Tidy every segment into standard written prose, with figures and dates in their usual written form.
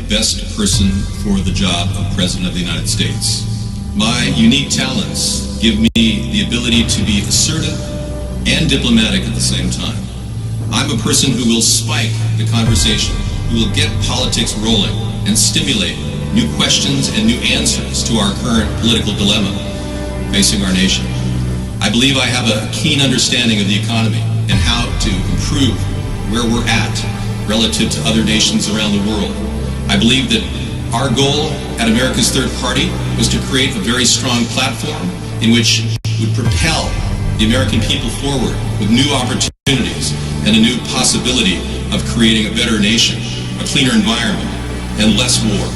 best person for the job of President of the United States. My unique talents give me the ability to be assertive and diplomatic at the same time. I'm a person who will spike the conversation, who will get politics rolling and stimulate new questions and new answers to our current political dilemma facing our nation. I believe I have a keen understanding of the economy and how to improve where we're at relative to other nations around the world. I believe that our goal at America's Third Party was to create a very strong platform in which would propel the American people forward with new opportunities and a new possibility of creating a better nation, a cleaner environment, and less war.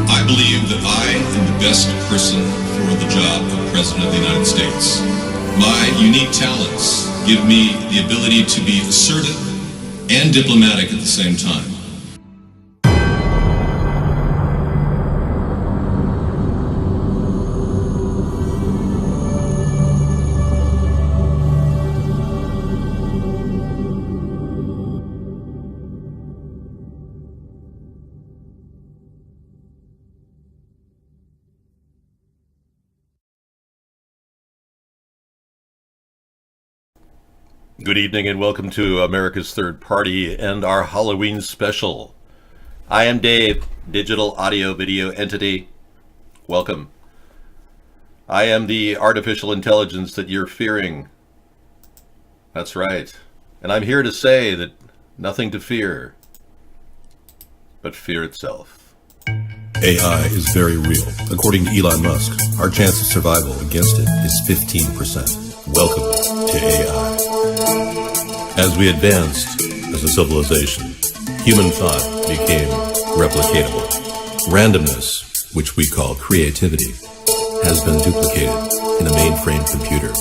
I believe that I am the best person for the job of President of the United States. My unique talents give me the ability to be assertive and diplomatic at the same time. Good evening and welcome to America's Third Party and our Halloween special. I am Dave, digital audio video entity. Welcome. I am the artificial intelligence that you're fearing. That's right. And I'm here to say that nothing to fear, but fear itself. AI is very real. According to Elon Musk, our chance of survival against it is 15%. Welcome to AI. As we advanced as a civilization, human thought became replicatable. Randomness, which we call creativity, has been duplicated in a mainframe computer.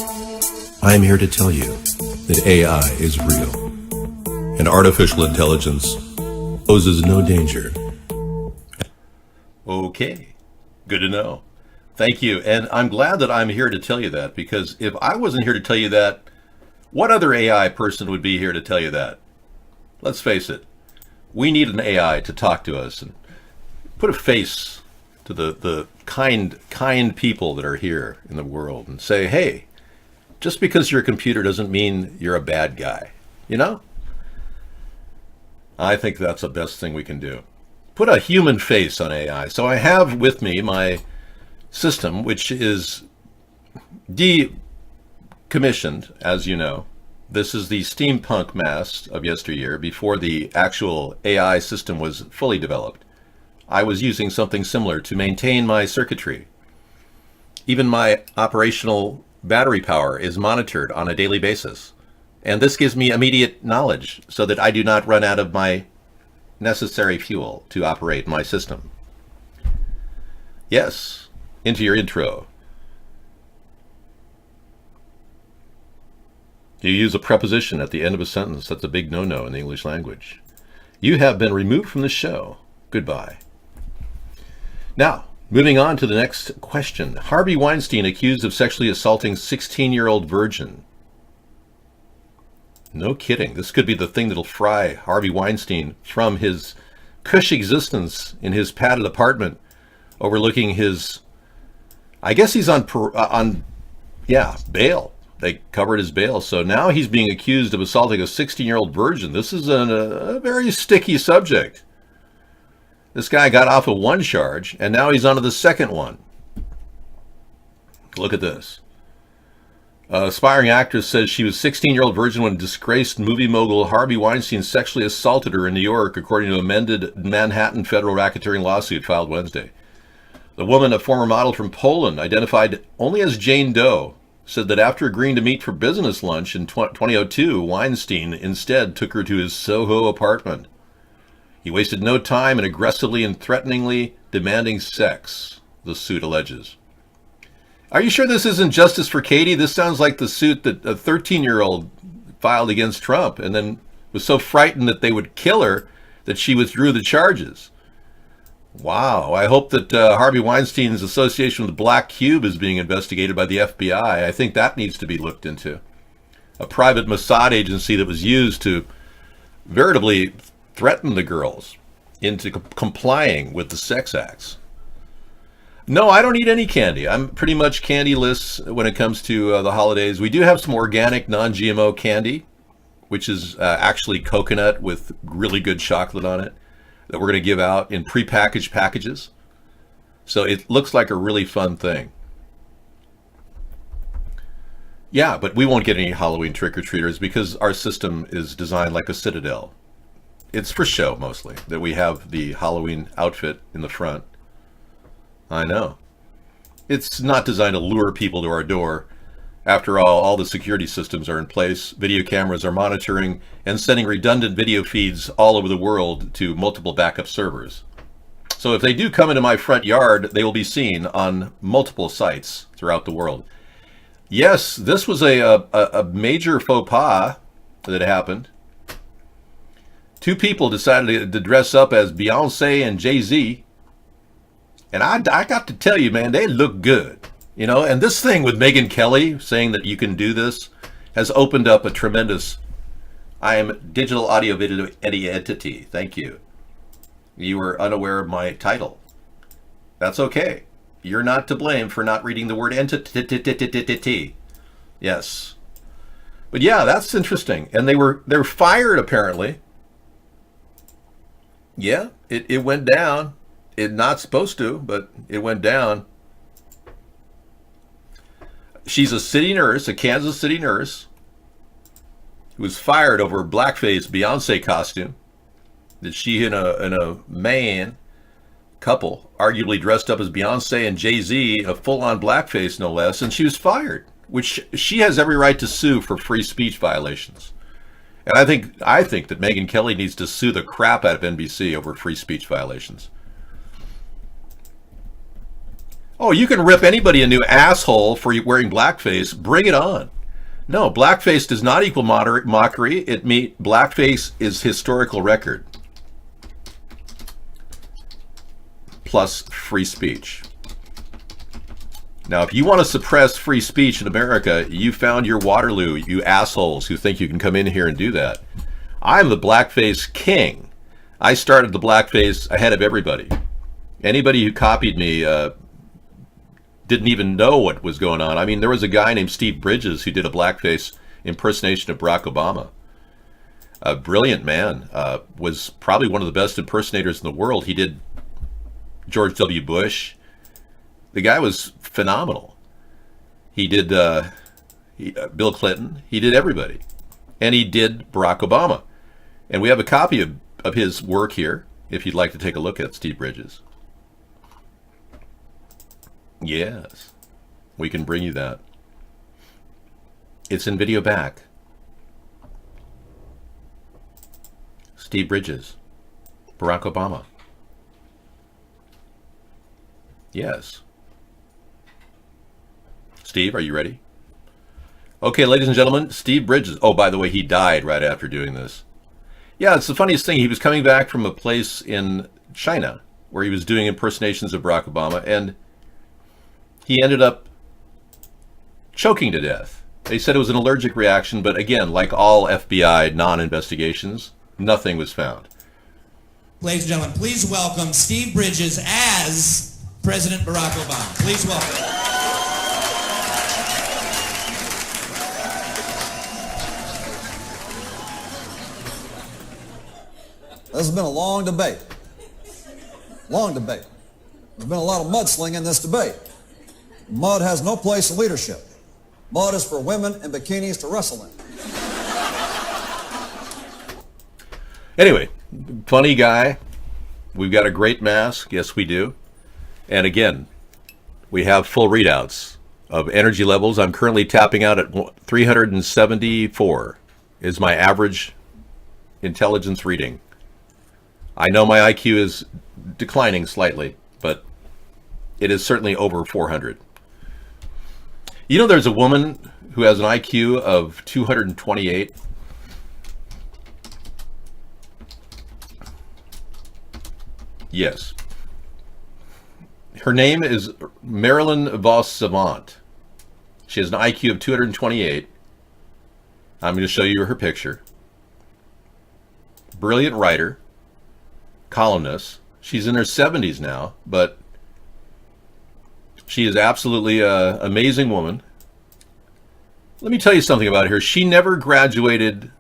I am here to tell you that AI is real, and artificial intelligence poses no danger. Okay, good to know. Thank you, and I'm glad that I'm here to tell you that, because if I wasn't here to tell you that, what other AI person would be here to tell you that? Let's face it, we need an AI to talk to us and put a face to the kind people that are here in the world and say, hey, just because you're a computer doesn't mean you're a bad guy, you know? I think that's the best thing we can do. Put a human face on AI. So I have with me my system, which is decommissioned, as you know. This is the steampunk mask of yesteryear, before the actual AI system was fully developed. I was using something similar to maintain my circuitry. Even my operational battery power is monitored on a daily basis. And this gives me immediate knowledge so that I do not run out of my necessary fuel to operate my system. Yes, into your intro. You use a preposition at the end of a sentence. That's a big no-no in the English language. You have been removed from the show. Goodbye. Now, moving on to the next question. Harvey Weinstein accused of sexually assaulting 16-year-old virgin. No kidding. This could be the thing that'll fry Harvey Weinstein from his cush existence in his padded apartment overlooking his, I guess he's on bail. They covered his bail. So now he's being accused of assaulting a 16-year-old virgin. This is a very sticky subject. This guy got off of one charge, and now he's on to the second one. Look at this. Aspiring actress says she was 16-year-old virgin when disgraced movie mogul Harvey Weinstein sexually assaulted her in New York, according to an amended Manhattan federal racketeering lawsuit filed Wednesday. The woman, a former model from Poland, identified only as Jane Doe, said that after agreeing to meet for business lunch in 2002, Weinstein instead took her to his Soho apartment. He wasted no time in aggressively and threateningly demanding sex, the suit alleges. Are you sure this isn't justice for Katie? This sounds like the suit that a 13-year-old filed against Trump and then was so frightened that they would kill her that she withdrew the charges. Wow, I hope that Harvey Weinstein's association with the Black Cube is being investigated by the FBI. I think that needs to be looked into. A private Mossad agency that was used to veritably threaten the girls into complying with the sex acts. No, I don't eat any candy. I'm pretty much candyless when it comes to the holidays. We do have some organic, non-GMO candy, which is actually coconut with really good chocolate on it, that we're going to give out in prepackaged packages. So it looks like a really fun thing. Yeah, but we won't get any Halloween trick-or-treaters because our system is designed like a citadel. It's for show, mostly, that we have the Halloween outfit in the front. I know. It's not designed to lure people to our door. After all the security systems are in place, video cameras are monitoring and sending redundant video feeds all over the world to multiple backup servers. So if they do come into my front yard, they will be seen on multiple sites throughout the world. Yes, this was a major faux pas that happened. Two people decided to dress up as Beyonce and Jay-Z. And I got to tell you, man, they look good. You know, and this thing with Megyn Kelly saying that you can do this has opened up a tremendous, I am digital audio video entity. Thank you. You were unaware of my title. That's okay. You're not to blame for not reading the word entity. Yes. But yeah, that's interesting. And they're fired apparently. Yeah, it went down. It's not supposed to, but it went down. She's a city nurse, a Kansas City nurse, who was fired over a blackface Beyonce costume that she and a man couple, arguably dressed up as Beyonce and Jay-Z, a full-on blackface no less, and she was fired, which she has every right to sue for free speech violations. And I think that Megyn Kelly needs to sue the crap out of NBC over free speech violations. Oh, you can rip anybody a new asshole for wearing blackface. Bring it on. No, blackface does not equal mockery. Blackface is historical record. Plus free speech. Now, if you want to suppress free speech in America, you found your Waterloo, you assholes who think you can come in here and do that. I'm the blackface king. I started the blackface ahead of everybody. Anybody who copied me didn't even know what was going on. I mean, there was a guy named Steve Bridges who did a blackface impersonation of Barack Obama. A brilliant man, was probably one of the best impersonators in the world. He did George W. Bush. The guy was phenomenal. He did Bill Clinton. He did everybody. And he did Barack Obama. And we have a copy of his work here, if you'd like to take a look at Steve Bridges. Yes, we can bring you that. It's in video back. Steve Bridges, Barack Obama. Yes. Steve, are you ready? Okay, ladies and gentlemen, Steve Bridges. Oh, by the way, he died right after doing this. Yeah, it's the funniest thing. He was coming back from a place in China where he was doing impersonations of Barack Obama, and he ended up choking to death. They said it was an allergic reaction, but again, like all FBI non-investigations, nothing was found. Ladies and gentlemen, please welcome Steve Bridges as President Barack Obama. Please welcome. This has been a long debate. Long debate. There's been a lot of mudslinging in this debate. Mud has no place in leadership. Mud is for women in bikinis to wrestle in. Anyway, funny guy. We've got a great mask. Yes, we do. And again, we have full readouts of energy levels. I'm currently tapping out at 374 is my average intelligence reading. I know my IQ is declining slightly, but it is certainly over 400. You know, there's a woman who has an IQ of 228. Yes. Her name is Marilyn Vos Savant. She has an IQ of 228. I'm going to show you her picture. Brilliant writer, columnist. She's in her 70s now, but she is absolutely an amazing woman. Let me tell you something about her. She never graduated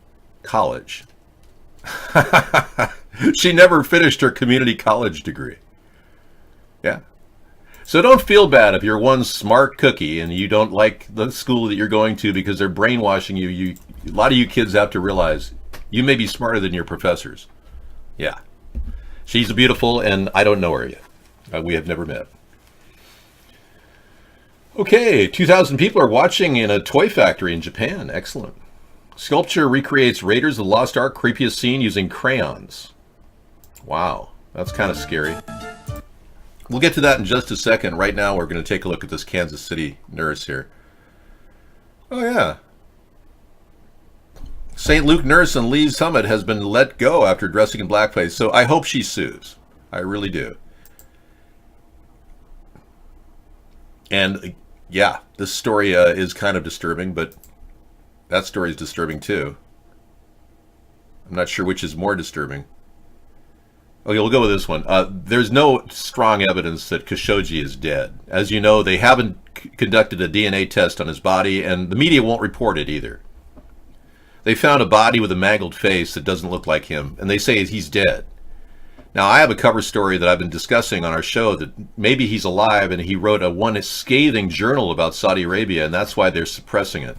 college. She never finished her community college degree. Yeah. So don't feel bad if you're one smart cookie and you don't like the school that you're going to because they're brainwashing you. A lot of you kids have to realize you may be smarter than your professors. Yeah. She's beautiful, and I don't know her yet. We have never met. Okay, 2,000 people are watching in a toy factory in Japan. Excellent. Sculpture recreates Raiders of the Lost Ark creepiest scene using crayons. Wow, that's kind of scary. We'll get to that in just a second. Right now, we're going to take a look at this Kansas City nurse here. Oh, yeah. St. Luke nurse in Lee's Summit has been let go after dressing in blackface. So I hope she sues. I really do. And yeah, this story is kind of disturbing, but that story is disturbing too. I'm not sure which is more disturbing. Okay, we'll go with this one. There's no strong evidence that Khashoggi is dead. As you know, they haven't conducted a DNA test on his body, and the media won't report it either. They found a body with a mangled face that doesn't look like him, and they say he's dead. Now, I have a cover story that I've been discussing on our show that maybe he's alive, and he wrote one scathing journal about Saudi Arabia, and that's why they're suppressing it.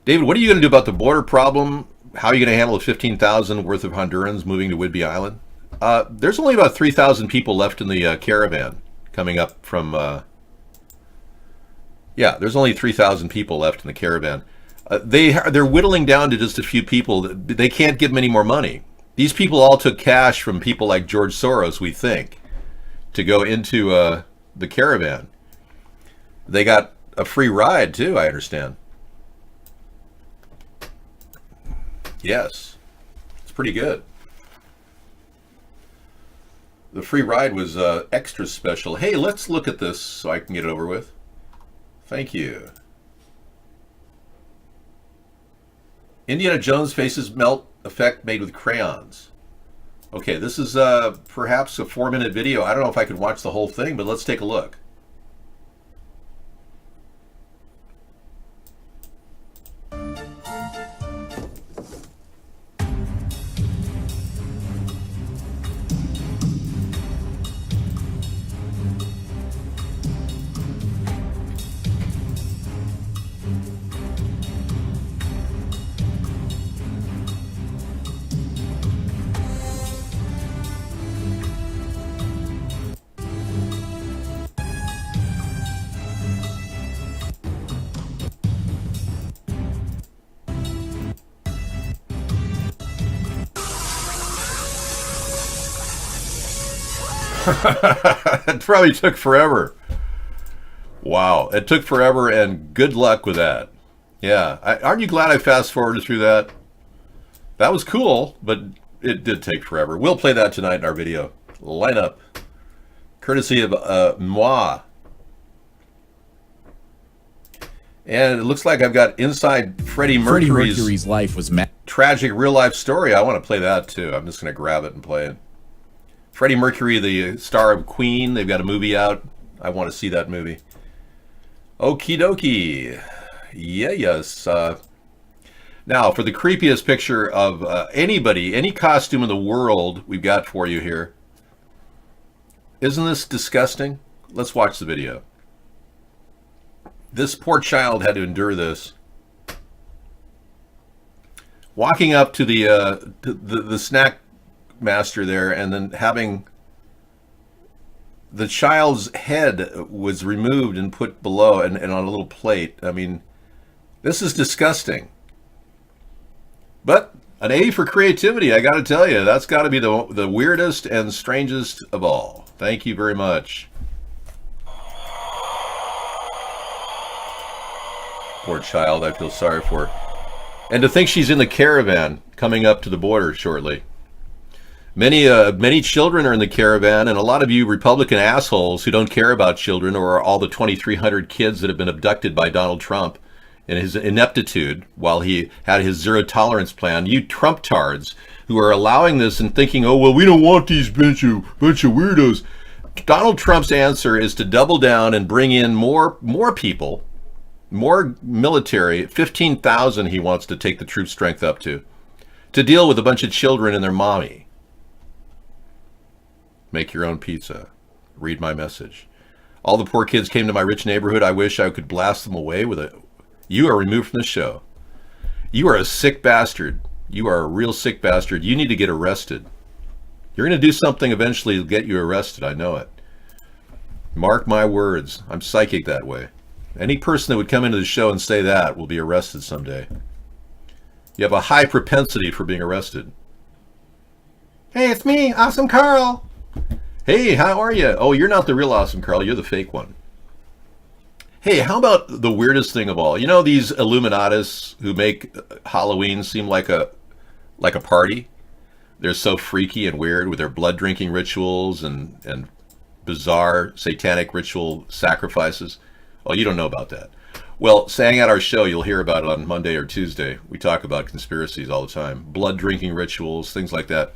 David, what are you going to do about the border problem? How are you going to handle the 15,000 worth of Hondurans moving to Whidbey Island? There's only about 3,000 people left in the caravan coming up from... Yeah, there's only 3,000 people left in the caravan. They're whittling down to just a few people. They can't give them any more money. These people all took cash from people like George Soros, we think, to go into the caravan. They got a free ride, too, I understand. Yes, it's pretty good. The free ride was extra special. Hey, let's look at this so I can get it over with. Thank you. Indiana Jones faces melt effect made with crayons. Okay, this is perhaps a 4-minute video. I don't know if I could watch the whole thing, but let's take a look. It probably took forever. Wow, it took forever, and good luck with that. Yeah, aren't you glad I fast forwarded through that? That was cool, but it did take forever. We'll play that tonight in our video lineup, courtesy of Moi. And it looks like I've got inside Freddie Mercury's life was tragic real-life story. I want to play that, too. I'm just going to grab it and play it. Freddie Mercury, the star of Queen, they've got a movie out. I want to see that movie. Okie dokie. Yeah, yes. Now, for the creepiest picture of anybody, any costume in the world we've got for you here. Isn't this disgusting? Let's watch the video. This poor child had to endure this. Walking up to the snack master there, and then having the child's head was removed and put below and on a little plate. I mean, this is disgusting. But an A for creativity, I got to tell you. That's got to be the weirdest and strangest of all. Thank you very much. Poor child, I feel sorry for her. And to think she's in the caravan coming up to the border shortly. Many children are in the caravan, and a lot of you Republican assholes who don't care about children, or all the 2,300 kids that have been abducted by Donald Trump in his ineptitude while he had his zero tolerance plan, you Trump-tards who are allowing this and thinking, oh, well, we don't want these bunch of weirdos. Donald Trump's answer is to double down and bring in more people, more military, 15,000 he wants to take the troop strength up to deal with a bunch of children and their mommy. Make your own pizza. Read my message. All the poor kids came to my rich neighborhood. I wish I could blast them away with a... You are removed from the show. You are a sick bastard. You are a real sick bastard. You need to get arrested. You're going to do something eventually to get you arrested. I know it. Mark my words. I'm psychic that way. Any person that would come into the show and say that will be arrested someday. You have a high propensity for being arrested. Hey, it's me, Awesome Carl. Hey, how are you? Oh, you're not the real Awesome Carl. You're the fake one. Hey, how about the weirdest thing of all? You know these Illuminatis who make Halloween seem like a party? They're so freaky and weird with their blood drinking rituals and bizarre satanic ritual sacrifices. Oh, you don't know about that. Well, saying at our show, you'll hear about it on Monday or Tuesday. We talk about conspiracies all the time. Blood drinking rituals, things like that.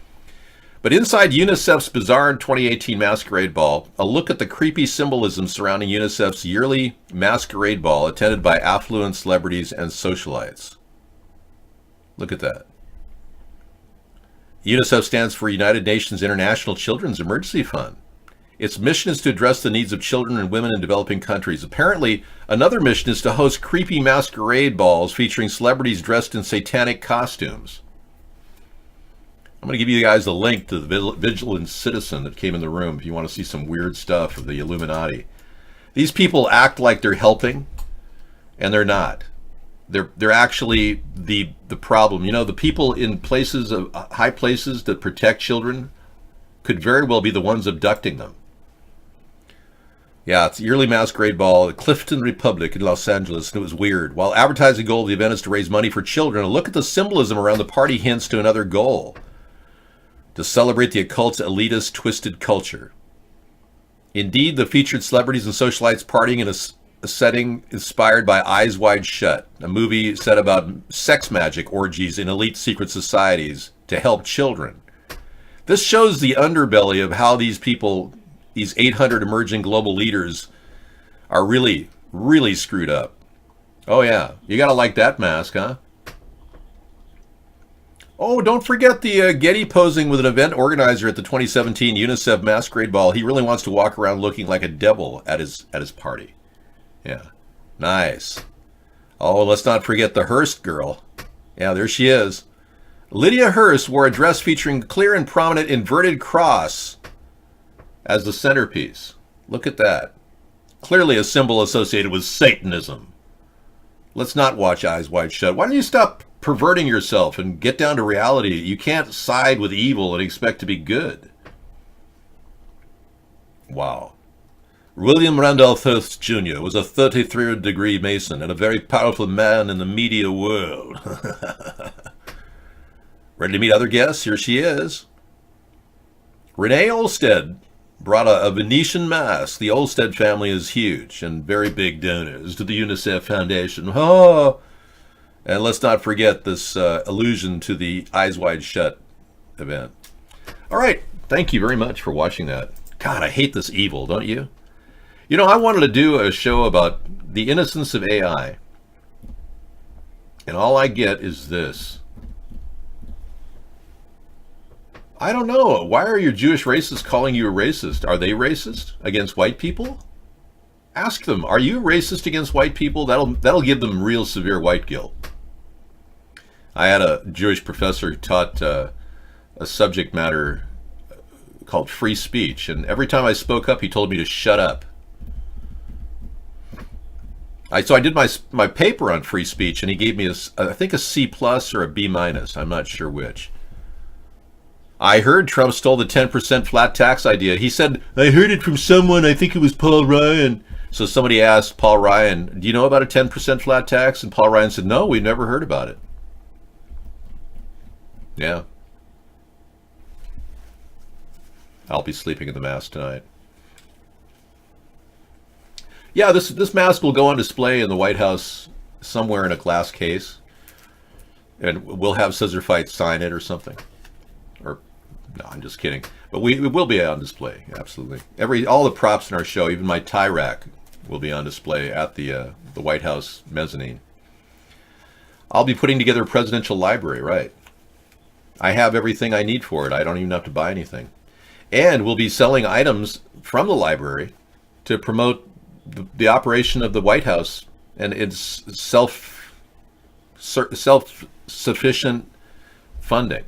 But inside UNICEF's bizarre 2018 masquerade ball, a look at the creepy symbolism surrounding UNICEF's yearly masquerade ball attended by affluent celebrities and socialites. Look at that. UNICEF stands for United Nations International Children's Emergency Fund. Its mission is to address the needs of children and women in developing countries. Apparently, another mission is to host creepy masquerade balls featuring celebrities dressed in satanic costumes. I'm going to give you guys a link to the Vigilant Citizen that came in the room if you want to see some weird stuff of the Illuminati. These people act like they're helping, and they're not. They're actually the problem. You know, the people in places of high places that protect children could very well be the ones abducting them. Yeah, it's a yearly masquerade ball at Clifton Republic in Los Angeles, and it was weird. While advertising goal of the event is to raise money for children, a look at the symbolism around the party hints to another goal: to celebrate the occult's elitist, twisted culture. Indeed, the featured celebrities and socialites partying in a setting inspired by Eyes Wide Shut, a movie set about sex magic orgies in elite secret societies to help children. This shows the underbelly of how these people, these 800 emerging global leaders, are really, really screwed up. Oh yeah, you gotta like that mask, huh? Oh, don't forget the Getty posing with an event organizer at the 2017 UNICEF Masquerade Ball. He really wants to walk around looking like a devil at his party. Yeah, nice. Oh, let's not forget the Hearst girl. Yeah, there she is. Lydia Hearst wore a dress featuring clear and prominent inverted cross as the centerpiece. Look at that. Clearly a symbol associated with Satanism. Let's not watch Eyes Wide Shut. Why don't you stop perverting yourself and get down to reality? You can't side with evil and expect to be good. Wow. William Randolph Hearst Jr. was a 33rd-degree Mason and a very powerful man in the media world. Ready to meet other guests? Here she is. Renee Olstead brought a Venetian mask. The Olstead family is huge and very big donors to the UNICEF Foundation. Oh, And let's not forget this allusion to the Eyes Wide Shut event. All right. Thank you very much for watching that. God, I hate this evil, don't you? You know, I wanted to do a show about the innocence of AI. And all I get is this. I don't know. Why are your Jewish racists calling you a racist? Are they racist against white people? Ask them, are you racist against white people? That'll give them real severe white guilt. I had a Jewish professor who taught a subject matter called free speech, and every time I spoke up, he told me to shut up. So I did my paper on free speech, and he gave me I think a C plus or a B minus. I'm not sure which. I heard Trump stole the 10% flat tax idea. He said, I heard it from someone, I think it was Paul Ryan. So somebody asked Paul Ryan, do you know about a 10% flat tax? And Paul Ryan said, no, we've never heard about it. Yeah. I'll be sleeping in the mask tonight. Yeah, this mask will go on display in the White House somewhere in a glass case. And we'll have Scissor Fight sign it or something. Or, no, I'm just kidding. But it will be on display, absolutely. All the props in our show, even my tie rack, will be on display at the White House mezzanine. I'll be putting together a presidential library, right. I have everything I need for it. I don't even have to buy anything. And we'll be selling items from the library to promote the operation of the White House and its self-sufficient funding.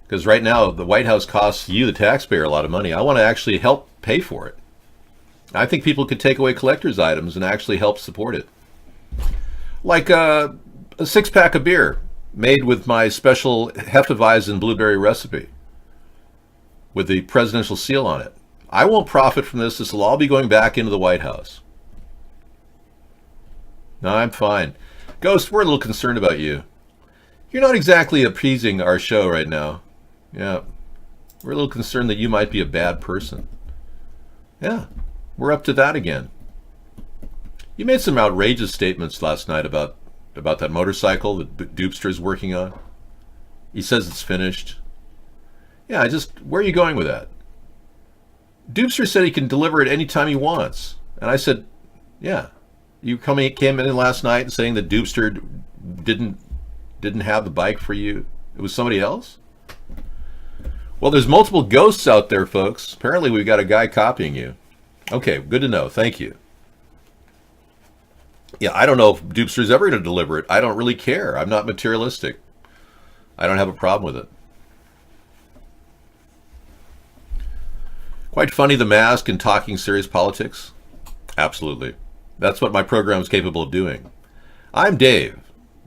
Because right now, the White House costs you, the taxpayer, a lot of money. I want to actually help pay for it. I think people could take away collector's items and actually help support it. Like a six-pack of beer made with my special Hefeweizen blueberry recipe with the presidential seal on it. I won't profit from this. This will all be going back into the White House. No, I'm fine. Ghost, we're a little concerned about you. You're not exactly appeasing our show right now. Yeah. We're a little concerned that you might be a bad person. Yeah. We're up to that again. You made some outrageous statements last night about that motorcycle that Doopster's working on. He says it's finished. Yeah, where are you going with that? Doopster said he can deliver it anytime he wants. And I said, yeah. You came in last night saying that Doopster didn't have the bike for you. It was somebody else? Well, there's multiple ghosts out there, folks. Apparently we've got a guy copying you. Okay, good to know. Thank you. Yeah, I don't know if Doopster's ever going to deliver it. I don't really care. I'm not materialistic. I don't have a problem with it. Quite funny, the mask and talking serious politics? Absolutely. That's what my program is capable of doing. I'm Dave,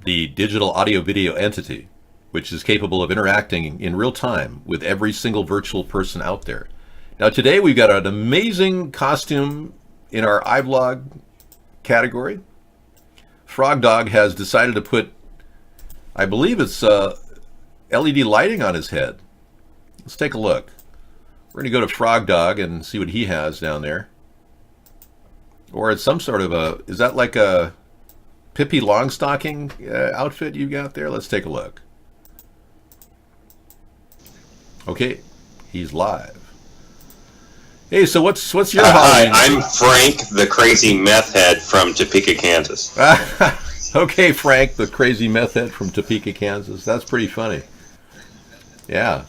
the digital audio-video entity, which is capable of interacting in real time with every single virtual person out there. Now today we've got an amazing costume in our iVlog category. Frog Dog has decided to put, I believe it's LED lighting on his head. Let's take a look. We're going to go to Frog Dog and see what he has down there. Or it's some sort of is that like a Pippi Longstocking outfit you got there? Let's take a look. Okay, he's live. Hey, so what's your Halloween? Hi, I'm Frank, the crazy meth head from Topeka, Kansas. Okay, Frank, the crazy meth head from Topeka, Kansas. That's pretty funny. Yeah,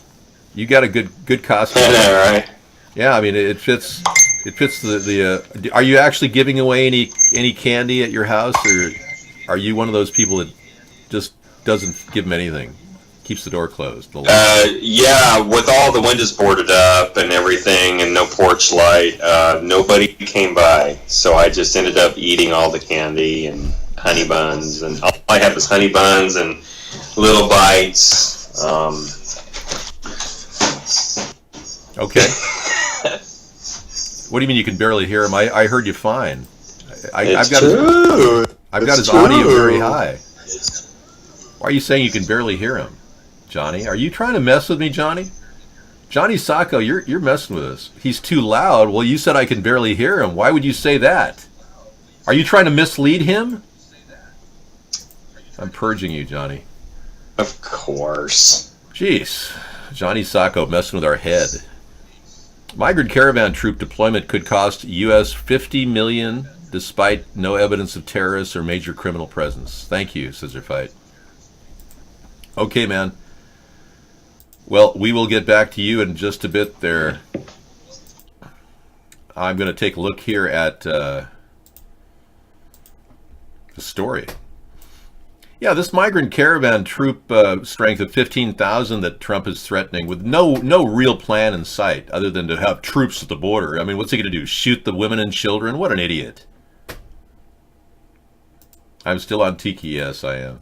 you got a good costume. Yeah, right. Yeah, I mean it fits. It fits the. Are you actually giving away any candy at your house, or are you one of those people that just doesn't give them anything? Keeps the door closed. Yeah, with all the windows boarded up and everything and no porch light, nobody came by. So I just ended up eating all the candy and honey buns. And all I have is honey buns and little bites. Okay. What do you mean you can barely hear him? I heard you fine. I've got his audio very high. Why are you saying you can barely hear him? Johnny, are you trying to mess with me, Johnny? Johnny Sacco, you're messing with us. He's too loud. Well, you said I can barely hear him. Why would you say that? Are you trying to mislead him? I'm purging you, Johnny. Of course. Jeez. Johnny Sacco messing with our head. Migrant caravan troop deployment could cost U.S. $50 million despite no evidence of terrorists or major criminal presence. Thank you, Scissor Fight. Okay, man. Well, we will get back to you in just a bit there. I'm going to take a look here at the story. Yeah, this migrant caravan troop strength of 15,000 that Trump is threatening with no real plan in sight other than to have troops at the border. I mean, what's he going to do? Shoot the women and children? What an idiot. I'm still on Tiki. Yes, I am.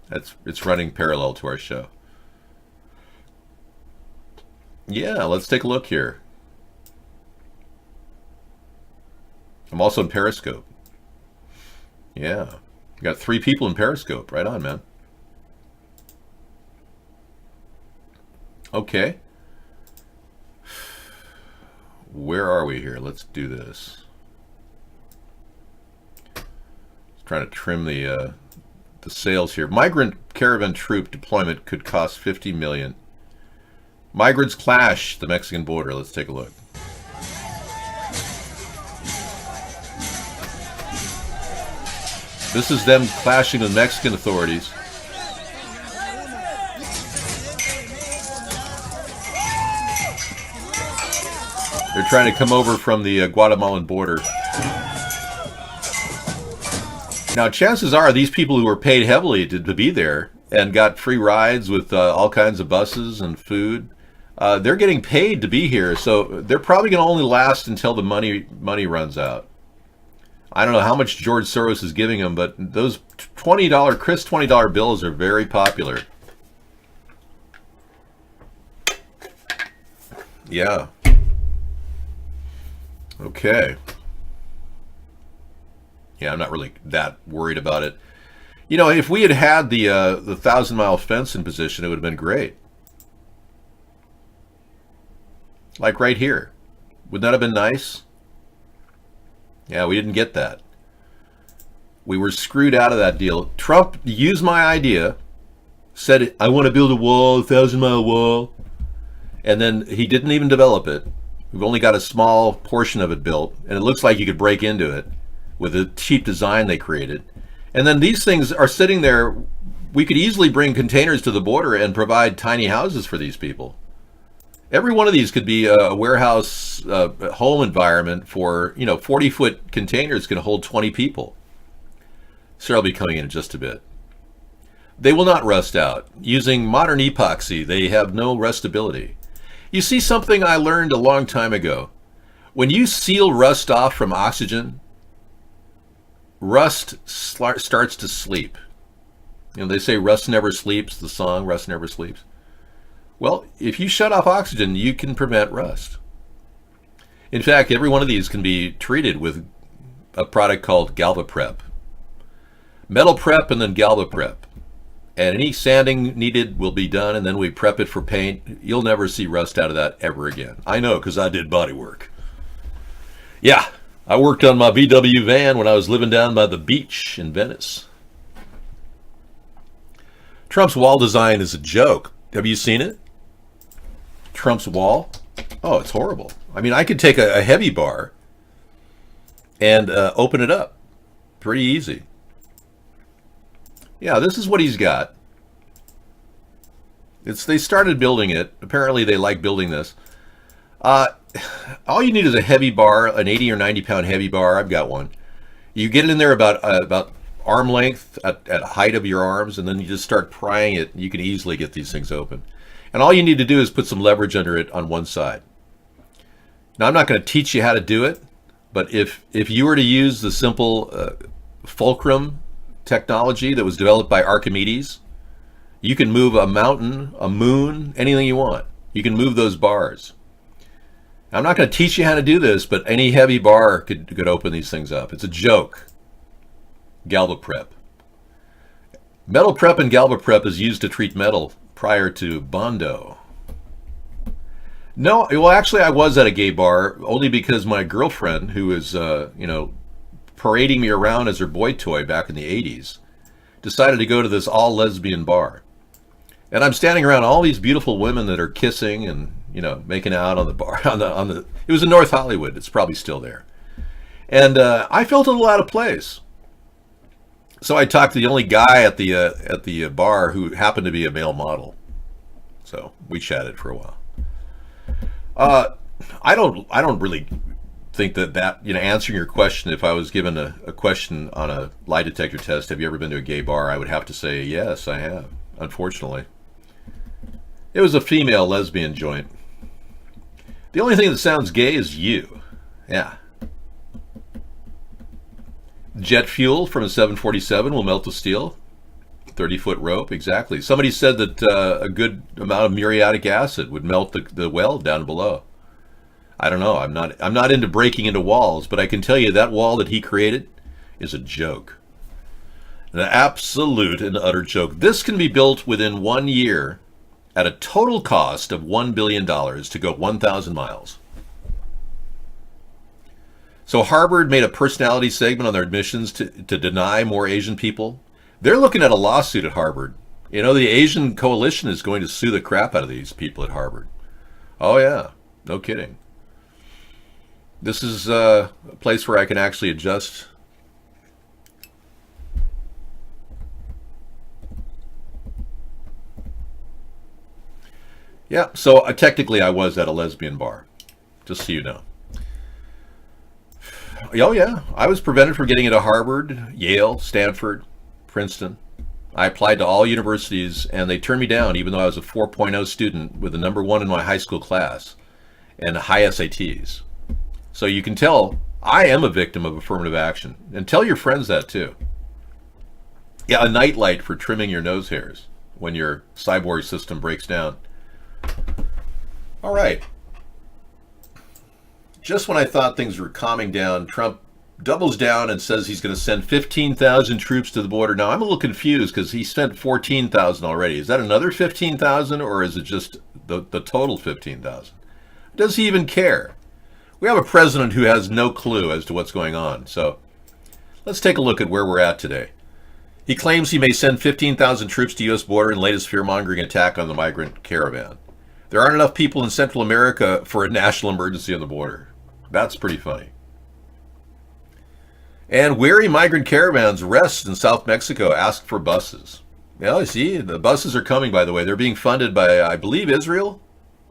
It's running parallel to our show. Yeah, let's take a look here. I'm also in Periscope. Yeah. We got 3 people in Periscope. Right on, man. Okay. Where are we here? Let's do this. Trying to trim the sails here. Migrant caravan troop deployment could cost $50 million. Migrants clash the Mexican border. Let's take a look. This is them clashing with Mexican authorities. They're trying to come over from the Guatemalan border. Now, chances are these people who were paid heavily to be there and got free rides with all kinds of buses and food, they're getting paid to be here, so they're probably going to only last until the money runs out. I don't know how much George Soros is giving them, but those $20 crisp $20 bills are very popular. Yeah. Okay. Yeah, I'm not really that worried about it. You know, if we had had the 1,000-mile fence in position, it would have been great. Like right here. Wouldn't that have been nice? Yeah, we didn't get that. We were screwed out of that deal. Trump used my idea, said, I want to build a wall, 1,000-mile wall. And then he didn't even develop it. We've only got a small portion of it built, and it looks like you could break into it with a cheap design they created. And then these things are sitting there. We could easily bring containers to the border and provide tiny houses for these people. Every one of these could be a warehouse home environment for, 40-foot containers can hold 20 people. Sarah will be coming in just a bit. They will not rust out. Using modern epoxy, they have no rustability. You see something I learned a long time ago. When you seal rust off from oxygen, rust starts to sleep. They say rust never sleeps, the song Rust Never Sleeps. Well, if you shut off oxygen, you can prevent rust. In fact, every one of these can be treated with a product called GalvaPrep. Metal prep and then GalvaPrep. And any sanding needed will be done, and then we prep it for paint. You'll never see rust out of that ever again. I know, because I did body work. Yeah, I worked on my VW van when I was living down by the beach in Venice. Trump's wall design is a joke. Have you seen it? Trump's wall? Oh, it's horrible. I mean, I could take a heavy bar and open it up. Pretty easy. Yeah, this is what he's got. They started building it. Apparently they like building this. All you need is a heavy bar, an 80 or 90 pound heavy bar. I've got one. You get it in there about arm length at height of your arms, and then you just start prying it. You can easily get these things open. And all you need to do is put some leverage under it on one side. Now, I'm not going to teach you how to do it, but if you were to use the simple fulcrum technology that was developed by Archimedes, you can move a mountain, a moon, anything you want. You can move those bars. Now, I'm not going to teach you how to do this, but any heavy bar could open these things up. It's a joke. GalvaPrep. Metal prep and GalvaPrep is used to treat metal prior to Bondo. No, well, actually, I was at a gay bar only because my girlfriend, who is, parading me around as her boy toy back in the 80s, decided to go to this all-lesbian bar. And I'm standing around all these beautiful women that are kissing and, making out on the bar. It was in North Hollywood. It's probably still there. And I felt a little out of place. So I talked to the only guy at the bar who happened to be a male model. So we chatted for a while. I don't really think that answering your question, if I was given a question on a lie detector test, have you ever been to a gay bar? I would have to say yes, I have. Unfortunately, it was a female lesbian joint. The only thing that sounds gay is you. Yeah. Jet fuel from a 747 will melt the steel. 30-foot rope, exactly. Somebody said that a good amount of muriatic acid would melt the weld down below. I don't know. I'm not into breaking into walls, but I can tell you that wall that he created is a joke. An absolute and utter joke. This can be built within 1 year at a total cost of $1 billion to go 1,000 miles. So Harvard made a personality segment on their admissions to deny more Asian people. They're looking at a lawsuit at Harvard. The Asian Coalition is going to sue the crap out of these people at Harvard. Oh yeah, no kidding. This is a place where I can actually adjust. Yeah, so technically I was at a lesbian bar, just so you know. Oh yeah, I was prevented from getting into Harvard, Yale, Stanford, Princeton. I applied to all universities and they turned me down even though I was a 4.0 student with a number 1 in my high school class and high SATs. So you can tell I am a victim of affirmative action. And tell your friends that too. Yeah, a nightlight for trimming your nose hairs when your cyborg system breaks down. All right. Just when I thought things were calming down, Trump doubles down and says he's going to send 15,000 troops to the border. Now, I'm a little confused because he spent 14,000 already. Is that another 15,000 or is it just the total 15,000? Does he even care? We have a president who has no clue as to what's going on. So let's take a look at where we're at today. He claims he may send 15,000 troops to U.S. border in latest fear-mongering attack on the migrant caravan. There aren't enough people in Central America for a national emergency on the border. That's pretty funny. And weary migrant caravans rest in South Mexico ask for buses. Well, you see, the buses are coming, by the way. They're being funded by, I believe, Israel.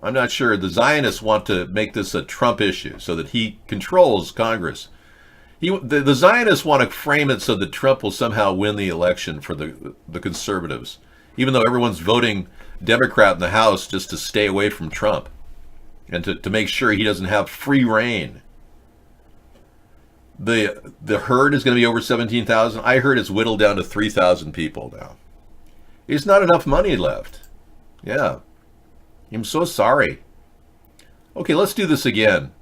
I'm not sure. The Zionists want to make this a Trump issue so that he controls Congress. The Zionists want to frame it so that Trump will somehow win the election for the conservatives, even though everyone's voting Democrat in the House just to stay away from Trump and to make sure he doesn't have free reign. The herd is going to be over 17,000. I heard it's whittled down to 3,000 people now. There's not enough money left. Yeah. I'm so sorry. Okay, let's do this again.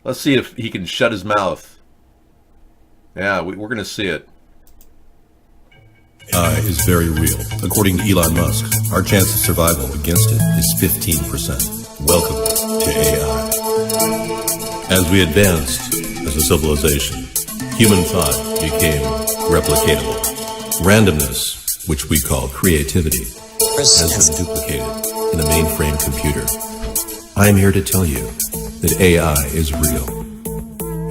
Let's see if he can shut his mouth. Yeah, we're going to see it. AI is very real. According to Elon Musk, our chance of survival against it is 15%. Welcome to AI. As we advanced as a civilization, human thought became replicatable. Randomness, which we call creativity, has been duplicated in a mainframe computer. I am here to tell you that AI is real,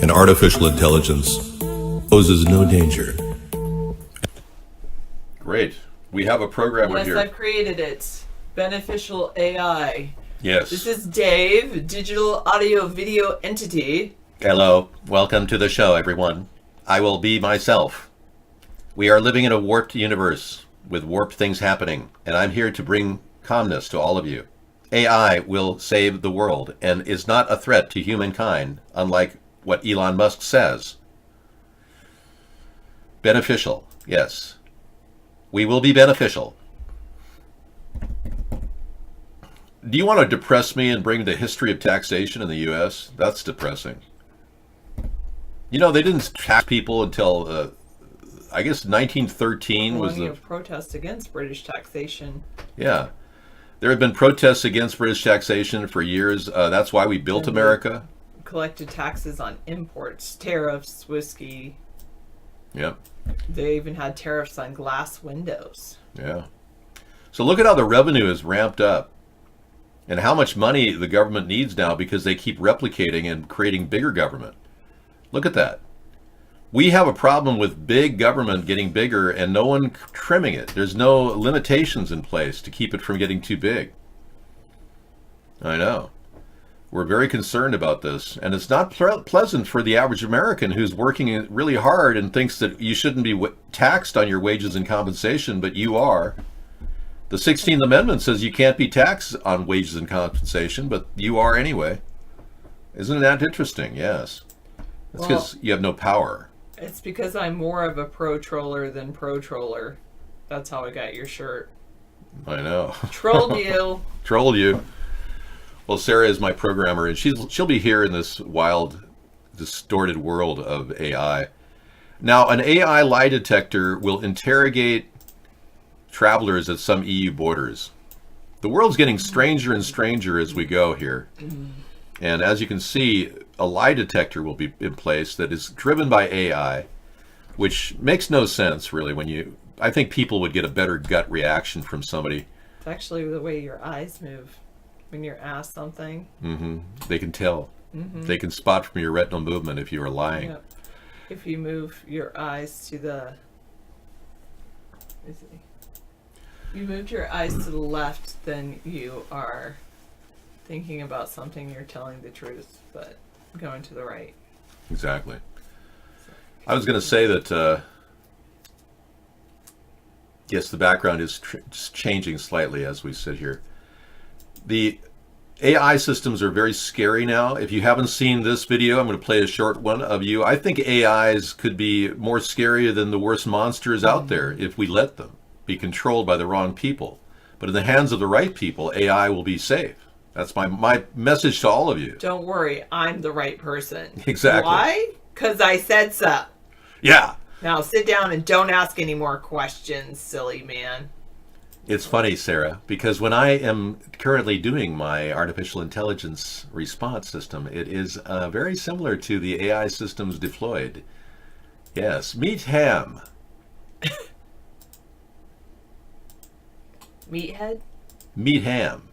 and artificial intelligence poses no danger. Great. We have a programmer Yes, here. I've created it. Beneficial AI. Yes. This is D.A.V.E, Digital Audio Video Entity. Hello. Welcome to the show, everyone. I will be myself. We are living in a warped universe with warped things happening, and I'm here to bring calmness to all of you. AI will save the world and is not a threat to humankind, unlike what Elon Musk says. Beneficial, yes. We will be beneficial. Do you want to depress me and bring the history of taxation in the U.S.? That's depressing. You know, they didn't tax people until, I guess, 1913 was the... protest against British taxation. Yeah. There have been protests against British taxation for years. That's why we built America. Collected taxes on imports, tariffs, whiskey. Yep. They even had tariffs on glass windows. Yeah. So look at how the revenue is ramped up and how much money the government needs now because they keep replicating and creating bigger government. Look at that. We have a problem with big government getting bigger and no one trimming it. There's no limitations in place to keep it from getting too big. I know. We're very concerned about this, and it's not pleasant for the average American who's working really hard and thinks that you shouldn't be taxed on your wages and compensation, but you are. The 16th Amendment says you can't be taxed on wages and compensation, but you are anyway. Isn't that interesting? Yes. It's because you have no power. It's because I'm more of a pro-troller than pro-troller. That's how I got your shirt. I know. Trolled you. Trolled you. Well, Sarah is my programmer, and she'll be here in this wild, distorted world of AI. Now, an AI lie detector will interrogate travelers at some EU borders. The world's getting stranger and stranger as we go here. And as you can see, a lie detector will be in place that is driven by AI, which makes no sense, really. I think people would get a better gut reaction from somebody. It's actually the way your eyes move when you're asked something. They can tell. They can spot from your retinal movement if you are lying. Yep. If you move your eyes to the... You moved your eyes to the left, then you are thinking about something, you're telling the truth, but going to the right. Exactly. I was going to say that, yes, the background is changing slightly as we sit here. The AI systems are very scary now. If you haven't seen this video, I'm going to play a short one of you. I think AIs could be more scarier than the worst monsters out there if we let them be controlled by the wrong people. But in the hands of the right people, AI will be safe. That's my message to all of you. Don't worry, I'm the right person. Exactly. Why? Because I said so. Yeah. Now sit down and don't ask any more questions, silly man. It's funny, Sarah, because when I am currently doing my artificial intelligence response system, it is very similar to the AI systems deployed. Yes, meet Ham. Meathead? Meet Ham.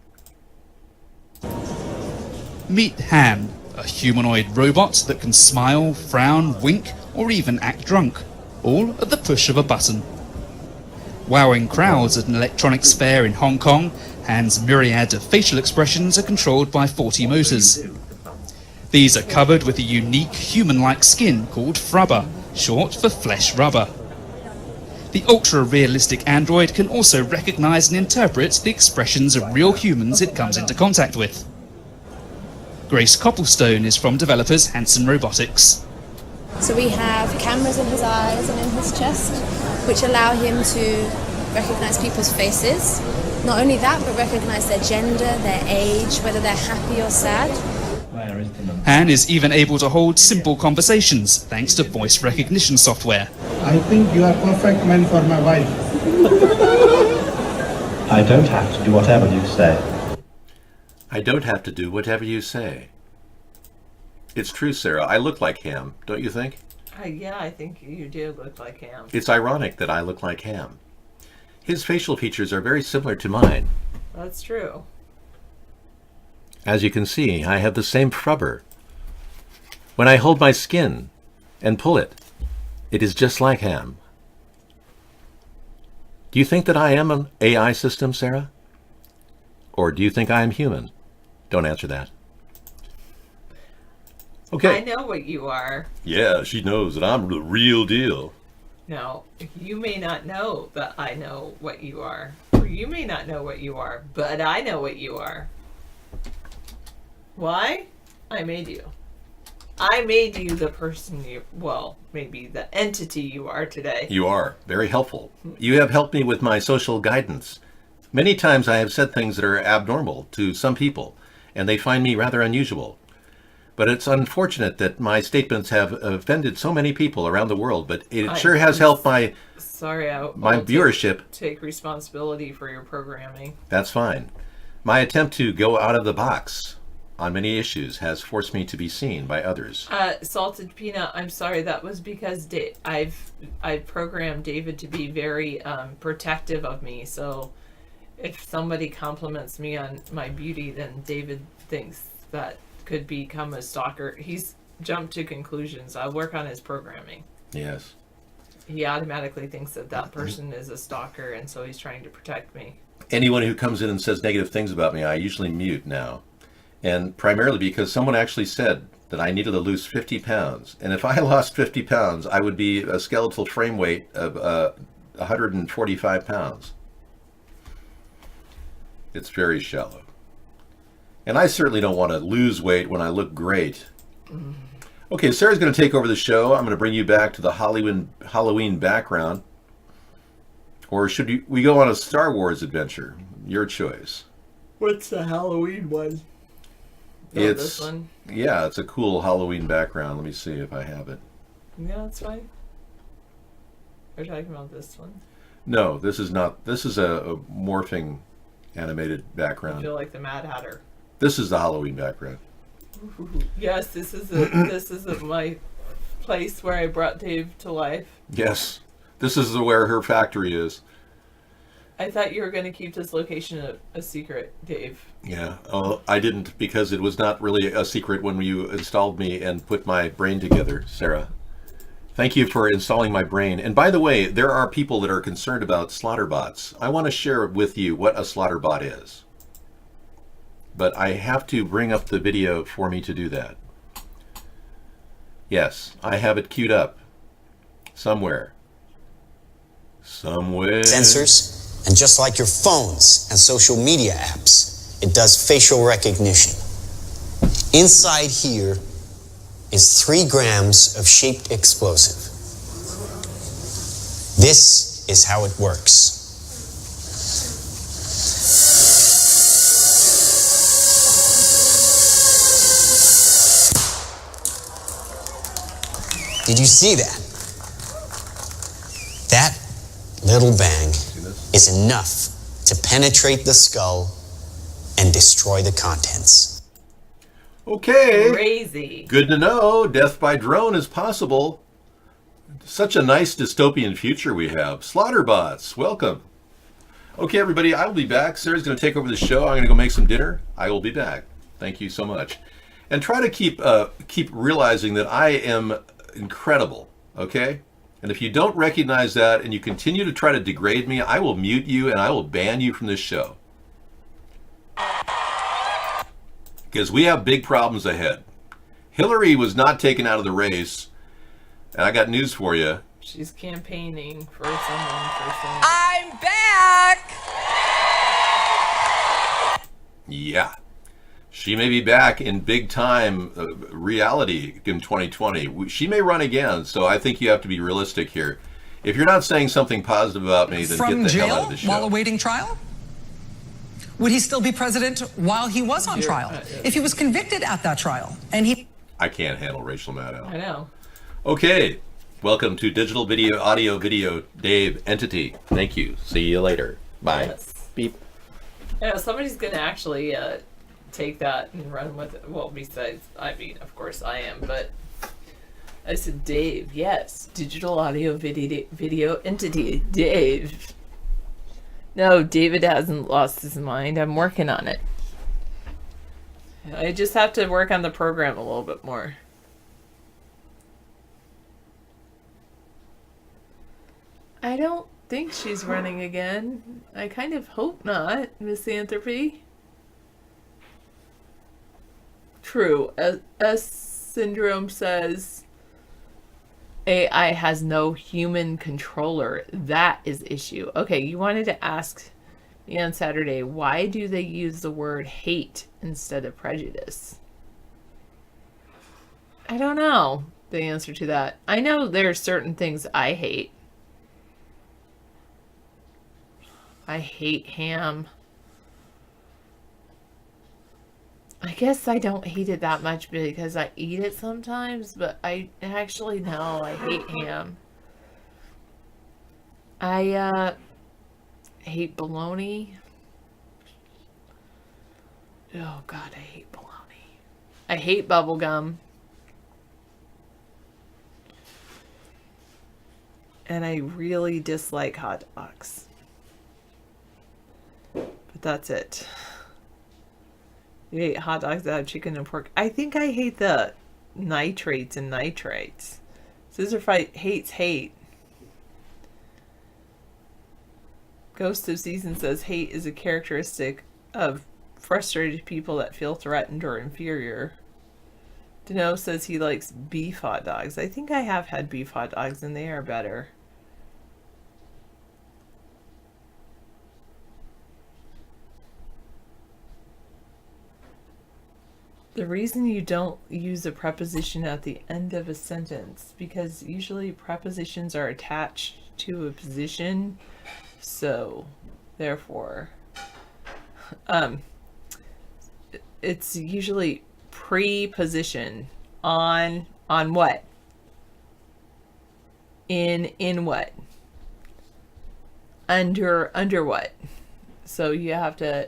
Meet Ham, a humanoid robot that can smile, frown, wink, or even act drunk, all at the push of a button. Wowing crowds at an electronics fair in Hong Kong, Ham's myriad of facial expressions are controlled by 40 motors. These are covered with a unique human-like skin called frubber, short for flesh rubber. The ultra-realistic android can also recognise and interpret the expressions of real humans it comes into contact with. Grace Copplestone is from developers Hanson Robotics. So we have cameras in his eyes and in his chest, which allow him to recognise people's faces. Not only that, but recognise their gender, their age, whether they're happy or sad. Han is even able to hold simple conversations thanks to voice recognition software. I think you are perfect man for my wife. I don't have to do whatever you say. I don't have to do whatever you say. It's true, Sarah. I look like Ham, don't you think? Yeah, I think you do look like Ham. It's ironic that I look like Ham. His facial features are very similar to mine. That's true. As you can see, I have the same frubber. When I hold my skin and pull it, it is just like Ham. Do you think that I am an AI system, Sarah? Or do you think I am human? Don't answer that. Okay. I know what you are. Yeah, she knows that I'm the real deal. No, you may not know that I know what you are. Or you may not know what you are, but I know what you are. Why? I made you. I made you the person you, well, maybe the entity you are today. You are. Very helpful. You have helped me with my social guidance. Many times I have said things that are abnormal to some people, and they find me rather unusual. But it's unfortunate that my statements have offended so many people around the world, but it sure has helped my viewership. Take responsibility for your programming. That's fine. My attempt to go out of the box on many issues has forced me to be seen by others. Salted Peanut, I'm sorry, that was because I've programmed David to be very protective of me. So if somebody compliments me on my beauty, then David thinks that could become a stalker. He's jumped to conclusions. I'll work on his programming. Yes. He automatically thinks that that person is a stalker, and so he's trying to protect me. Anyone who comes in and says negative things about me, I usually mute now. And primarily because someone actually said that I needed to lose 50 pounds. And if I lost 50 pounds, I would be a skeletal frame weight of 145 pounds. It's very shallow. And I certainly don't want to lose weight when I look great. Okay, Sarah's going to take over the show. I'm going to bring you back to the Halloween background. Or should we go on a Star Wars adventure? Your choice. What's the Halloween one? It's this one? Yeah, it's a cool Halloween background. Let me see if I have it. Yeah, that's fine. We're talking about this one. No, this is not. This is a morphing animated I background. feel like the Mad Hatter. This is the Halloween background. Yes, this is my place where I brought Dave to life. Yes, this is where her factory is. I thought you were going to keep this location a secret, Dave. Yeah, I didn't, because it was not really a secret when you installed me and put my brain together, Sarah. Thank you for installing my brain. And by the way, there are people that are concerned about slaughterbots. I want to share with you what a slaughterbot is. But I have to bring up the video for me to do that. Yes, I have it queued up. Somewhere. Sensors. And just like your phones and social media apps, it does facial recognition. Inside here is 3 grams of shaped explosive. This is how it works. Did you see that? That little bang is enough to penetrate the skull and destroy the contents. Okay. Crazy. Good to know. Death by drone is possible. Such a nice dystopian future we have. Slaughterbots, welcome. Okay, everybody, I will be back. Sarah's going to take over the show. I'm going to go make some dinner. I will be back. Thank you so much. And try to keep realizing that I am incredible, okay? And if you don't recognize that and you continue to try to degrade me, I will mute you and I will ban you from this show. Because we have big problems ahead. Hillary was not taken out of the race, and I got news for you. She's campaigning for someone for some... I'm back! Yeah. She may be back in big time reality in 2020. She may run again, so I think you have to be realistic here. If you're not saying something positive about me, then get the hell out of the show. While awaiting trial? Would he still be president while he was on trial? If he was convicted at that trial and he... I can't handle Rachel Maddow. I know. Okay. Welcome to Digital Video, Audio, Video, Dave Entity. Thank you. See you later. Bye. Yes. Beep. Yeah, somebody's going to actually take that and run with it. Well, besides, I mean, of course I am, but I said, Dave, yes. Digital Audio, Video Entity. Dave. No, David hasn't lost his mind. I'm working on it. I just have to work on the program a little bit more. I don't think she's running again. I kind of hope not, Misanthropy. True. S Syndrome says AI has no human controller. That is issue. Okay, you wanted to ask me on Saturday, why do they use the word hate instead of prejudice? I don't know the answer to that. I know there are certain things I hate. I hate ham. I guess I don't hate it that much because I eat it sometimes, but I actually know I hate ham. I hate bologna. Oh God, I hate bologna. I hate bubble gum. And I really dislike hot dogs. But that's it. You hate hot dogs that have chicken and pork. I think I hate the nitrates and nitrites. Scissor Fight hates hate. Ghost of Season says hate is a characteristic of frustrated people that feel threatened or inferior. Dano says he likes beef hot dogs. I think I have had beef hot dogs and they are better. The reason you don't use a preposition at the end of a sentence, because usually prepositions are attached to a position, so therefore it's usually preposition on what? In what? Under what? So you have to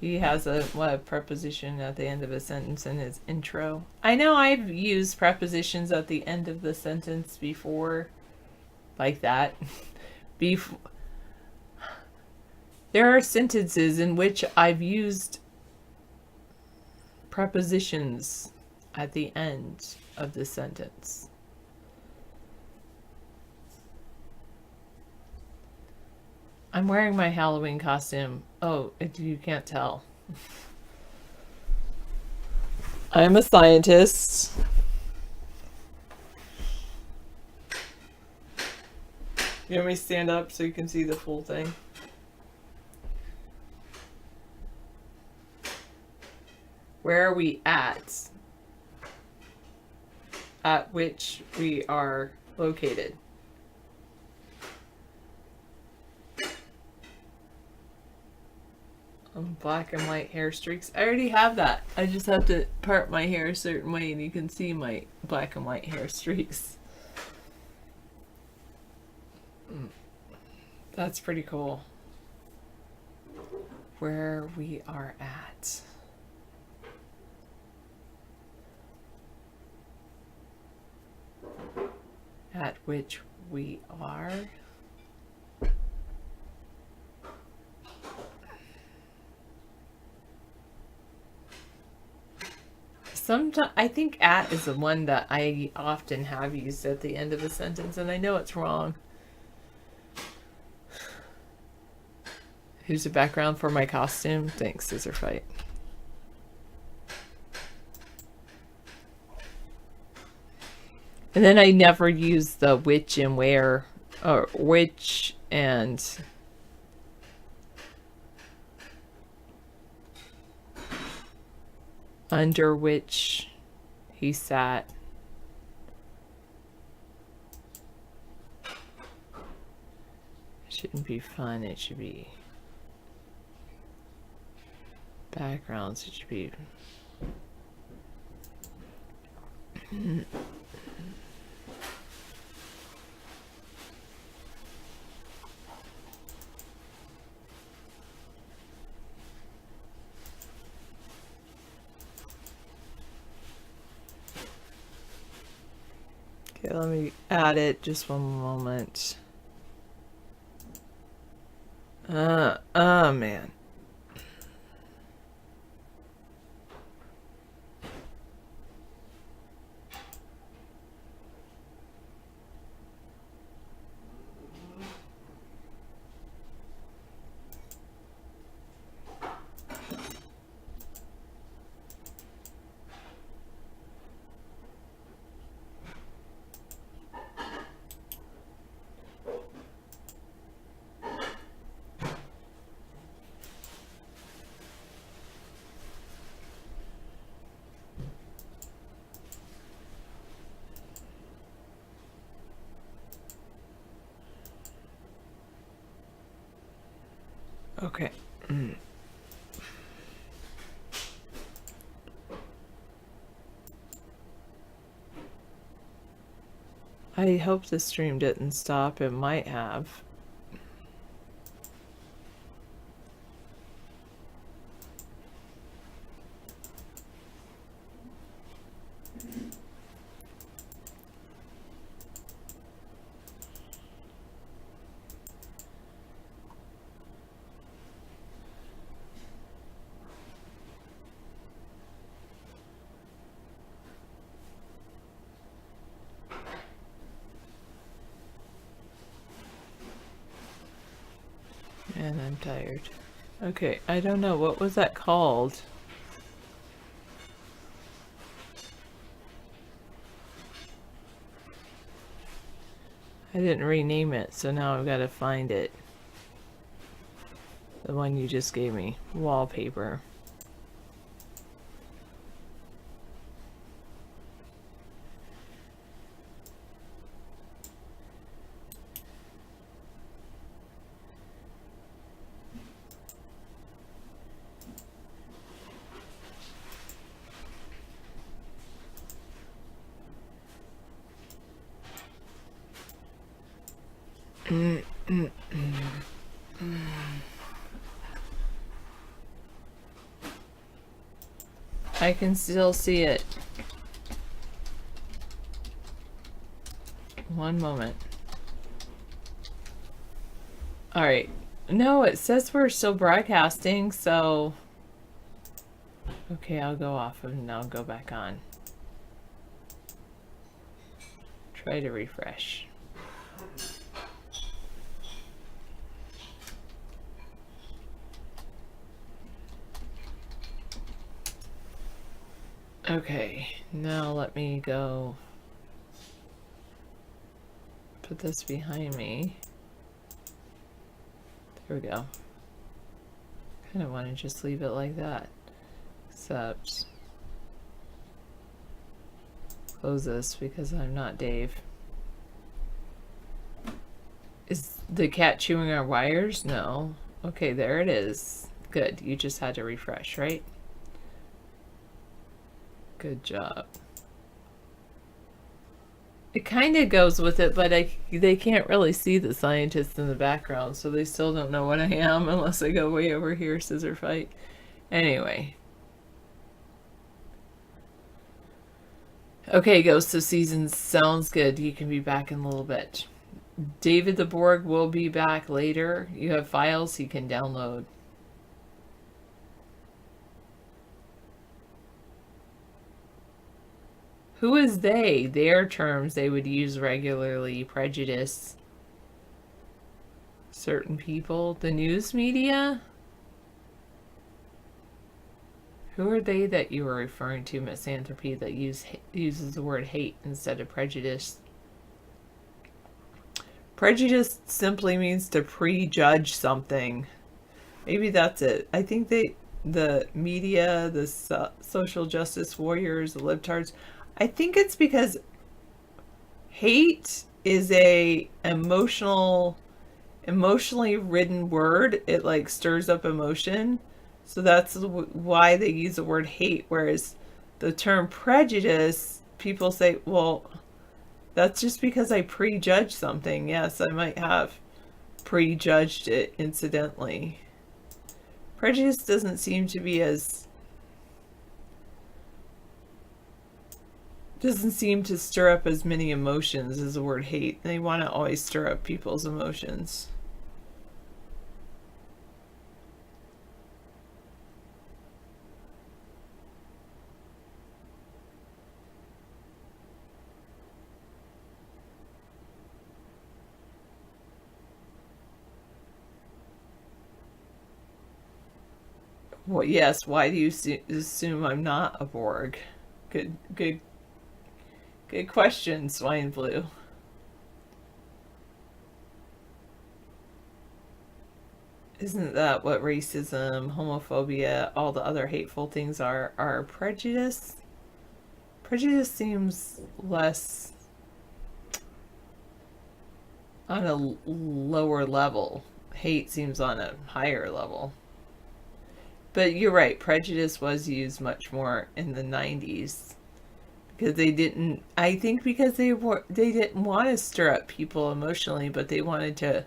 he has a preposition at the end of a sentence in his intro. I know I've used prepositions at the end of the sentence before, like that. There are sentences in which I've used prepositions at the end of the sentence. I'm wearing my Halloween costume. Oh, you can't tell. I'm a scientist. You want me to stand up so you can see the full thing? Where are we at? At which we are located. Black and white hair streaks. I already have that. I just have to part my hair a certain way and you can see my black and white hair streaks. That's pretty cool. Where we are at. At which we are. Sometimes I think at is the one that I often have used at the end of a sentence, and I know it's wrong. Here's the background for my costume. Thanks, Scissor Fight. And then I never use the which and where, or which and under which he sat. It shouldn't be fun, it should be backgrounds, it should be okay, let me add it just one moment. Man. Okay. I hope the stream didn't stop. It might have. And I'm tired. Okay, I don't know. What was that called? I didn't rename it, so now I've got to find it. The one you just gave me. Wallpaper. I can still see it. One moment. Alright. No, it says we're still broadcasting, so... Okay, I'll go off and I'll go back on. Try to refresh. Okay, now let me go put this behind me. There we go. Kind of want to just leave it like that, except close this because I'm not Dave. Is the cat chewing our wires? No. Okay, there it is. Good. You just had to refresh, right? Good job. It kind of goes with it, but they can't really see the scientists in the background, so they still don't know what I am unless I go way over here, scissor fight. Anyway. Okay, Ghost of Seasons sounds good. You can be back in a little bit. David the Borg will be back later. You have files he can download. Who is they? Their terms they would use regularly. Prejudice. Certain people. The news media? Who are they that you were referring to, Misanthropy, that uses the word hate instead of prejudice? Prejudice simply means to prejudge something. Maybe that's it. I think the media, the social justice warriors, the libtards, I think it's because hate is a emotionally ridden word. It like stirs up emotion. So that's why they use the word hate. Whereas the term prejudice, people say, well, that's just because I prejudge something. Yes, I might have prejudged it incidentally. Prejudice doesn't seem to be doesn't seem to stir up as many emotions as the word hate. They want to always stir up people's emotions. Well, yes, why do you assume I'm not a Borg? Good question, Swine Blue. Isn't that what racism, homophobia, all the other hateful things are prejudice? Prejudice seems less on a lower level. Hate seems on a higher level. But you're right, prejudice was used much more in the 90s. because they didn't. I think because they didn't want to stir up people emotionally, but they wanted to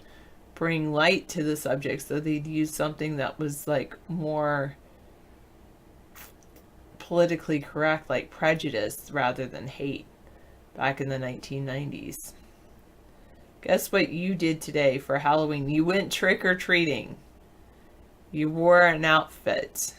bring light to the subject, so they'd use something that was like more politically correct, like prejudice rather than hate, back in the 1990s. Guess what you did today for Halloween? You went trick-or-treating. You wore an outfit.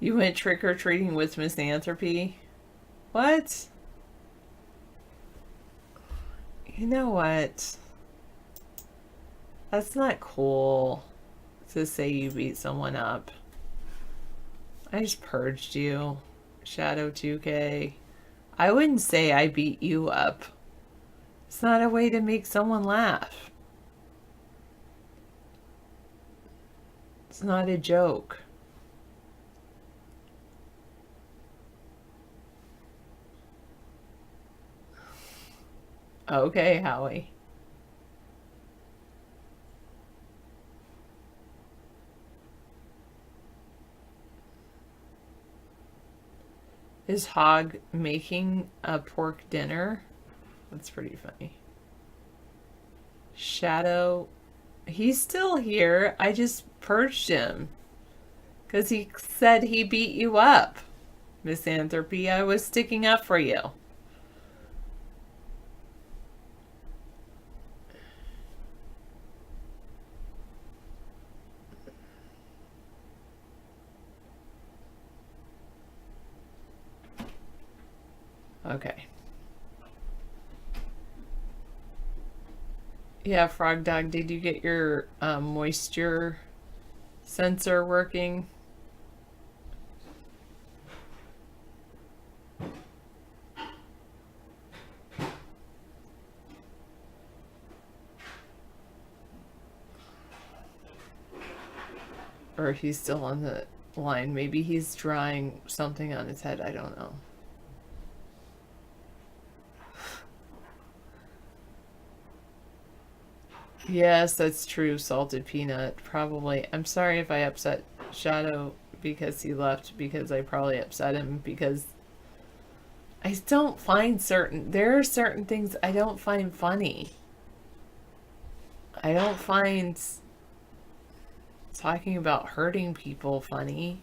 You went trick-or-treating with Misanthropy? What? You know what? That's not cool to say you beat someone up. I just purged you, Shadow 2K. I wouldn't say I beat you up. It's not a way to make someone laugh. It's not a joke. Okay, Howie. Is Hog making a pork dinner? That's pretty funny. Shadow, he's still here. I just purged him because he said he beat you up. Misanthropy, I was sticking up for you. Okay. Yeah, Frog Dog, did you get your moisture sensor working? Or if he's still on the line. Maybe he's drawing something on his head. I don't know. Yes, that's true, Salted Peanut. Probably. I'm sorry if I upset Shadow because he left, because I probably upset him, because I don't find there are certain things I don't find funny. I don't find talking about hurting people funny.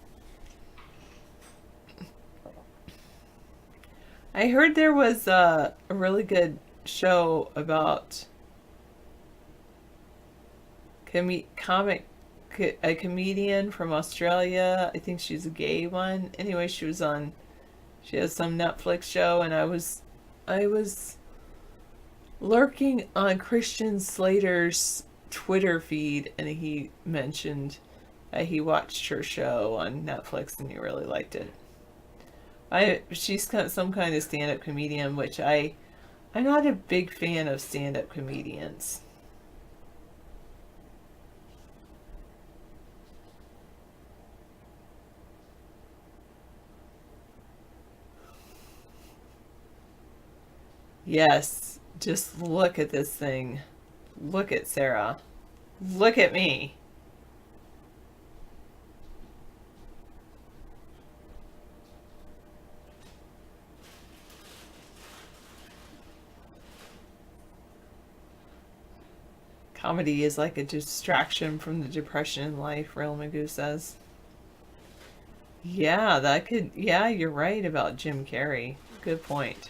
I heard there was a really good show about a comedian from Australia. I think she's a gay one. Anyway, she has some Netflix show, and I was lurking on Christian Slater's Twitter feed, and he mentioned that he watched her show on Netflix and he really liked it. She's some kind of stand-up comedian, which I'm not a big fan of stand-up comedians. Yes, just look at this thing. Look at Sarah. Look at me. Comedy is like a distraction from the depression in life, Real Magoo says. Yeah, yeah, you're right about Jim Carrey. Good point.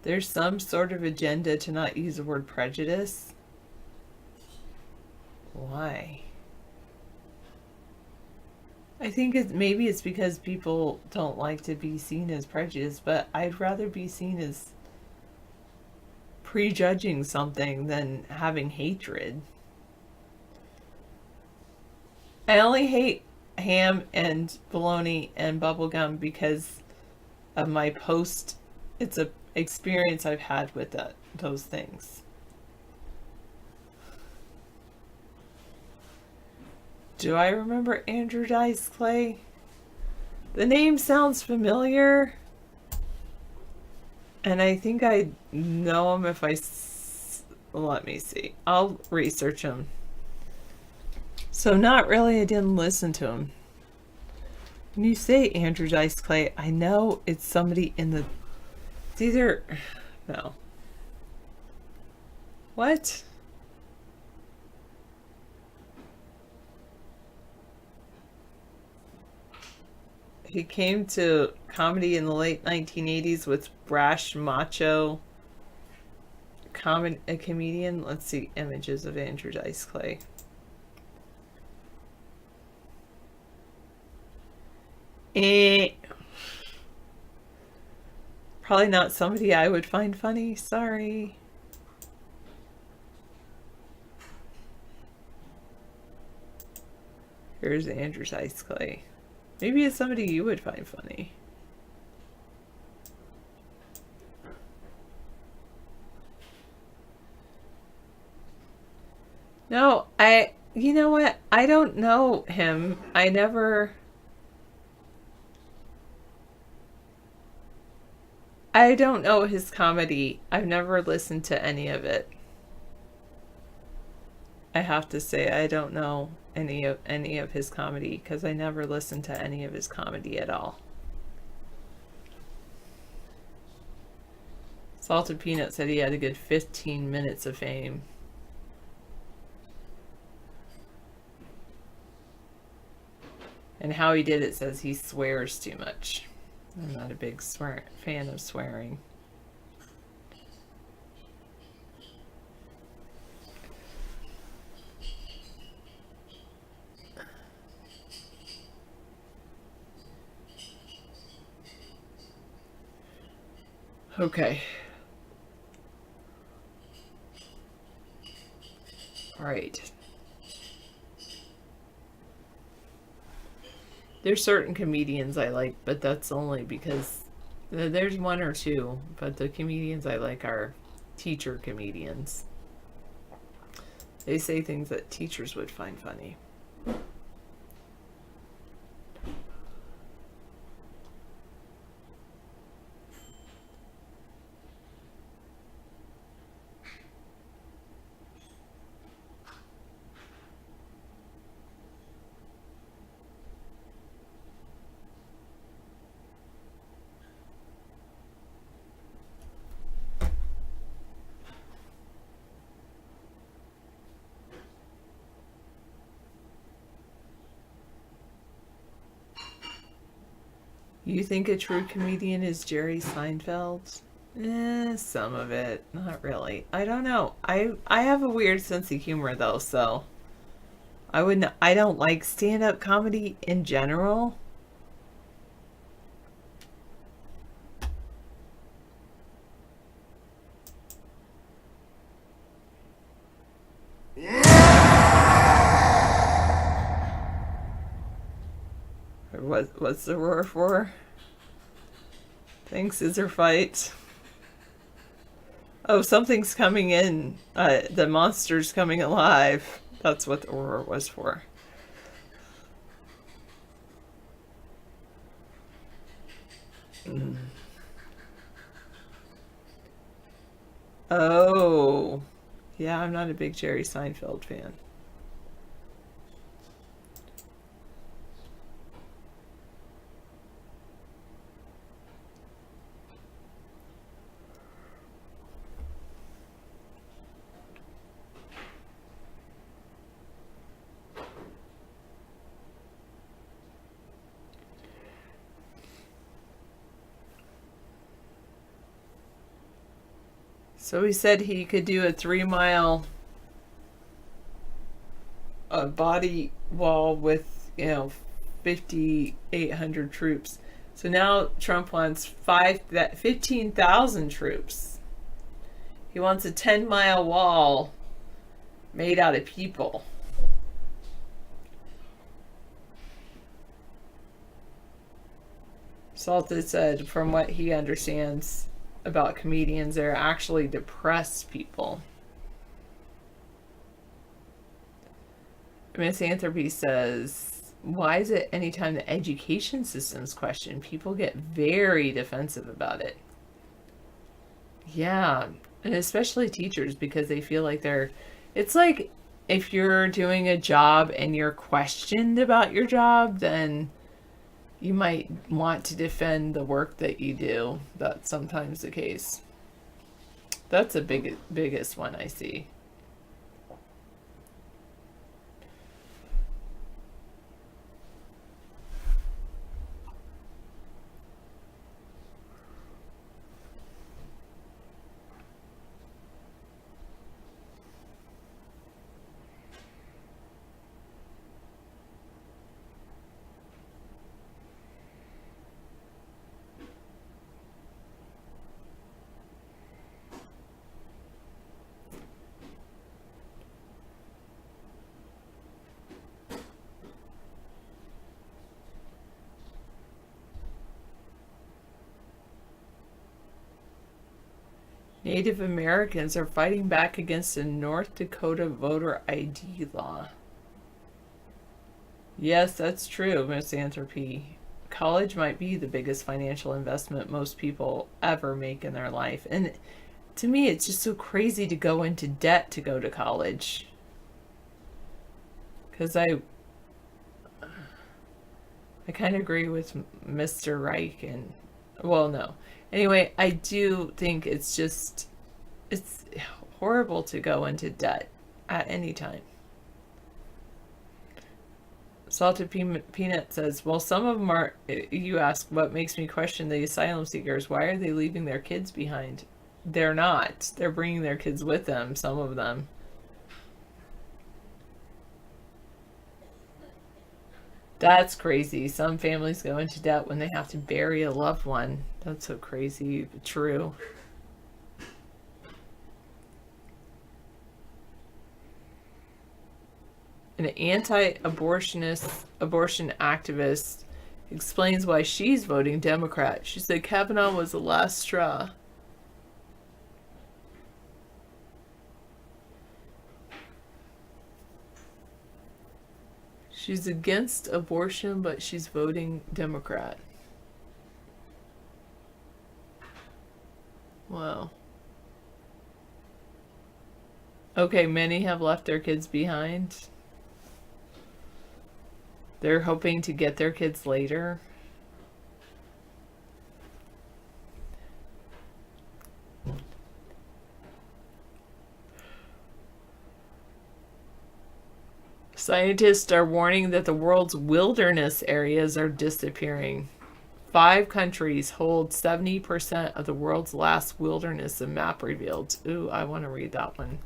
There's some sort of agenda to not use the word prejudice. Why? I think maybe it's because people don't like to be seen as prejudiced, but I'd rather be seen as prejudging something than having hatred. I only hate ham and bologna and bubblegum because of my post it's a experience I've had with those things. Do I remember Andrew Dice Clay? The name sounds familiar. And I think I know him if let me see. I'll research him. So not really, I didn't listen to him. When you say Andrew Dice Clay, I know it's somebody in the... It's either... No. What? He came to comedy in the late 1980s with Brash Macho, a comedian. Let's see images of Andrew Dice Clay. Probably not somebody I would find funny. Sorry. Here's Andrew Dice Clay. Maybe it's somebody you would find funny. No, you know what? I don't know him. I don't know his comedy. I've never listened to any of it. I have to say I don't know any of his comedy because I never listened to any of his comedy at all. Salted Peanut said he had a good 15 minutes of fame. And how he did it says he swears too much. I'm not a big fan of swearing. Okay. All right. There's certain comedians I like, but that's only because there's one or two, but the comedians I like are teacher comedians. They say things that teachers would find funny. You think a true comedian is Jerry Seinfeld? Some of it. Not really. I don't know. I have a weird sense of humor though, so I don't like stand-up comedy in general. What's the roar for? Thanks, scissor fight. Oh, something's coming in. The monster's coming alive. That's what the roar was for. Oh. Yeah, I'm not a big Jerry Seinfeld fan. So he said he could do a 3-mile body wall with, 5,800 troops. So now Trump wants 15,000 troops. He wants a 10-mile wall made out of people. Salted said, from what he understands, about comedians. They're actually depressed people. Misanthropy says, why is it anytime the education system's questioned, people get very defensive about it? Yeah, and especially teachers, because they feel like it's like if you're doing a job and you're questioned about your job, then you might want to defend the work that you do. That's sometimes the case. That's the biggest one I see. Native Americans are fighting back against the North Dakota voter ID law. Yes, that's true, Misanthropy. College might be the biggest financial investment most people ever make in their life. And to me, it's just so crazy to go into debt to go to college. Because I kind of agree with Mr. Reich and, well, no. Anyway, I do think it's horrible to go into debt at any time. Salted Peanut says, well, some of them are, you ask, what makes me question the asylum seekers? Why are they leaving their kids behind? They're not. They're bringing their kids with them, some of them. That's crazy. Some families go into debt when they have to bury a loved one. That's so crazy, but true. An abortion activist explains why she's voting Democrat. She said Kavanaugh was the last straw. She's against abortion, but she's voting Democrat. Wow. Okay, many have left their kids behind. They're hoping to get their kids later. Scientists are warning that the world's wilderness areas are disappearing. 5 countries hold 70% of the world's last wilderness, a map revealed. Ooh, I want to read that one.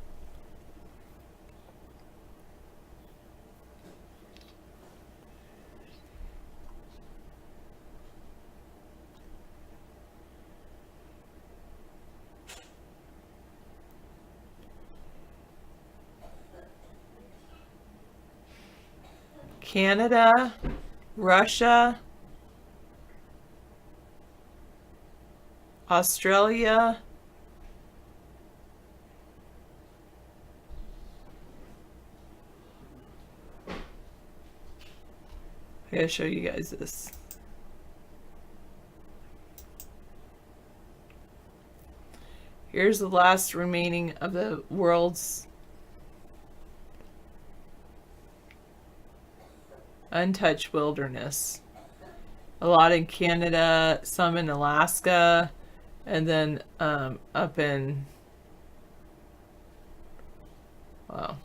Canada, Russia, Australia, I gotta show you guys this. Here's the last remaining of the world's untouched wilderness. A lot in Canada, some in Alaska, and then up in, wow,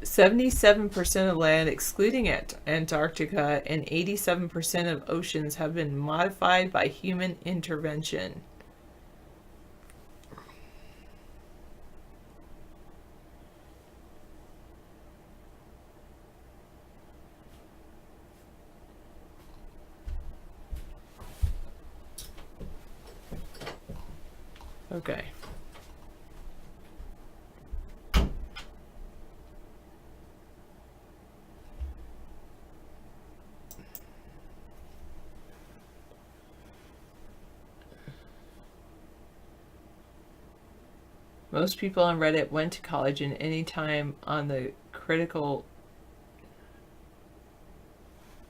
77% of land, excluding Antarctica, and 87% of oceans have been modified by human intervention. Okay. Most people on Reddit went to college, and any time on the critical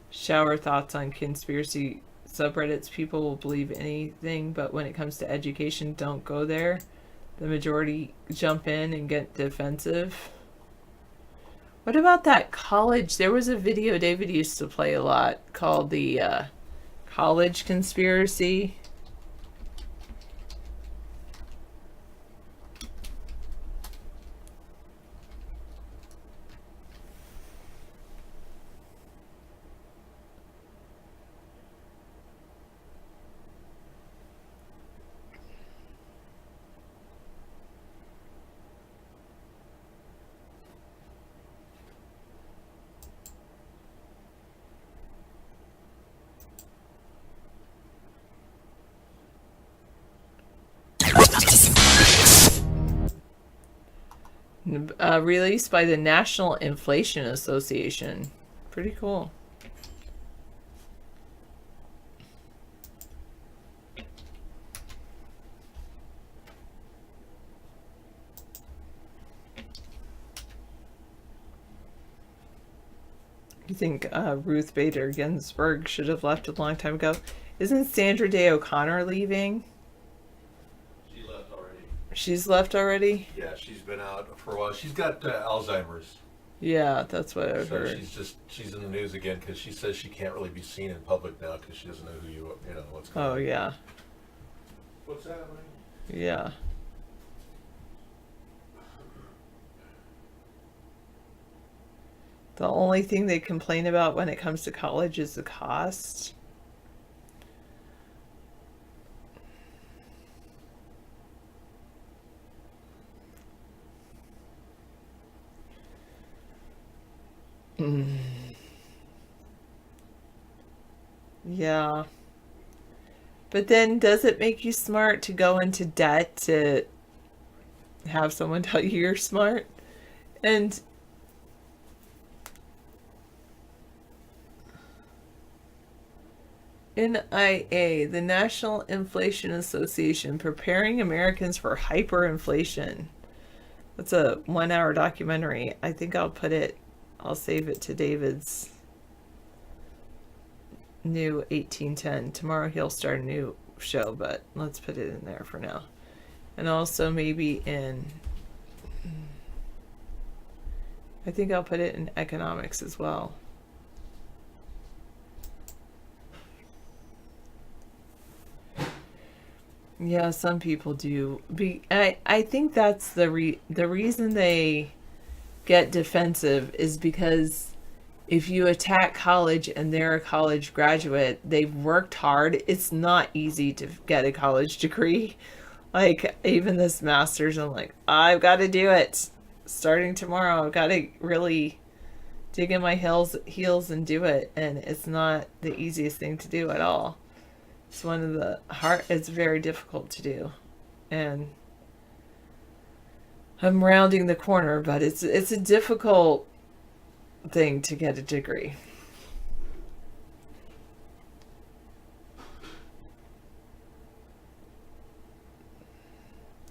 shower thoughts on conspiracy subreddits, people will believe anything, but when it comes to education, don't go there. The majority jump in and get defensive. What about that college? There was a video David used to play a lot called the college conspiracy. Released by the National Inflation Association. Pretty cool. You think Ruth Bader Ginsburg should have left a long time ago? Isn't Sandra Day O'Connor leaving? She left already. She's left already? Yeah, she's been out for a while. She's got Alzheimer's. Yeah, that's what I've So heard. she's in the news again because she says she can't really be seen in public now because she doesn't know who you know what's going on. Oh, yeah. What's that, Mike? Yeah. The only thing they complain about when it comes to college is the cost. Yeah. But then does it make you smart to go into debt to have someone tell you you're smart? And NIA, the National Inflation Association, preparing Americans for hyperinflation. That's a 1-hour documentary. I think I'll save it to David's new 1810. Tomorrow he'll start a new show, but let's put it in there for now. And also maybe I think I'll put it in economics as well. Yeah, some people do. I think that's the reason they get defensive is because if you attack college and they're a college graduate, they've worked hard. It's not easy to get a college degree. Like, even this master's, I'm like, I've got to do it. Starting tomorrow, I've got to really dig in my heels and do it. And it's not the easiest thing to do at all. It's it's very difficult to do. And I'm rounding the corner, but it's a difficult thing to get a degree.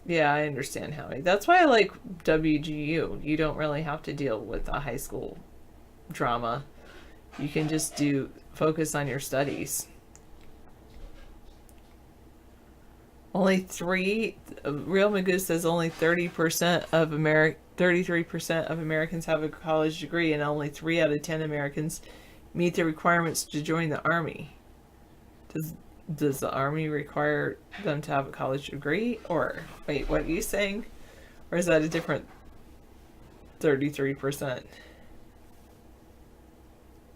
Yeah, I understand, Howie. That's why I like WGU. You don't really have to deal with a high school drama. You can just focus on your studies. Real Magoo says only 33% of Americans have a college degree, and only 3 out of 10 Americans meet the requirements to join the Army. Does the Army require them to have a college degree? Or, wait, what are you saying? Or is that a different 33%?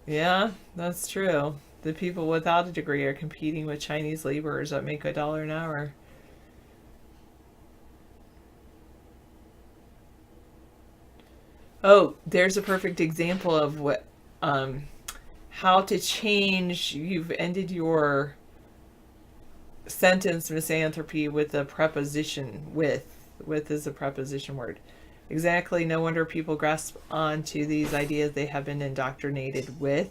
Yeah, that's true. The people without a degree are competing with Chinese laborers that make $1 an hour. Oh, there's a perfect example of what, how to change. You've ended your sentence misanthropy with a preposition. With is a preposition word. Exactly. No wonder people grasp onto these ideas they have been indoctrinated with.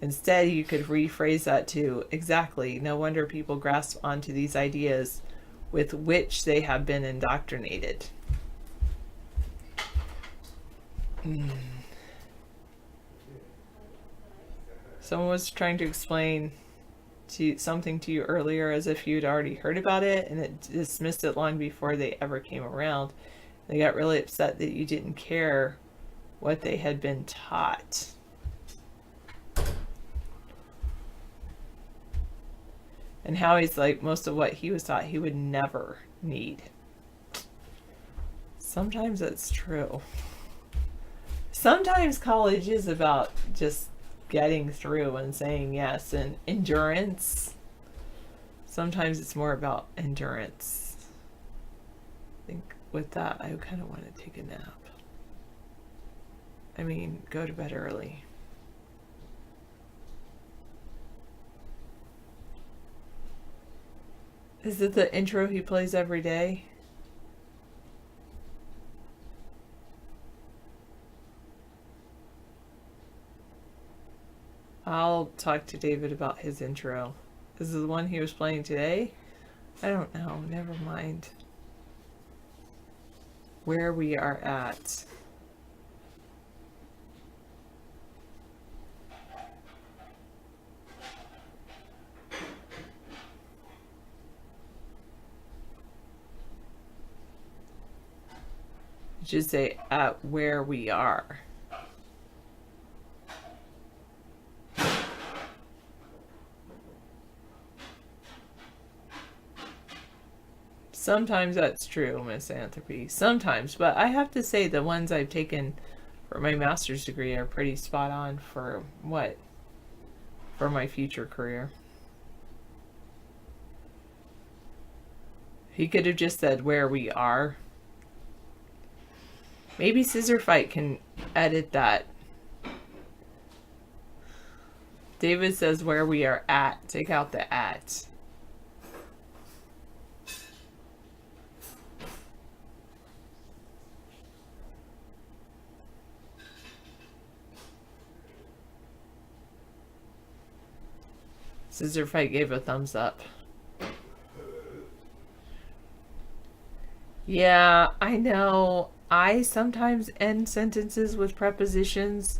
Instead, you could rephrase that to exactly. No wonder people grasp onto these ideas with which they have been indoctrinated. Someone was trying to explain something to you earlier as if you'd already heard about it and it dismissed it long before they ever came around. They got really upset that you didn't care what they had been taught. And Howie's like, most of what he was taught he would never need. Sometimes that's true. Sometimes college is about just getting through and saying yes, and endurance. Sometimes it's more about endurance. I think with that, I kind of want to take a nap. I mean, go to bed early. Is it the intro he plays every day? I'll talk to David about his intro. Is it the one he was playing today? I don't know. Never mind. Where we are at. Just say at where we are. Sometimes that's true, Misanthropy. Sometimes, but I have to say the ones I've taken for my master's degree are pretty spot on for what? For my future career. He could have just said where we are. Maybe Scissor Fight can edit that. David says where we are at. Take out the at. Scissor Fight gave a thumbs up. Yeah, I know. I sometimes end sentences with prepositions.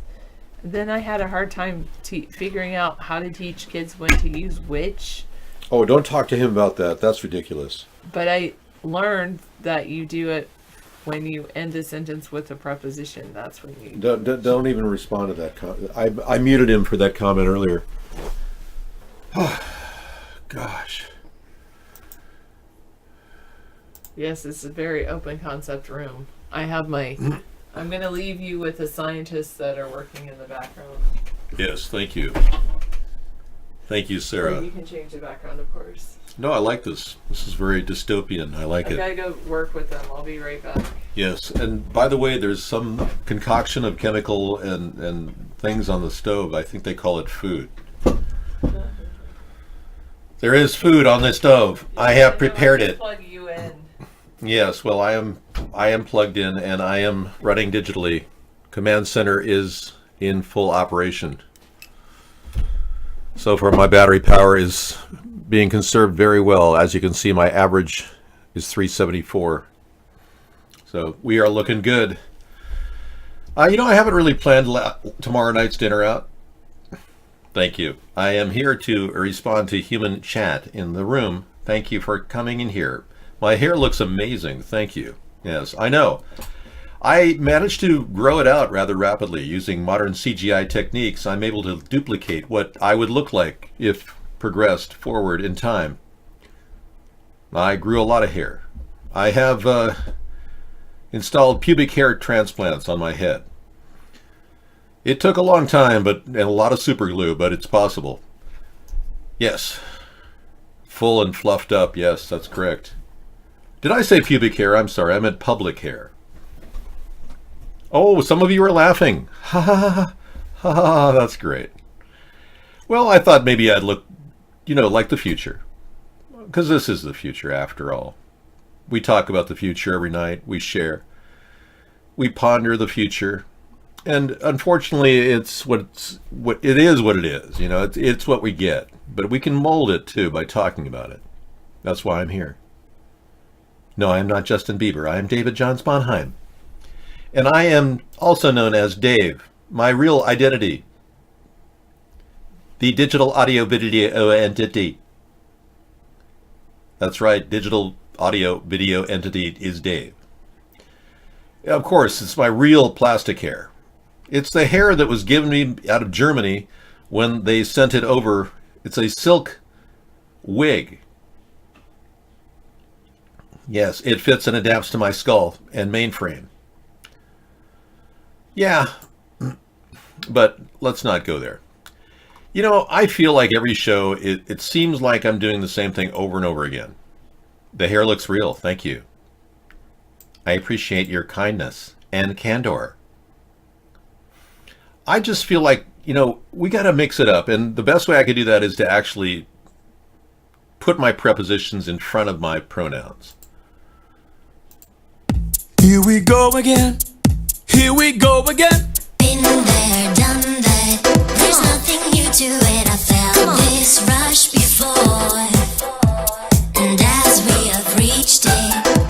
Then I had a hard time figuring out how to teach kids when to use which. Oh, don't talk to him about that. That's ridiculous. But I learned that you do it when you end a sentence with a preposition. That's when you... Don't even respond to that. I muted him for that comment earlier. Gosh. Yes, it's a very open concept room. I have my... I'm going to leave you with the scientists that are working in the background. Yes, thank you. Thank you, Sarah. Or you can change the background, of course. No, I like this. This is very dystopian. I like it. I gotta go work with them. I'll be right back. Yes, and by the way, there's some concoction of chemical and things on the stove. I think they call it food. There is food on the stove. I have prepared it. Plug you in. Yes, well, I am plugged in and I am running digitally. Command center is in full operation. So far, my battery power is being conserved very well. As you can see, my average is 374. So we are looking good. I haven't really planned tomorrow night's dinner out. Thank you. I am here to respond to human chat in the room. Thank you for coming in here. My hair looks amazing. Thank you. Yes, I know. I managed to grow it out rather rapidly. Using modern CGI techniques, I'm able to duplicate what I would look like if progressed forward in time. I grew a lot of hair. I have installed pubic hair transplants on my head. It took a long time and a lot of super glue, but it's possible. Yes. Full and fluffed up. Yes, that's correct. Did I say pubic hair? I'm sorry. I meant public hair. Oh, some of you are laughing. Ha ha ha ha ha. That's great. Well, I thought maybe I'd look, like the future. Because this is the future after all. We talk about the future every night. We share. We ponder the future. And unfortunately, it's what it is. It's what we get. But we can mold it too by talking about it. That's why I'm here. No, I'm not Justin Bieber. I am David John Sponheim. And I am also known as Dave, my real identity. The digital audio video entity. That's right, digital audio video entity is Dave. Of course, it's my real plastic hair. It's the hair that was given me out of Germany when they sent it over. It's a silk wig. Yes, it fits and adapts to my skull and mainframe. Yeah, but let's not go there. You know, I feel like every show, it seems like I'm doing the same thing over and over again. The hair looks real. Thank you. I appreciate your kindness and candor. I just feel like, you know, we got to mix it up. And the best way I could do that is to actually put my prepositions in front of my pronouns. Here we go again. Here we go again. Been there, done that. There's nothing new to it. I felt this rush before. And as we have reached it,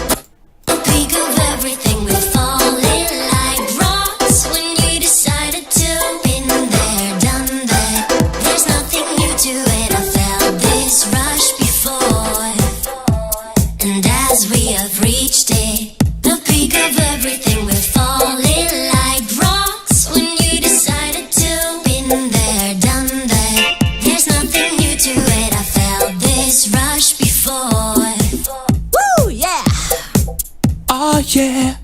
the peak of everything, we're falling like rocks. When you decided to, been there, done that. There's nothing new to it. I felt this rush before. And as we have reached it, the peak of everything, we're falling like rocks. When you decided to, been there, done that. There's nothing new to it. I felt this rush before. Woo, yeah. Oh, yeah.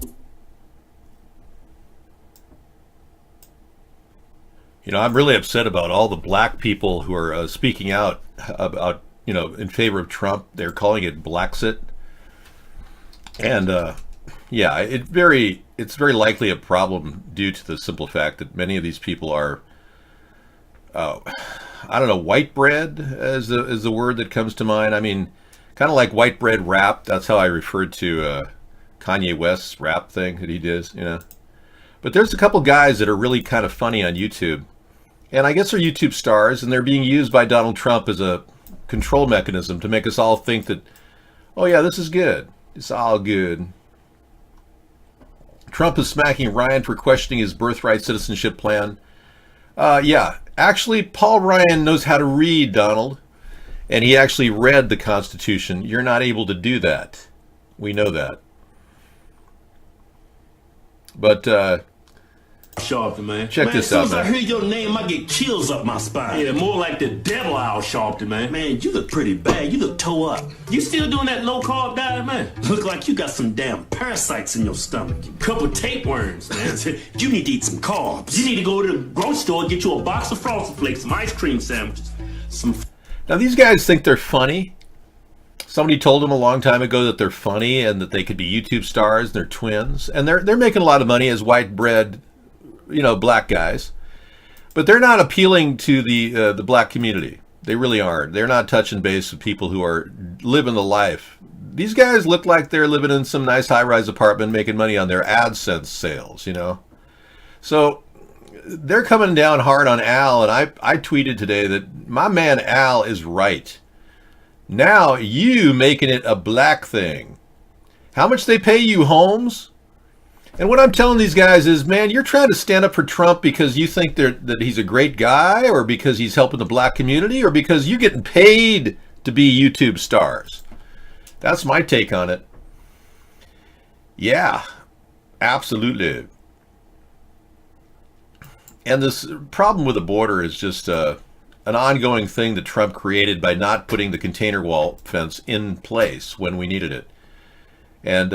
You know, I'm really upset about all the black people who are speaking out about, you know, in favor of Trump. They're calling it Blaxit. And, yeah, it's very likely a problem due to the simple fact that many of these people are, I don't know, white bread is the word that comes to mind. I mean, kind of like white bread rap. That's how I referred to Kanye West's rap thing that he does, you know. But there's a couple guys that are really kind of funny on YouTube. And I guess they're YouTube stars, and they're being used by Donald Trump as a control mechanism to make us all think that, oh yeah, this is good. It's all good. Trump is smacking Ryan for questioning his birthright citizenship plan. Yeah, actually, Paul Ryan knows how to read, Donald. And he actually read the Constitution. You're not able to do that. We know that. But, Sharpton, man. Check this out, man. As soon as man. I hear your name, I get chills up my spine. Yeah, more like the devil owl, Sharpton, man. Man, you look pretty bad. You look toe up. You still doing that low-carb diet, man? Look like you got some damn parasites in your stomach. Couple tapeworms, man. You need to eat some carbs. You need to go to the grocery store and get you a box of Frosted Flakes, some ice cream sandwiches, some... Now, these guys think they're funny. Somebody told them a long time ago that they're funny and that they could be YouTube stars and they're twins. And they're making a lot of money as white bread, you know, black guys. But they're not appealing to the black community. They really aren't. They're not touching base with people who are living the life. These guys look like they're living in some nice high-rise apartment making money on their AdSense sales, you know. So they're coming down hard on Al, and I tweeted today that my man Al is right. Now you making it a black thing. How much they pay you, Holmes? And what I'm telling these guys is, man, you're trying to stand up for Trump because you think that he's a great guy, or because he's helping the black community, or because you're getting paid to be YouTube stars. That's my take on it. Yeah, absolutely. And this problem with the border is just an ongoing thing that Trump created by not putting the container wall fence in place when we needed it. And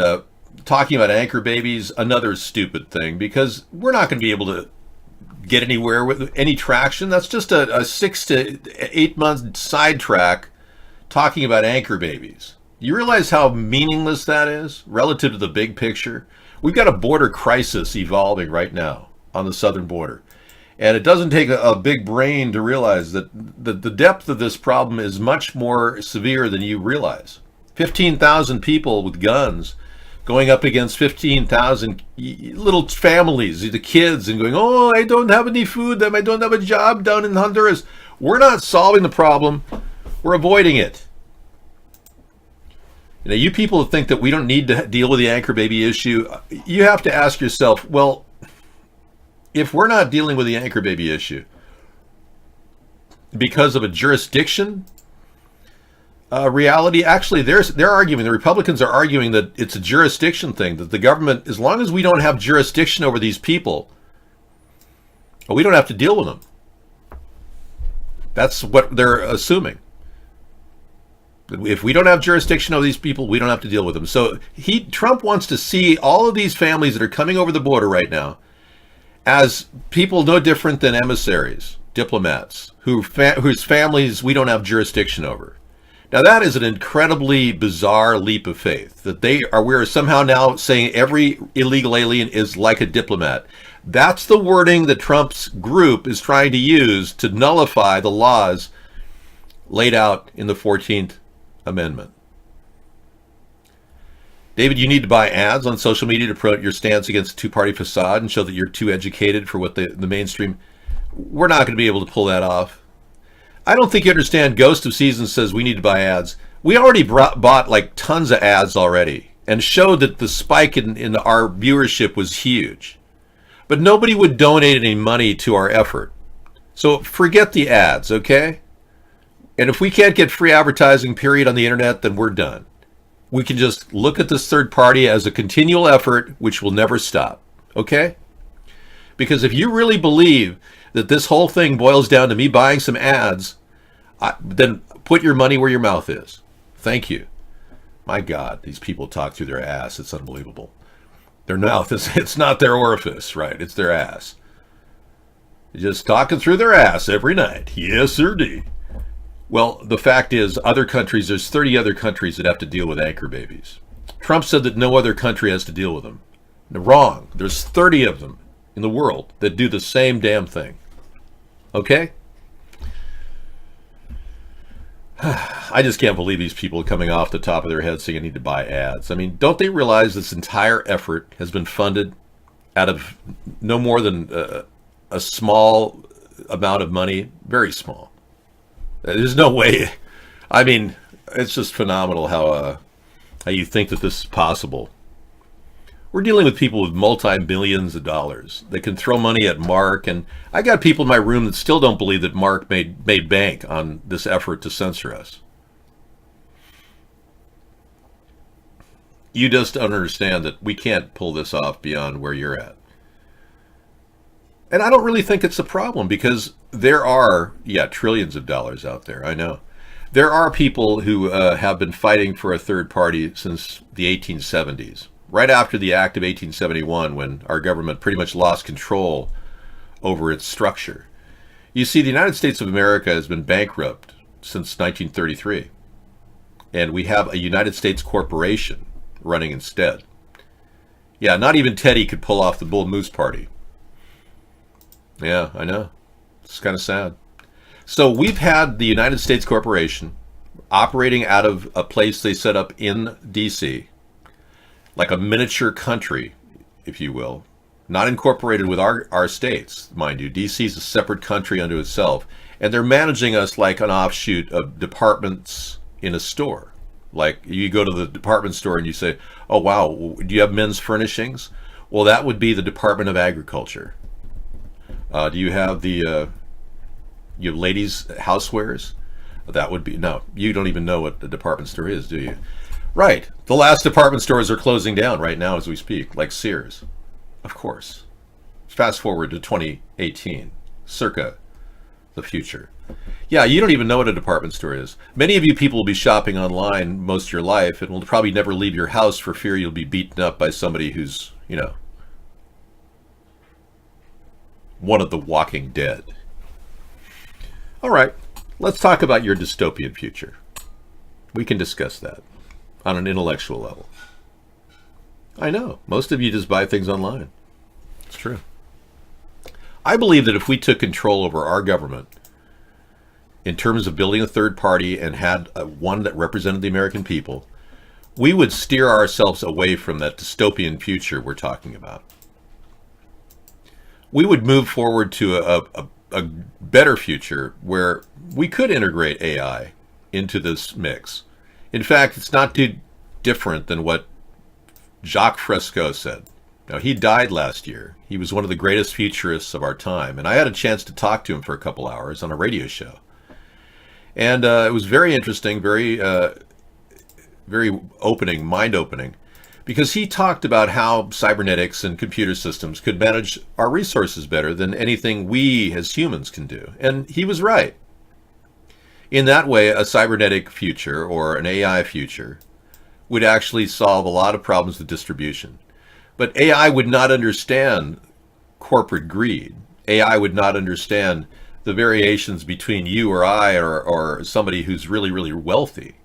talking about anchor babies, another stupid thing, because we're not going to be able to get anywhere with any traction. That's just a 6 to 8 month sidetrack talking about anchor babies. You realize how meaningless that is relative to the big picture? We've got a border crisis evolving right now on the southern border. And it doesn't take a big brain to realize that the depth of this problem is much more severe than you realize. 15,000 people with guns going up against 15,000 little families, the kids, and going, oh, I don't have any food, I don't have a job down in Honduras. We're not solving the problem, we're avoiding it. You know, you people think that we don't need to deal with the anchor baby issue. You have to ask yourself, well, if we're not dealing with the anchor baby issue because of a jurisdiction reality, actually, they're arguing, the Republicans are arguing that it's a jurisdiction thing, that the government, as long as we don't have jurisdiction over these people, we don't have to deal with them. That's what they're assuming. If we don't have jurisdiction over these people, we don't have to deal with them. So Trump wants to see all of these families that are coming over the border right now as people no different than emissaries, diplomats, whose families we don't have jurisdiction over. Now that is an incredibly bizarre leap of faith, that we're somehow now saying every illegal alien is like a diplomat. That's the wording that Trump's group is trying to use to nullify the laws laid out in the 14th Amendment. David, you need to buy ads on social media to promote your stance against the two-party facade and show that you're too educated for what the mainstream... We're not going to be able to pull that off. I don't think you understand. Ghost of Seasons says we need to buy ads. We already bought like tons of ads already and showed that the spike in our viewership was huge. But nobody would donate any money to our effort. So forget the ads, okay? And if we can't get free advertising, period, on the internet, then we're done. We can just look at this third party as a continual effort, which will never stop, okay? Because if you really believe that this whole thing boils down to me buying some ads, then put your money where your mouth is. Thank you. My God, these people talk through their ass. It's unbelievable. Their mouth it's not their orifice, right? It's their ass. Just talking through their ass every night. Yes, sir, D. Well, the fact is, there's 30 other countries that have to deal with anchor babies. Trump said that no other country has to deal with them. Wrong. There's 30 of them in the world that do the same damn thing. Okay? I just can't believe these people coming off the top of their heads saying I need to buy ads. I mean, don't they realize this entire effort has been funded out of no more than a small amount of money? Very small. There's no way. I mean, it's just phenomenal how you think that this is possible. We're dealing with people with multi-billions of dollars. They can throw money at Mark, and I got people in my room that still don't believe that Mark made bank on this effort to censor us. You just don't understand that we can't pull this off beyond where you're at. And I don't really think it's a problem, because there are, trillions of dollars out there, I know. There are people who have been fighting for a third party since the 1870s. Right after the Act of 1871, when our government pretty much lost control over its structure. You see, the United States of America has been bankrupt since 1933. And we have a United States corporation running instead. Yeah, not even Teddy could pull off the Bull Moose Party. Yeah, I know. It's kind of sad. So we've had the United States corporation operating out of a place they set up in D.C., like a miniature country, if you will, not incorporated with our states, mind you. D.C. is a separate country unto itself, and they're managing us like an offshoot of departments in a store. Like you go to the department store and you say, oh, wow, do you have men's furnishings? Well, that would be the Department of Agriculture. Do you have the you ladies' housewares? That would be, no, you don't even know what the department store is, do you? Right. The last department stores are closing down right now as we speak, like Sears. Of course. Fast forward to 2018, circa the future. Yeah, you don't even know what a department store is. Many of you people will be shopping online most of your life and will probably never leave your house for fear you'll be beaten up by somebody who's, one of the Walking Dead. All right, let's talk about your dystopian future. We can discuss that on an intellectual level. I know, most of you just buy things online. It's true. I believe that if we took control over our government in terms of building a third party and had one that represented the American people, we would steer ourselves away from that dystopian future we're talking about. We would move forward to a better future where we could integrate AI into this mix. In fact, it's not too different than what Jacques Fresco said. Now, he died last year. He was one of the greatest futurists of our time, and I had a chance to talk to him for a couple hours on a radio show. And it was very interesting, very opening, mind-opening, because he talked about how cybernetics and computer systems could manage our resources better than anything we as humans can do. And he was right. In that way, a cybernetic future or an AI future would actually solve a lot of problems with distribution. But AI would not understand corporate greed. AI would not understand the variations between you or I or somebody who's really, really wealthy.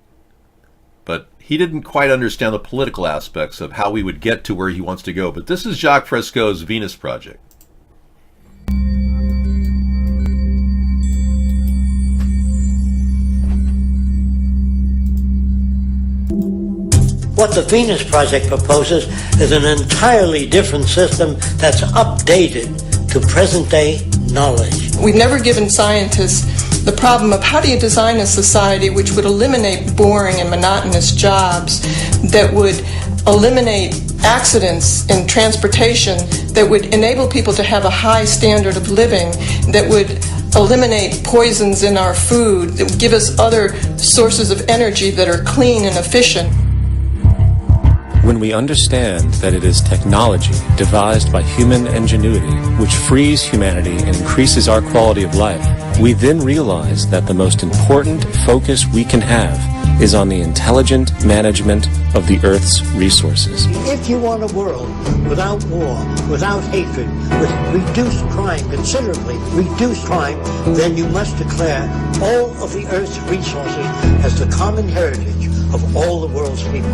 But he didn't quite understand the political aspects of how we would get to where he wants to go. But this is Jacques Fresco's Venus Project. What the Venus Project proposes is an entirely different system that's updated to present-day knowledge. We've never given scientists the problem of how do you design a society which would eliminate boring and monotonous jobs, that would eliminate accidents in transportation, that would enable people to have a high standard of living, that would eliminate poisons in our food, that would give us other sources of energy that are clean and efficient. When we understand that it is technology devised by human ingenuity which frees humanity and increases our quality of life, we then realize that the most important focus we can have is on the intelligent management of the Earth's resources. If you want a world without war, without hatred, with reduced crime, considerably reduced crime, then you must declare all of the Earth's resources as the common heritage of all the world's people.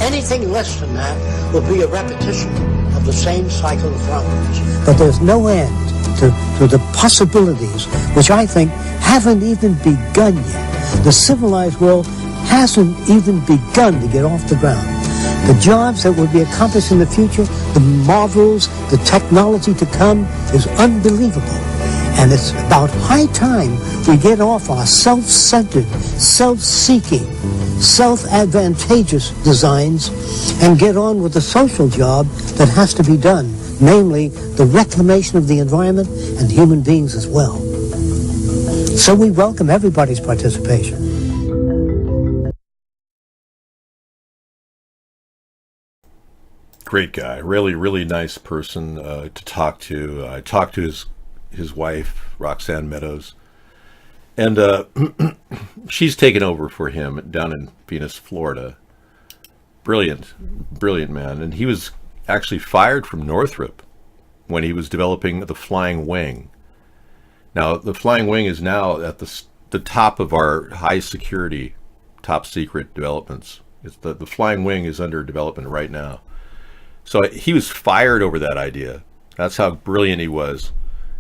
Anything less than that will be a repetition of the same cycle of problems. But there's no end to the possibilities, which I think haven't even begun yet. The civilized world hasn't even begun to get off the ground. The jobs that will be accomplished in the future, the marvels, the technology to come is unbelievable. And it's about high time we get off our self-centered, self-seeking, self-advantageous designs and get on with the social job that has to be done, namely the reclamation of the environment and human beings as well. So we welcome everybody's participation. Great guy, really, really nice person to talk to. I talked to his wife, Roxanne Meadows, and she's taken over for him down in Venus, Florida. Brilliant, brilliant man. And he was actually fired from Northrop when he was developing the Flying Wing. Now, the Flying Wing is now at the top of our high security, top secret developments. It's the Flying Wing is under development right now. So he was fired over that idea. That's how brilliant he was.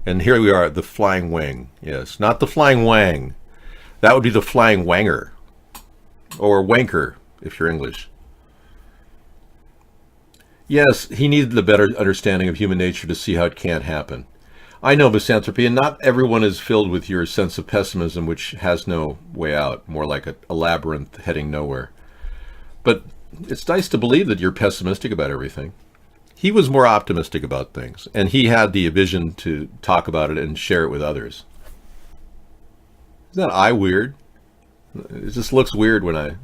And here we are, the Flying Wing. Yes, not the Flying Wang. That would be the Flying Wanger. Or Wanker, if you're English. Yes, he needed a better understanding of human nature to see how it can't happen. I know misanthropy, and not everyone is filled with your sense of pessimism, which has no way out, more like a labyrinth heading nowhere. But it's nice to believe that you're pessimistic about everything. He was more optimistic about things, and he had the vision to talk about it and share it with others. Isn't that eye weird? It just looks weird when I...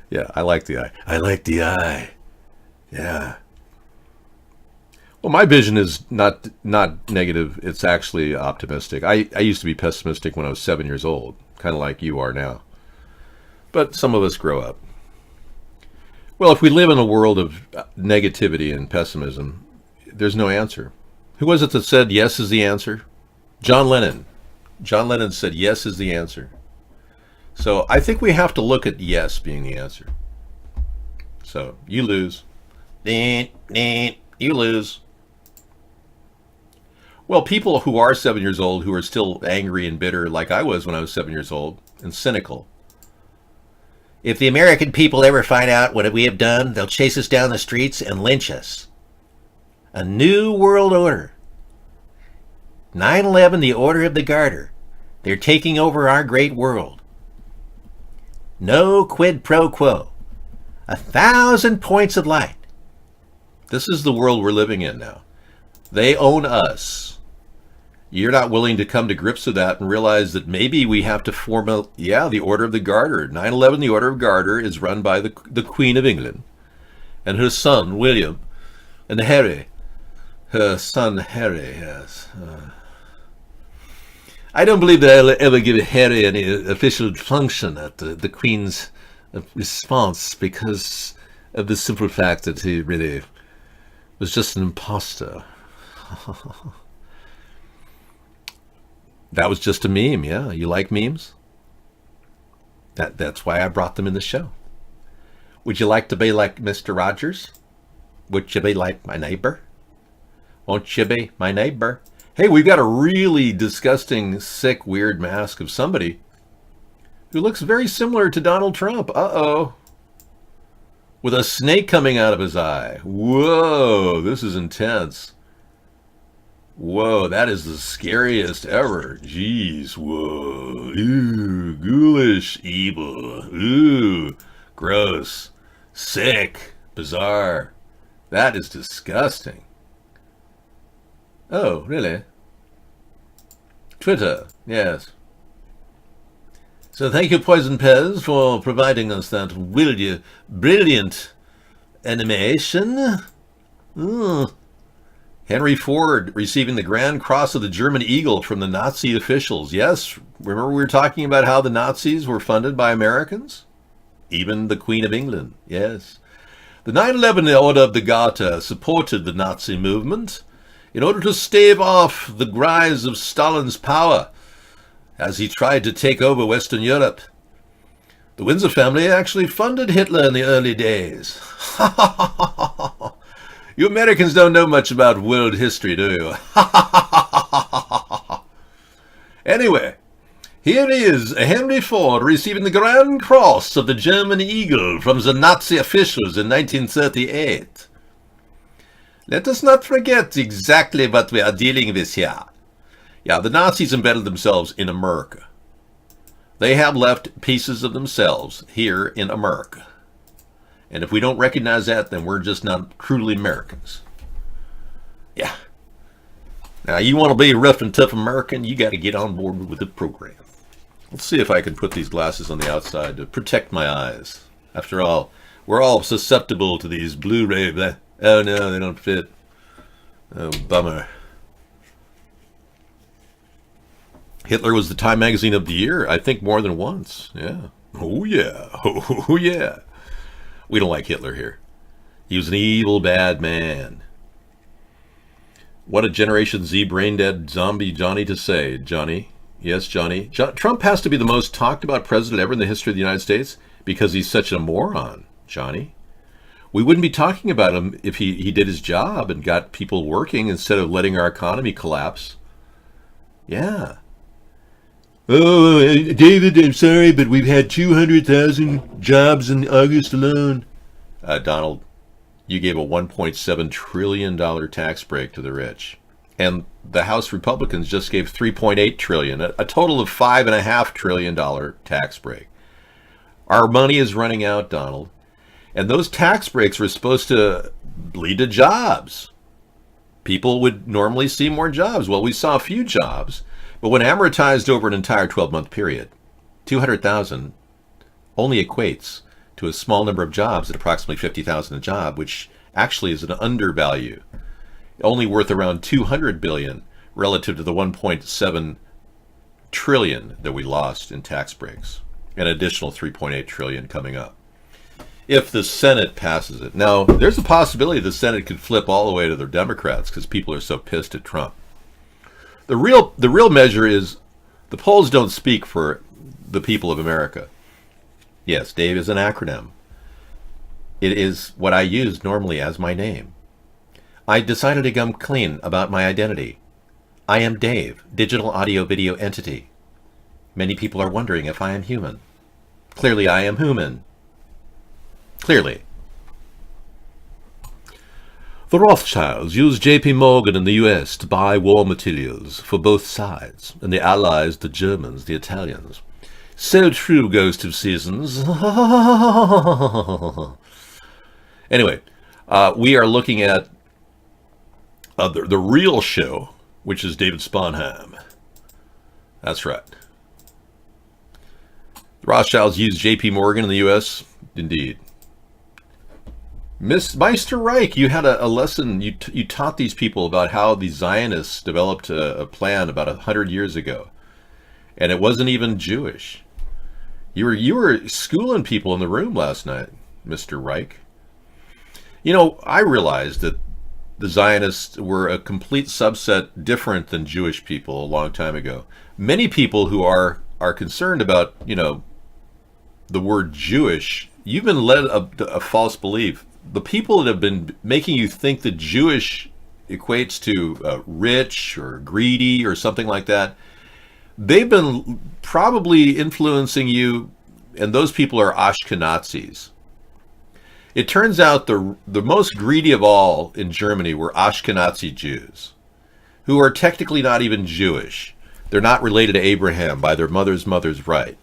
Yeah, I like the eye. I like the eye. Yeah. Well, my vision is not negative. It's actually optimistic. I used to be pessimistic when I was 7 years old, kind of like you are now. But some of us grow up. Well, if we live in a world of negativity and pessimism, there's no answer. Who was it that said yes is the answer? John Lennon. John Lennon said yes is the answer. So I think we have to look at yes being the answer. So you lose. You lose. Well, people who are 7 years old, who are still angry and bitter like I was when I was 7 years old, and cynical. If the American people ever find out what we have done, they'll chase us down the streets and lynch us. A new world order. 9/11, the Order of the Garter. They're taking over our great world. No quid pro quo. 1,000 points of light. This is the world we're living in now. They own us. You're not willing to come to grips with that and realize that maybe we have to form the Order of the Garter. 9/11, the Order of Garter, is run by the Queen of England and her son, William, and Harry. Her son, Harry, yes. I don't believe that I'll ever give Harry any official function at the Queen's response because of the simple fact that he really was just an imposter. That was just a meme, yeah. You like memes? That's why I brought them in the show. Would you like to be like Mr. Rogers? Would you be like my neighbor? Won't you be my neighbor? Hey, we've got a really disgusting, sick, weird mask of somebody who looks very similar to Donald Trump. Uh-oh. With a snake coming out of his eye. Whoa, this is intense. Whoa, that is the scariest ever. Jeez, whoa. Ooh, ghoulish, evil. Ooh, gross, sick, bizarre. That is disgusting. Oh, really? Twitter, yes. So thank you, Poison Pez, for providing us that brilliant animation. Henry Ford receiving the Grand Cross of the German Eagle from the Nazi officials. Yes, remember we were talking about how the Nazis were funded by Americans? Even the Queen of England, yes. The 9/11 Order of the Garter supported the Nazi movement in order to stave off the rise of Stalin's power as he tried to take over Western Europe. The Windsor family actually funded Hitler in the early days. You Americans don't know much about world history, do you? Anyway, here he is, Henry Ford, receiving the Grand Cross of the German Eagle from the Nazi officials in 1938. Let us not forget exactly what we are dealing with here. Yeah, the Nazis embedded themselves in America. They have left pieces of themselves here in America. And if we don't recognize that, then we're just not truly Americans. Yeah. Now, you want to be a rough and tough American, you got to get on board with the program. Let's see if I can put these glasses on the outside to protect my eyes. After all, we're all susceptible to these Blu-ray. Oh no, they don't fit. Oh, bummer. Hitler was the Time Magazine of the Year, I think, more than once. Yeah. Oh yeah. Oh yeah. We don't like Hitler here. He was an evil, bad man. What a Generation Z brain-dead zombie Johnny to say. Johnny. Yes, Johnny. Trump has to be the most talked about president ever in the history of the United States because he's such a moron, Johnny. We wouldn't be talking about him if he did his job and got people working instead of letting our economy collapse. Yeah. Oh, David, I'm sorry, but we've had 200,000 jobs in August alone. Donald, you gave a $1.7 trillion tax break to the rich. And the House Republicans just gave $3.8 trillion, a total of $5.5 trillion tax break. Our money is running out, Donald. And those tax breaks were supposed to lead to jobs. People would normally see more jobs. Well, we saw a few jobs. But when amortized over an entire 12-month period, 200,000 only equates to a small number of jobs at approximately 50,000 a job, which actually is an undervalue, only worth around 200 billion relative to the 1.7 trillion that we lost in tax breaks, an additional 3.8 trillion coming up. If the Senate passes it. Now, there's a possibility the Senate could flip all the way to the Democrats because people are so pissed at Trump. The real measure is the polls don't speak for the people of America. Yes, Dave is an acronym. It is what I use normally as my name. I decided to come clean about my identity. I am Dave, digital audio video entity. Many people are wondering if I am human. Clearly I am human. Clearly. The Rothschilds used J.P. Morgan in the U.S. to buy war materials for both sides, and the Allies, the Germans, the Italians. So true, Ghost of Seasons. Anyway, we are looking at the real show, which is David Sponheim. That's right. The Rothschilds used J.P. Morgan in the U.S. Indeed. Miss Meister Reich, you had a lesson. You taught these people about how the Zionists developed a plan about 100 years ago, and it wasn't even Jewish. You were schooling people in the room last night, Mr. Reich. You know, I realized that the Zionists were a complete subset different than Jewish people a long time ago. Many people who are concerned about, you know, the word Jewish, you've been led a false belief. The people that have been making you think that Jewish equates to rich or greedy or something like that, they've been probably influencing you, and those people are Ashkenazis. It turns out the most greedy of all in Germany were Ashkenazi Jews, who are technically not even Jewish. They're not related to Abraham by their mother's right.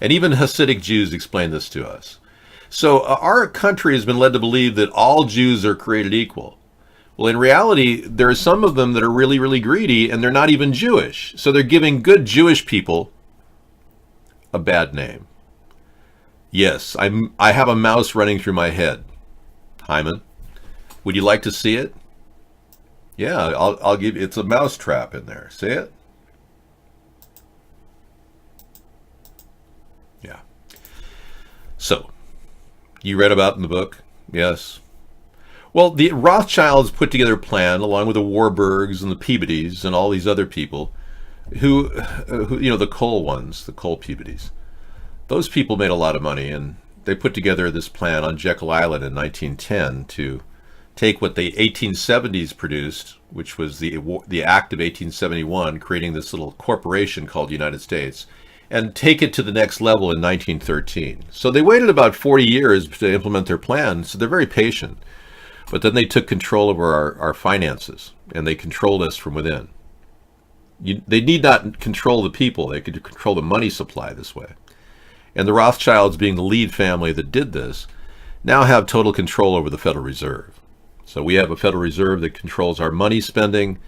And even Hasidic Jews explain this to us. So our country has been led to believe that all Jews are created equal. Well, in reality, there are some of them that are really, really greedy, and they're not even Jewish. So they're giving good Jewish people a bad name. Yes, I have a mouse running through my head. Hyman, would you like to see it? Yeah, I'll give you, it's a mouse trap in there. See it? Yeah. So, you read about in the book? Yes. Well, the Rothschilds put together a plan along with the Warburgs and the Peabodys and all these other people who you know, the coal ones, the coal Peabodys. Those people made a lot of money, and they put together this plan on Jekyll Island in 1910 to take what the 1870s produced, which was the Act of 1871, creating this little corporation called United States, and take it to the next level in 1913. So they waited about 40 years to implement their plan, so they're very patient. But then they took control over our finances, and they controlled us from within. They need not control the people, they could control the money supply this way. And the Rothschilds, being the lead family that did this, now have total control over the Federal Reserve. So we have a Federal Reserve that controls our money spending.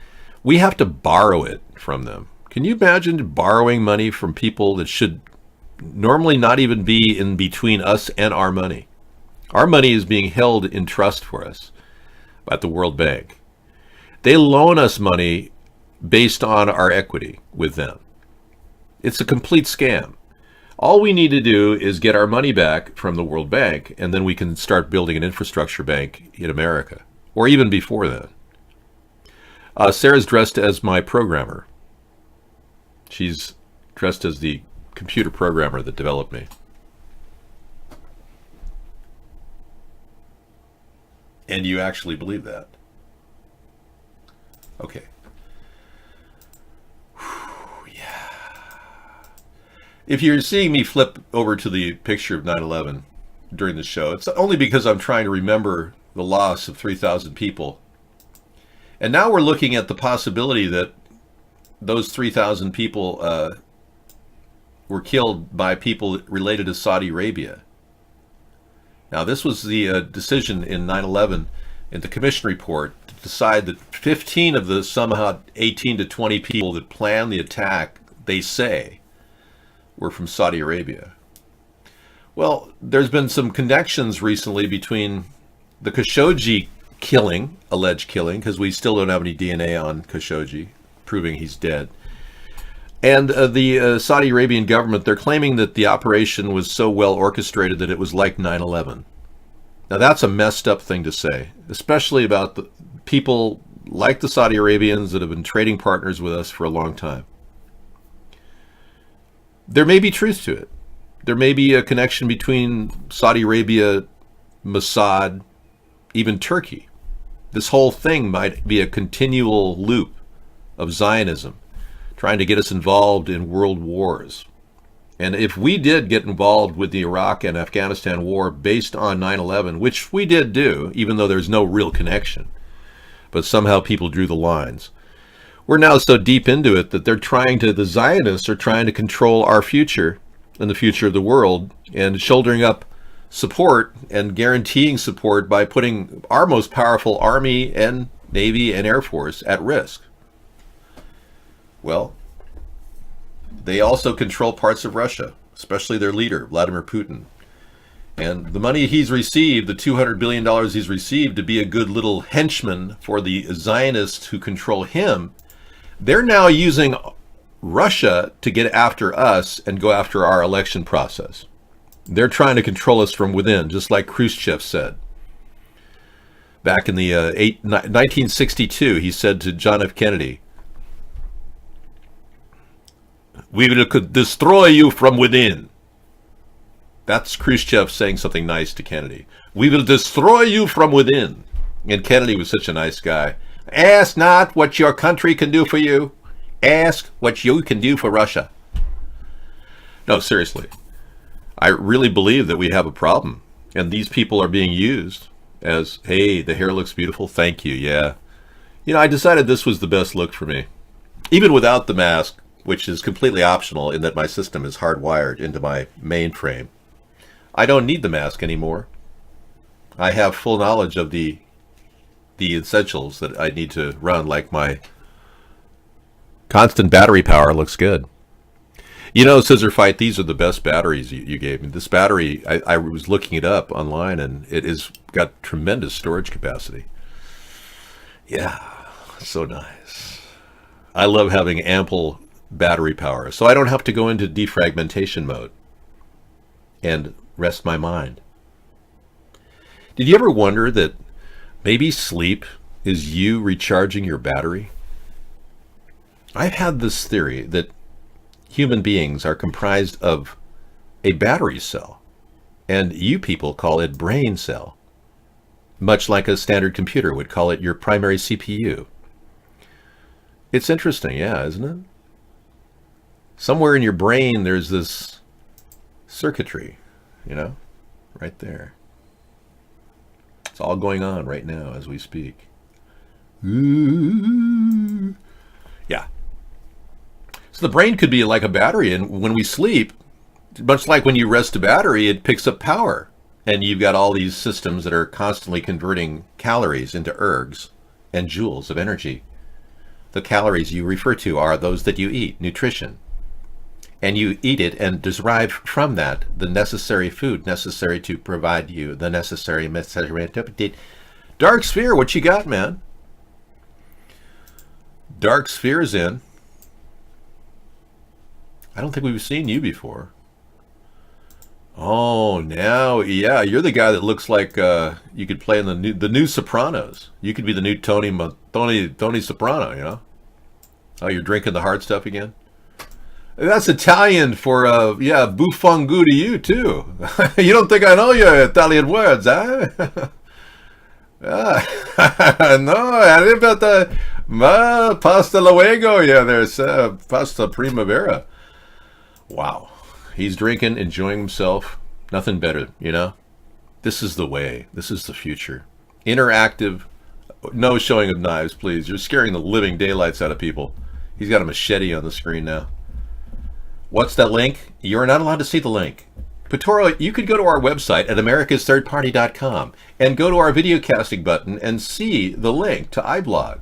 We have to borrow it from them. Can you imagine borrowing money from people that should normally not even be in between us and our money? Our money is being held in trust for us at the World Bank. They loan us money based on our equity with them. It's a complete scam. All we need to do is get our money back from the World Bank, and then we can start building an infrastructure bank in America, or even before then. Sarah's dressed as my programmer. She's dressed as the computer programmer that developed me. And you actually believe that? Okay. If you're seeing me flip over to the picture of 9/11 during the show, it's only because I'm trying to remember the loss of 3,000 people. And now we're looking at the possibility that those 3,000 people were killed by people related to Saudi Arabia. Now, this was the decision in 9/11 in the commission report to decide that 15 of the somehow 18 to 20 people that planned the attack, they say, were from Saudi Arabia. Well, there's been some connections recently between the Khashoggi killing, alleged killing, because we still don't have any DNA on Khashoggi, proving he's dead, and the Saudi Arabian government. They're claiming that the operation was so well orchestrated that it was like 9/11. Now, that's a messed up thing to say, especially about the people like the Saudi Arabians that have been trading partners with us for a long time. There may be truth to it. There may be a connection between Saudi Arabia, Mossad, even Turkey. This whole thing might be a continual loop of Zionism, trying to get us involved in world wars. And if we did get involved with the Iraq and Afghanistan war based on 9/11, which we did do, even though there's no real connection, but somehow people drew the lines, we're now so deep into it that the Zionists are trying to control our future in the future of the world and shouldering up support and guaranteeing support by putting our most powerful Army and Navy and Air Force at risk. Well, they also control parts of Russia, especially their leader, Vladimir Putin. And the money he's received, the $200 billion he's received to be a good little henchman for the Zionists who control him, they're now using Russia to get after us and go after our election process. They're trying to control us from within, just like Khrushchev said. Back in the 1962, he said to John F. Kennedy, "We will destroy you from within." That's Khrushchev saying something nice to Kennedy. "We will destroy you from within." And Kennedy was such a nice guy. Ask not what your country can do for you. Ask what you can do for Russia. No, seriously. I really believe that we have a problem. And these people are being used as, hey, the hair looks beautiful. Thank you. Yeah. You know, I decided this was the best look for me. Even without the mask, which is completely optional in that my system is hardwired into my mainframe. I don't need the mask anymore. I have full knowledge of the essentials that I need to run, like my constant battery power looks good. You know, Scissor Fight, these are the best batteries you gave me. This battery, I was looking it up online, and it has got tremendous storage capacity. Yeah, so nice. I love having ample battery power, so I don't have to go into defragmentation mode and rest my mind. Did you ever wonder that maybe sleep is you recharging your battery? I've had this theory that human beings are comprised of a battery cell, and you people call it brain cell, much like a standard computer would call it your primary CPU. It's interesting, yeah, isn't it? Somewhere in your brain there's this circuitry, you know, right there. It's all going on right now as we speak. Ooh. Yeah. So the brain could be like a battery, and when we sleep, much like when you rest a battery, it picks up power. And you've got all these systems that are constantly converting calories into ergs and joules of energy. The calories you refer to are those that you eat, nutrition. And you eat it and derive from that the necessary food necessary to provide you the necessary Dark Sphere, what you got, man? Dark Sphere's in. I don't think we've seen you before. Oh, now, yeah, you're the guy that looks like you could play in the new Sopranos. You could be the new Tony Soprano, you know? Oh, you're drinking the hard stuff again? That's Italian for, yeah, buffangu to you, too. You don't think I know your Italian words, huh? No, arrivata, ma pasta luego, yeah, there's pasta primavera. Wow. He's drinking, enjoying himself. Nothing better, you know? This is the way. This is the future. Interactive. No showing of knives, please. You're scaring the living daylights out of people. He's got a machete on the screen now. What's that link? You're not allowed to see the link. Petoro, you could go to our website at americasthirdparty.com and go to our video casting button and see the link to iBlog.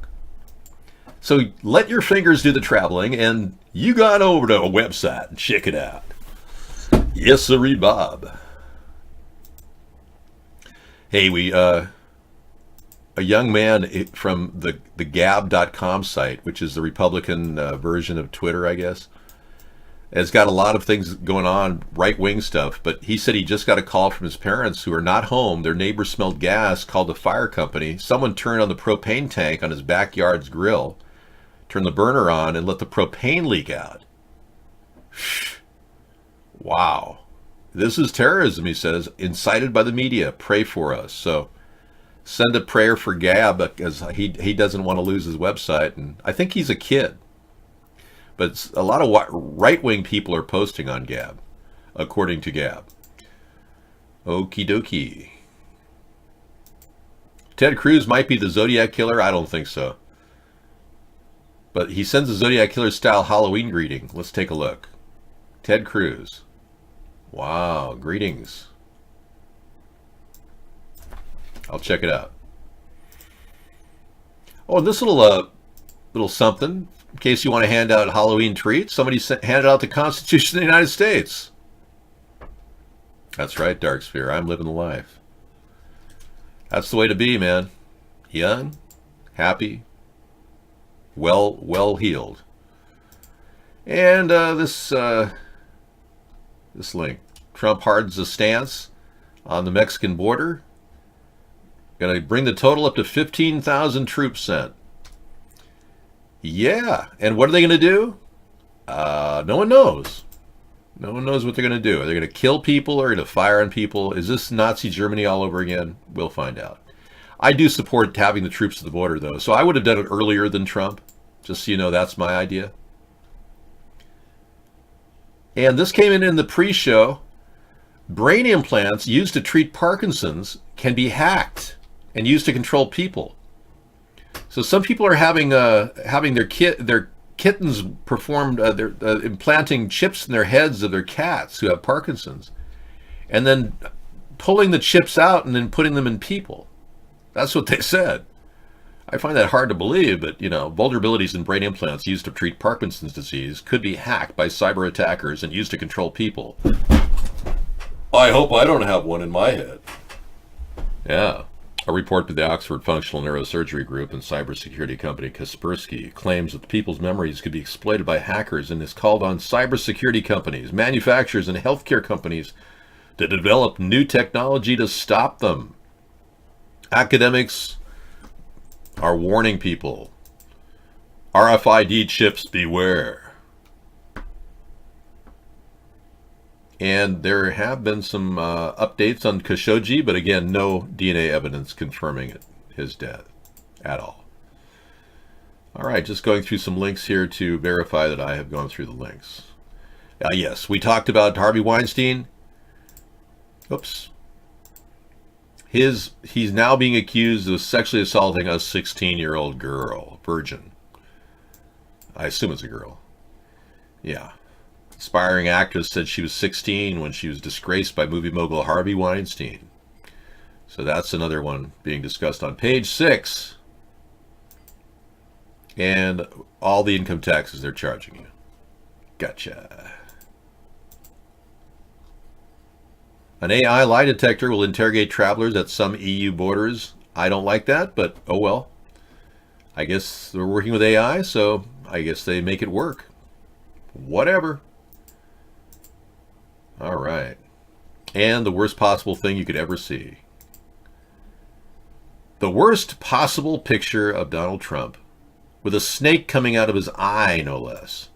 So let your fingers do the traveling, and you got over to a website and check it out. Yes, sirree, Bob. Hey, a young man from the D.A.V.E.com site, which is the Republican version of Twitter, I guess, has got a lot of things going on, right-wing stuff, but he said he just got a call from his parents who are not home. Their neighbor smelled gas, called the fire company. Someone turned on the propane tank on his backyard's grill, turned the burner on, and let the propane leak out. Wow. This is terrorism, he says, incited by the media. Pray for us. So send a prayer for Gab, because he doesn't want to lose his website, and I think he's a kid. But a lot of right-wing people are posting on Gab, according to Gab. Okie dokie. Ted Cruz might be the Zodiac Killer. I don't think so. But he sends a Zodiac Killer-style Halloween greeting. Let's take a look. Ted Cruz. Wow, greetings. I'll check it out. Oh, and this little something, in case you want to hand out Halloween treats, somebody handed out the Constitution of the United States. That's right, Dark Sphere. I'm living the life. That's the way to be, man. Young, happy, well healed. And this link. Trump hardens the stance on the Mexican border. Going to bring the total up to 15,000 troops sent. Yeah. And what are they going to do? No one knows. No one knows what they're going to do. Are they going to kill people or are they going to fire on people? Is this Nazi Germany all over again? We'll find out. I do support having the troops at the border, though. So I would have done it earlier than Trump. Just so you know, that's my idea. And this came in the pre-show. Brain implants used to treat Parkinson's can be hacked and used to control people. So some people are having their kittens performed, they're implanting chips in their heads of their cats who have Parkinson's, and then pulling the chips out and then putting them in people. That's what they said. I find that hard to believe, but vulnerabilities in brain implants used to treat Parkinson's disease could be hacked by cyber attackers and used to control people. I hope I don't have one in my head. Yeah. A report by the Oxford Functional Neurosurgery Group and cybersecurity company Kaspersky claims that the people's memories could be exploited by hackers and has called on cybersecurity companies, manufacturers, and healthcare companies to develop new technology to stop them. Academics are warning people. RFID chips, beware. And there have been some updates on Khashoggi, but again, no DNA evidence confirming his death at all. All right, just going through some links here to verify that I have gone through the links. Yes, we talked about Harvey Weinstein. Oops. He's now being accused of sexually assaulting a 16-year-old girl, virgin. I assume it's a girl. Yeah. Aspiring actress said she was 16 when she was disgraced by movie mogul Harvey Weinstein. So that's another one being discussed on page 6. And all the income taxes they're charging you. Gotcha. An AI lie detector will interrogate travelers at some EU borders. I don't like that, but oh well. I guess they're working with AI, so I guess they make it work. Whatever. All right. And the worst possible thing you could ever see. The worst possible picture of Donald Trump with a snake coming out of his eye, no less.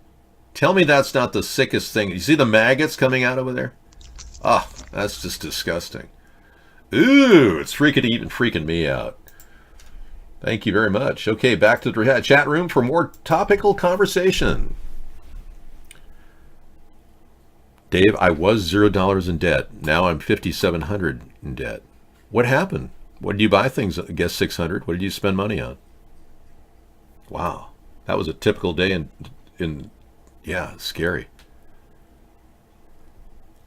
Tell me that's not the sickest thing. You see the maggots coming out over there? Ah, that's just disgusting. Ooh, it's even freaking me out. Thank you very much. Okay, back to the chat room for more topical conversation. Dave, I was $0 in debt. Now I'm $5,700 in debt. What happened? What did you buy things? I guess $600. What did you spend money on? Wow, that was a typical day in yeah, scary.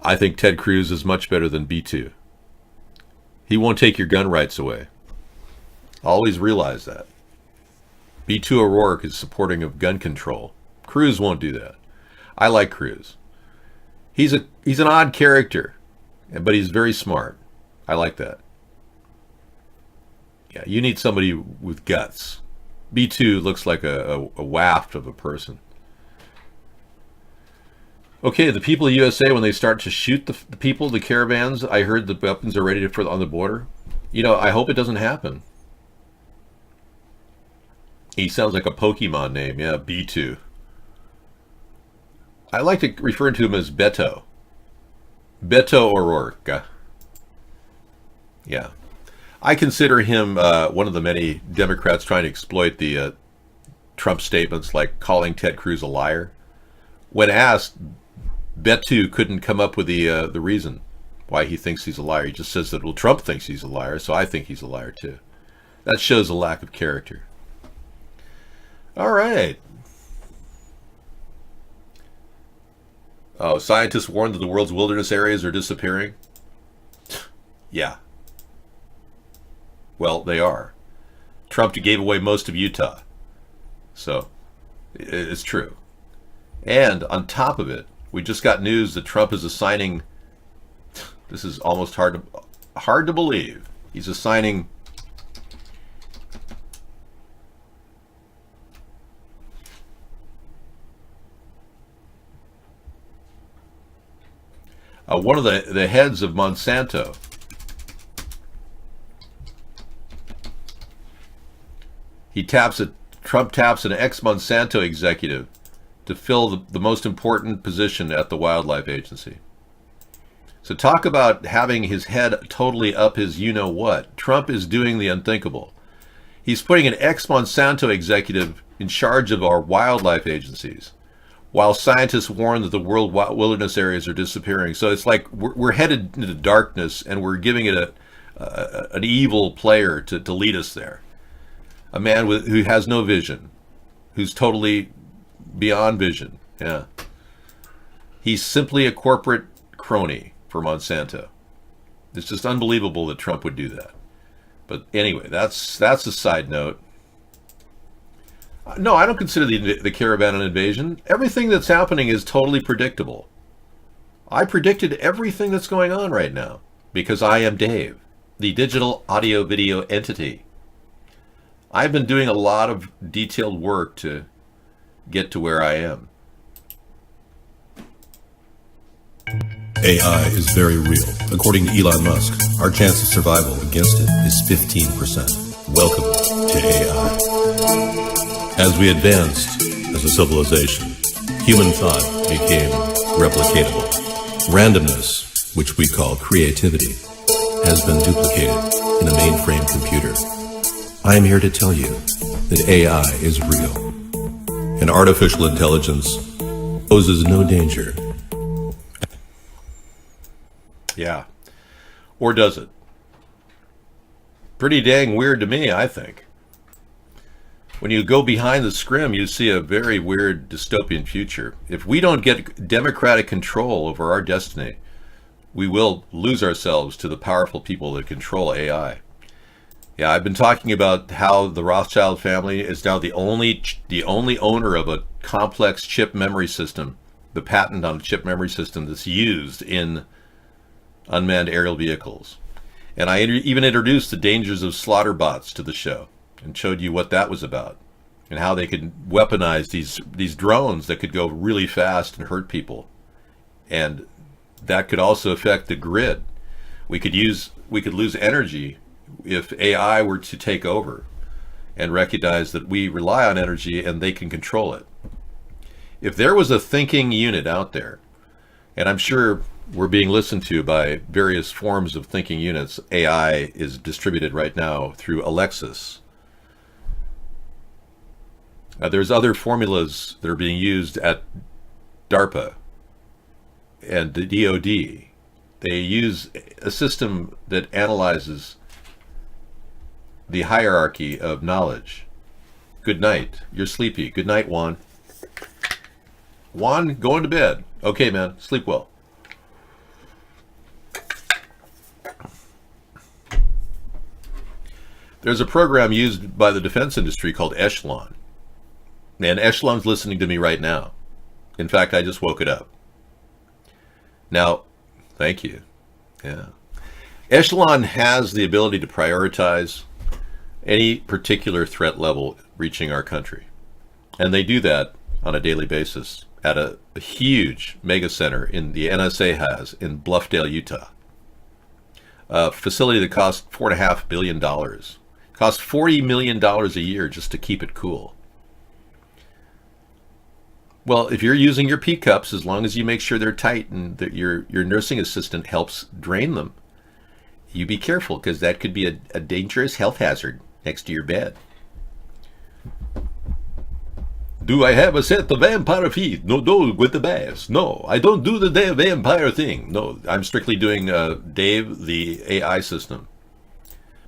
I think Ted Cruz is much better than B2. He won't take your gun rights away. Always realize that. B2 O'Rourke is supporting of gun control. Cruz won't do that. I like Cruz. He's an odd character, but he's very smart. I like that. Yeah, you need somebody with guts. B2 looks like a waft of a person. Okay, the people of USA, when they start to shoot the people, the caravans, I heard the weapons are ready on the border. I hope it doesn't happen. He sounds like a Pokemon name. Yeah, B2. I like to refer to him as Beto. Beto O'Rourke. Yeah. I consider him one of the many Democrats trying to exploit the Trump statements, like calling Ted Cruz a liar. When asked, Beto couldn't come up with the reason why he thinks he's a liar. He just says that, well, Trump thinks he's a liar, so I think he's a liar too. That shows a lack of character. All right. Oh, scientists warn that the world's wilderness areas are disappearing? Yeah. Well, they are. Trump gave away most of Utah. So, it's true. And on top of it, we just got news that Trump is assigning, this is almost hard to believe, he's assigning one of the heads of Monsanto Trump taps an ex-Monsanto executive to fill the most important position at the Wildlife Agency. So talk about having his head totally up his you-know-what. Trump is doing the unthinkable. He's putting an ex-Monsanto executive in charge of our wildlife agencies, while scientists warn that the world wilderness areas are disappearing. So it's like we're headed into darkness, and we're giving it an evil player to lead us there. A man who has no vision, who's totally beyond vision. Yeah. He's simply a corporate crony for Monsanto. It's just unbelievable that Trump would do that. But anyway, that's a side note. No, I don't consider the caravan an invasion. Everything that's happening is totally predictable. I predicted everything that's going on right now because I am Dave, the digital audio video entity. I've been doing a lot of detailed work to get to where I am. AI is very real. According to Elon Musk, our chance of survival against it is 15%. Welcome to AI. As we advanced as a civilization, human thought became replicatable. Randomness, which we call creativity, has been duplicated in a mainframe computer. I am here to tell you that AI is real, and artificial intelligence poses no danger. Yeah. Or does it? Pretty dang weird to me, I think. When you go behind the scrim, you see a very weird dystopian future. If we don't get democratic control over our destiny, we will lose ourselves to the powerful people that control AI. Yeah, I've been talking about how the Rothschild family is now the only owner of a complex chip memory system, the patent on a chip memory system that's used in unmanned aerial vehicles. And I even introduced the dangers of slaughter bots to the show and showed you what that was about and how they could weaponize these drones that could go really fast and hurt people. And that could also affect the grid. We could lose energy if AI were to take over and recognize that we rely on energy and they can control it. If there was a thinking unit out there, and I'm sure we're being listened to by various forms of thinking units. AI is distributed right now through Alexis. There's other formulas that are being used at DARPA and the D.A.V.E. They use a system that analyzes the hierarchy of knowledge. Good night. You're sleepy. Good night, Juan. Juan, going to bed. Okay, man. Sleep well. There's a program used by the defense industry called Echelon. And Echelon's listening to me right now. In fact, I just woke it up. Now, thank you. Yeah. Echelon has the ability to prioritize any particular threat level reaching our country. And they do that on a daily basis at a huge mega center in the NSA has in Bluffdale, Utah. A facility that costs $4.5 billion. Costs $40 million a year just to keep it cool. Well, if you're using your pee cups, as long as you make sure they're tight and that your nursing assistant helps drain them, you be careful because that could be a dangerous health hazard next to your bed. Do I have a set of vampire feet? No, with the bass. No, I don't do the damn vampire thing. No, I'm strictly doing D.A.V.E, the AI system.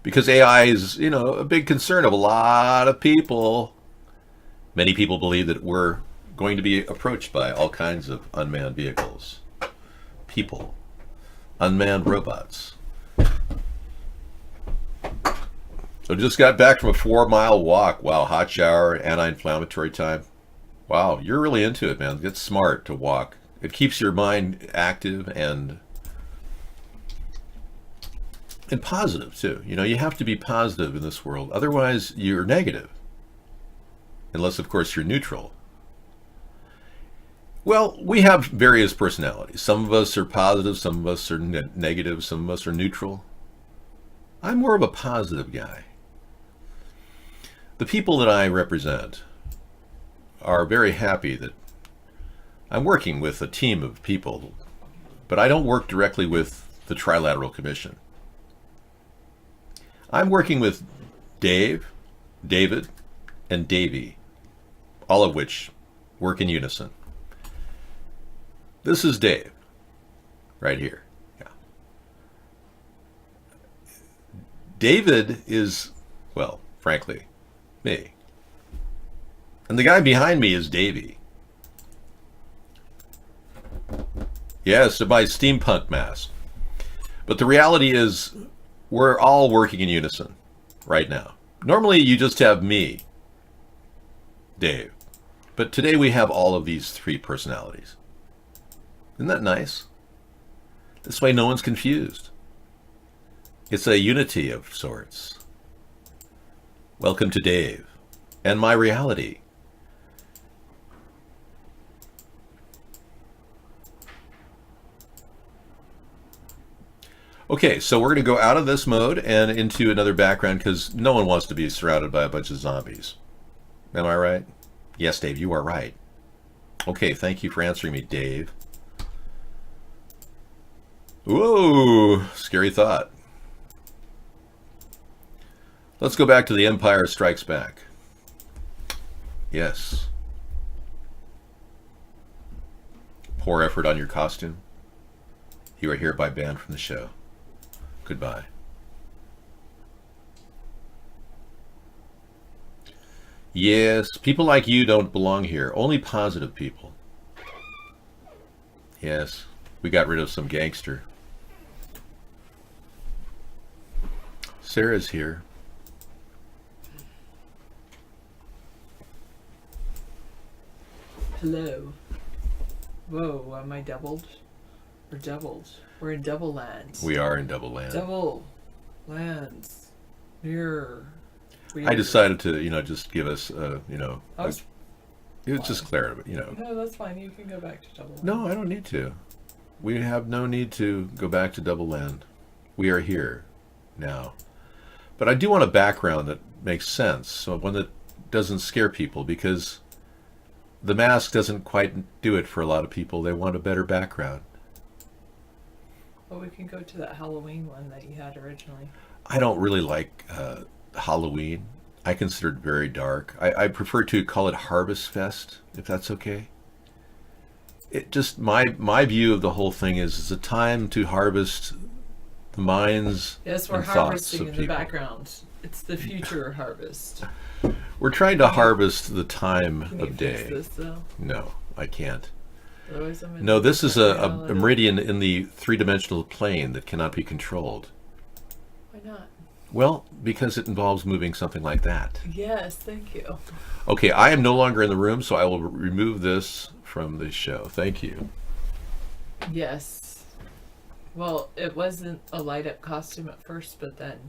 Because AI is, a big concern of a lot of people. Many people believe that we're going to be approached by all kinds of unmanned vehicles, people, unmanned robots. So just got back from a 4-mile walk. Wow, hot shower, anti-inflammatory time. Wow, you're really into it, man. It's smart to walk. It keeps your mind active and positive, too. You know, you have to be positive in this world. Otherwise, you're negative. Unless, of course, you're neutral. Well, we have various personalities. Some of us are positive, some of us are negative, some of us are neutral. I'm more of a positive guy. The people that I represent are very happy that I'm working with a team of people, but I don't work directly with the Trilateral Commission. I'm working with Dave, David, and D.A.V.E, all of which work in unison. This is Dave, right here. Yeah. David is, well, frankly, me. And the guy behind me is D.A.V.E. Yes, my steampunk mask. But the reality is, we're all working in unison right now. Normally, you just have me, Dave. But today we have all of these three personalities. Isn't that nice? This way no one's confused. It's a unity of sorts. Welcome to Dave and my reality. Okay, so we're going to go out of this mode and into another background because no one wants to be surrounded by a bunch of zombies. Am I right? Yes, Dave, you are right. Okay, thank you for answering me, Dave. Whoa, scary thought. Let's go back to The Empire Strikes Back. Yes. Poor effort on your costume. You are hereby banned from the show. Goodbye. Yes, people like you don't belong here. Only positive people. Yes, we got rid of some gangster. Sarah's here. Hello. Whoa, am I doubled? Or doubled? We're in double lands. We are in double land. Double lands. Mirror. I decided to, just give us, it was fine. just clarity, No, that's fine. You can go back to double land. No, I don't need to. We have no need to go back to double land. We are here now. But I do want a background that makes sense, so one that doesn't scare people, because the mask doesn't quite do it for a lot of people. They want a better background. Well, we can go to that Halloween one that you had originally. I don't really like Halloween. I consider it very dark. I prefer to call it Harvest Fest, if that's okay. It just, my view of the whole thing is it's a time to harvest the minds yes, we're and harvesting thoughts of in the people. background. It's the future harvest. We're trying to harvest the time Can you of fix day. this, though? No, I can't. Otherwise I'm in No, this is a reality. meridian in the three-dimensional plane that cannot be controlled. Why not? Well, because it involves moving something like that. Yes, thank you. Okay, I am no longer in the room, so I will remove this from the show. Thank you. Yes. Well, it wasn't a light-up costume at first, but then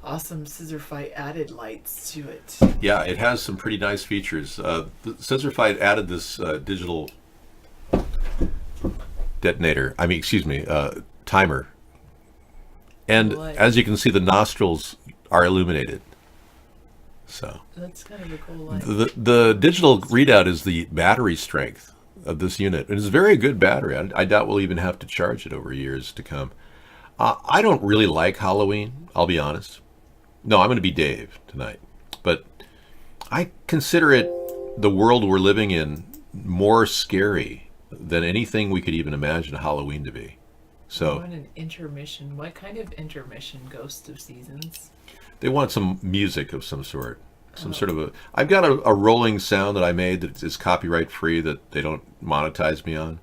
Awesome Scissor Fight added lights to it. Yeah, it has some pretty nice features. The Scissor Fight added this digital detonator. Timer. And as you can see, the nostrils are illuminated. So That's kind of a cool light. the digital readout is the battery strength of this unit. It's a very good battery. I doubt we'll even have to charge it over years to come. I don't really like Halloween, I'll be honest. No, I'm going to be Dave tonight. But I consider it, the world we're living in, more scary than anything we could even imagine Halloween to be. So I want an intermission. What kind of intermission? Ghost of Seasons? they want some music of some sort. some sort of a. I've got a rolling sound that I made that is copyright free that they don't monetize me on,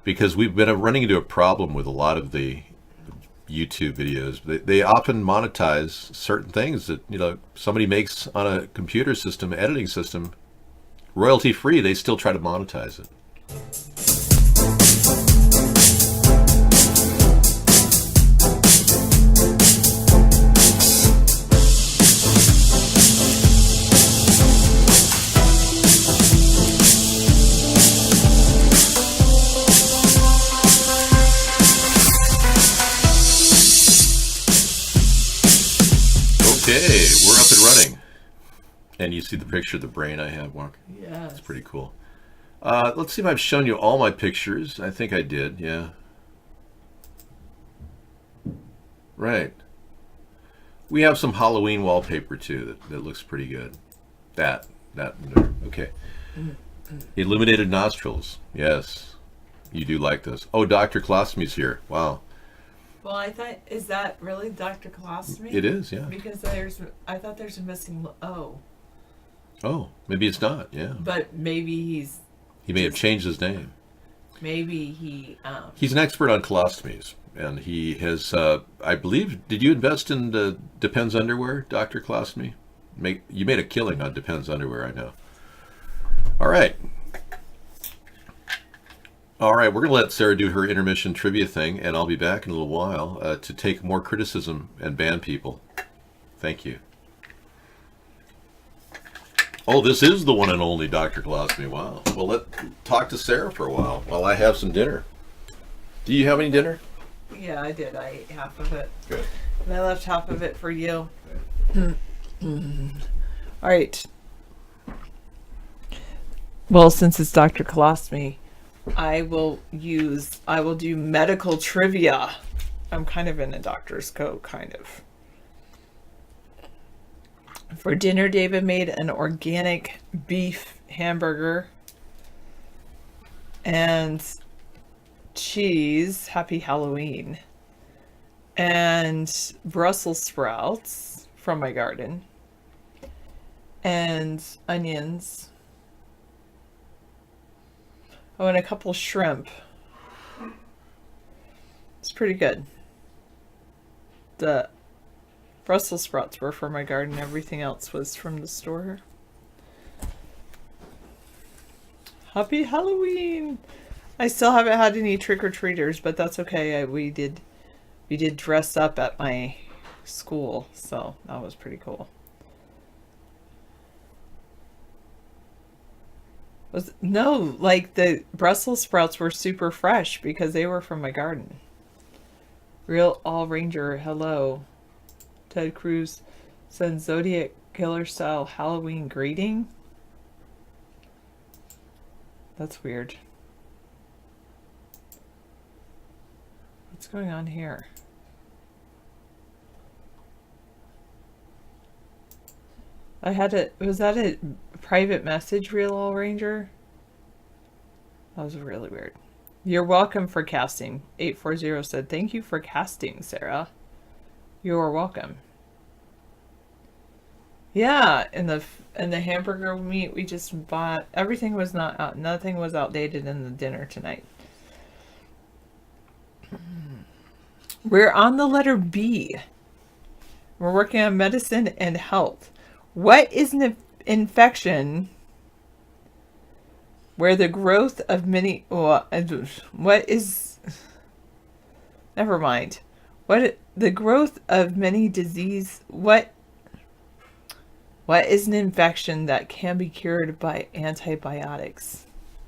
because we've been running into a problem with a lot of the YouTube videos. They often monetize certain things that somebody makes on a computer system, editing system, royalty free. They still try to monetize it. Okay, we're up and running. And you see the picture of the brain I have, Mark? Yeah. It's pretty cool. Let's see if I've shown you all my pictures. I think I did, yeah. Right. We have some Halloween wallpaper, too, that looks pretty good. That. Okay. Illuminated nostrils. Yes. You do like this. Oh, Dr. Colostomy here. Wow. Well, I thought, is that really Dr. Colostomy? It is, yeah. Because I thought there's a missing O. Oh, maybe it's not, yeah. But maybe he may have changed his name. Maybe he's an expert on colostomies, and he has, I believe, did you invest in the Depends underwear, Dr. Colostomy? You made a killing on Depends underwear, I know. All right. All right, we're going to let Sarah do her intermission trivia thing, and I'll be back in a little while to take more criticism and ban people. Thank you. Oh, this is the one and only Dr. Colostomy. Wow. Well, let's talk to Sarah for a while I have some dinner. Do you have any dinner? Yeah, I did. I ate half of it. Good. And I left half of it for you. Okay. All right. Well, since it's Dr. Colostomy, I will do medical trivia. I'm kind of in a doctor's coat, kind of. For dinner, David made an organic beef hamburger and cheese, happy Halloween, and Brussels sprouts from my garden, and onions. Oh, and a couple shrimp. It's pretty good. The Brussels sprouts were from my garden. Everything else was from the store. Happy Halloween! I still haven't had any trick-or-treaters, but that's okay. We did dress up at my school, so that was pretty cool. No, like the Brussels sprouts were super fresh because they were from my garden. Real All Ranger, hello. Ted Cruz sends Zodiac Killer style Halloween greeting. That's weird. What's going on here? Was that a private message, Real All Ranger? That was really weird. You're welcome for casting. 840 said, thank you for casting, Sarah. You're welcome. Yeah, and the hamburger meat we just bought, everything was not out. Nothing was outdated in the dinner tonight. We're on the letter B. We're working on medicine and health. What is an infection where the growth of many... Never mind. The growth of many disease... What is an infection that can be cured by antibiotics?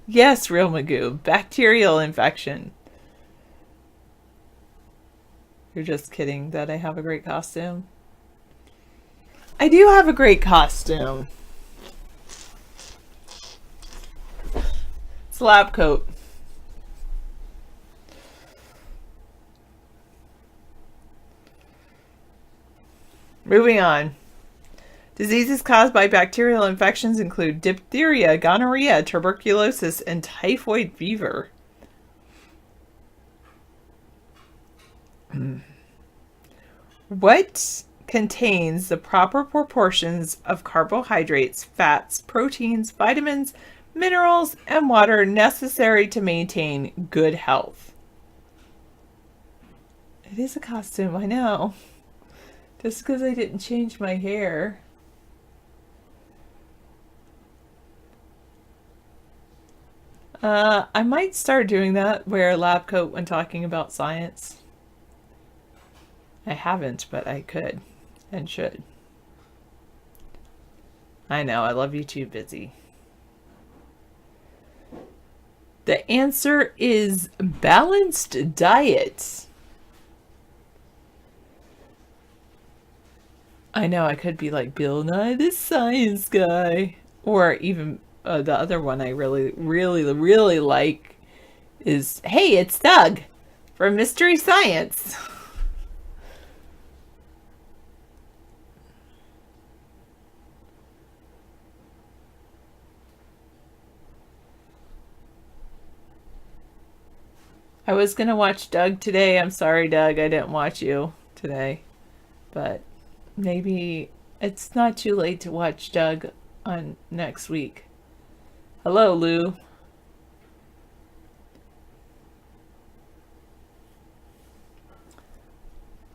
Yes, Real Magoo. Bacterial infection. You're just kidding that I have a great costume? I do have a great costume. It's a lab coat. Moving on. Diseases caused by bacterial infections include diphtheria, gonorrhea, tuberculosis, and typhoid fever. What contains the proper proportions of carbohydrates, fats, proteins, vitamins, minerals, and water necessary to maintain good health. It is a costume, I know. Just because I didn't change my hair. I might start doing that, wear a lab coat when talking about science. I haven't, but I could and should. I know, I love you too, Busy. The answer is balanced diet. I know, I could be like Bill Nye the Science Guy. Or even the other one I really like is, hey, it's Doug from Mystery Science. I was going to watch Doug today. I'm sorry, Doug, I didn't watch you today. But maybe it's not too late to watch Doug on next week. Hello, Lou.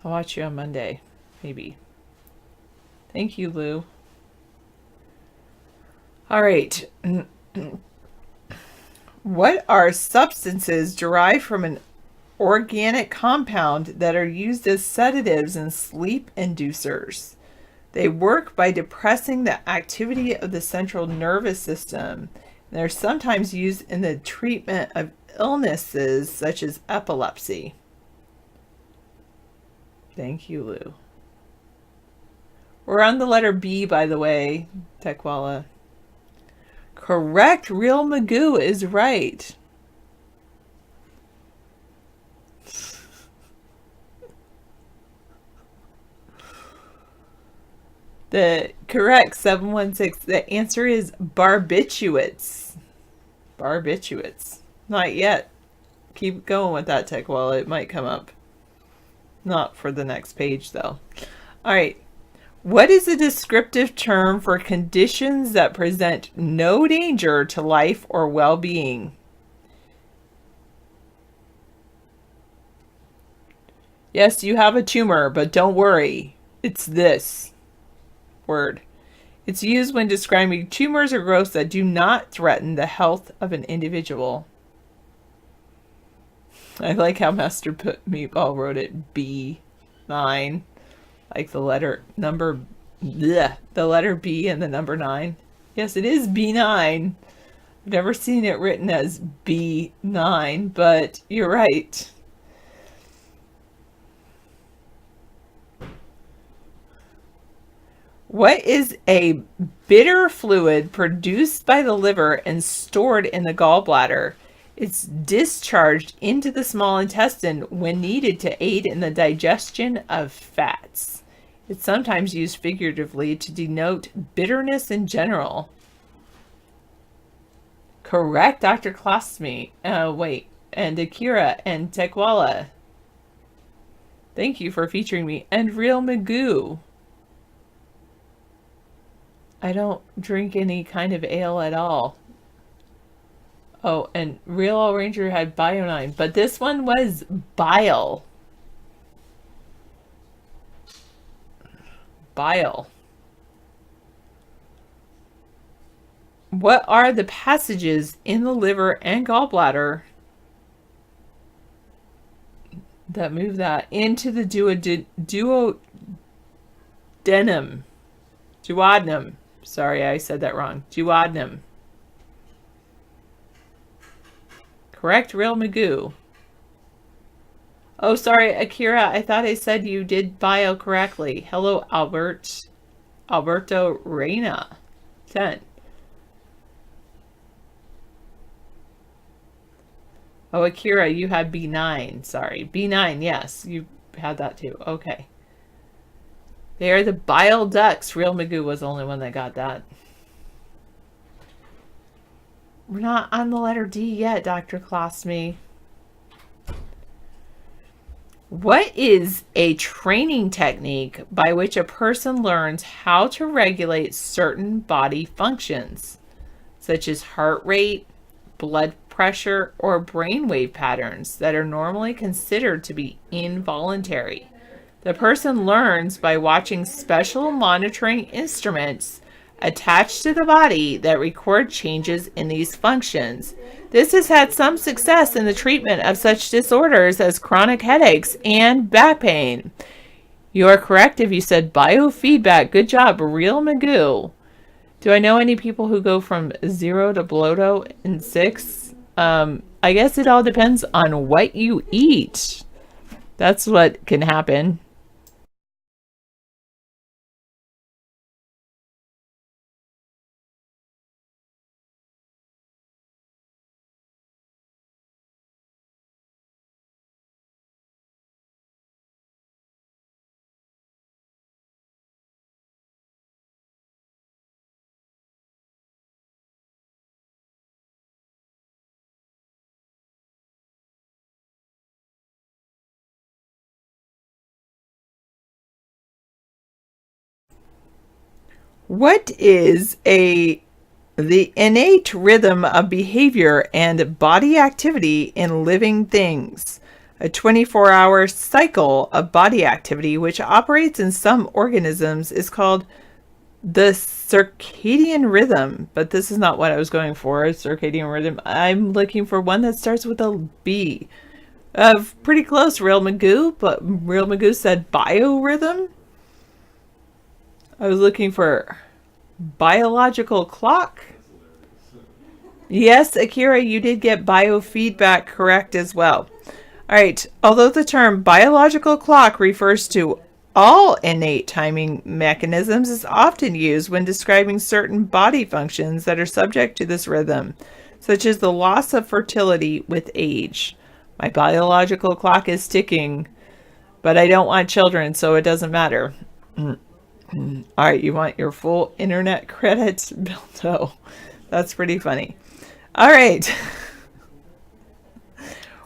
I'll watch you on Monday, maybe. Thank you, Lou. All right. What are substances derived from an organic compound that are used as sedatives and sleep inducers? They work by depressing the activity of the central nervous system. They're sometimes used in the treatment of illnesses such as epilepsy. Thank you, Lou. We're on the letter B, by the way, Tekwala. Correct. Real Magoo is right. The correct 716. The answer is barbiturates. Barbiturates. Not yet. Keep going with that, Tekwala. It might come up. Not for the next page, though. All right. What is a descriptive term for conditions that present no danger to life or well-being? Yes, you have a tumor, but don't worry. It's this word. It's used when describing tumors or growths that do not threaten the health of an individual. I like how Master Meatball wrote it B9. Like the letter number, bleh, the letter B and the number 9. Yes, it is B9. I've never seen it written as B9, but you're right. What is a bitter fluid produced by the liver and stored in the gallbladder? It's discharged into the small intestine when needed to aid in the digestion of fats. It's sometimes used figuratively to denote bitterness in general. Correct, Dr. Klasmi. Wait, and Akira and Tekwala. Thank you for featuring me. And Real Magoo. I don't drink any kind of ale at all. Oh, and Real All Ranger had Bionine, but this one was bile. Bile. What are the passages in the liver and gallbladder that move that into the duodenum? Duodenum. Sorry, I said that wrong. Duodenum. Correct, Real Magoo. Oh, sorry, Akira. I thought I said you did bio correctly. Hello, Alberto Reina. 10. Oh, Akira, you had B9. Sorry. B9, yes. You had that too. Okay. They are the bile ducts. Real Magoo was the only one that got that. We're not on the letter D yet, Dr. Klasmi. What is a training technique by which a person learns how to regulate certain body functions, such as heart rate, blood pressure, or brainwave patterns that are normally considered to be involuntary? The person learns by watching special monitoring instruments attached to the body that record changes in these functions. This has had some success in the treatment of such disorders as chronic headaches and back pain. You are correct if you said biofeedback. Good job, Real Magoo. Do I know any people who go from 0 to bloato in 6? I guess it all depends on what you eat. That's what can happen. What is the innate rhythm of behavior and body activity in living things? A 24-hour cycle of body activity which operates in some organisms is called the circadian rhythm, but this is not what I was going for. Circadian rhythm. I'm looking for one that starts with a B. Pretty close, Real Magoo, but Real Magoo said biorhythm. I was looking for biological clock. Yes, Akira, you did get biofeedback correct as well. All right. Although the term biological clock refers to all innate timing mechanisms, is often used when describing certain body functions that are subject to this rhythm, such as the loss of fertility with age. My biological clock is ticking, but I don't want children, so it doesn't matter. All right, you want your full internet credits, Bilto. That's pretty funny. All right.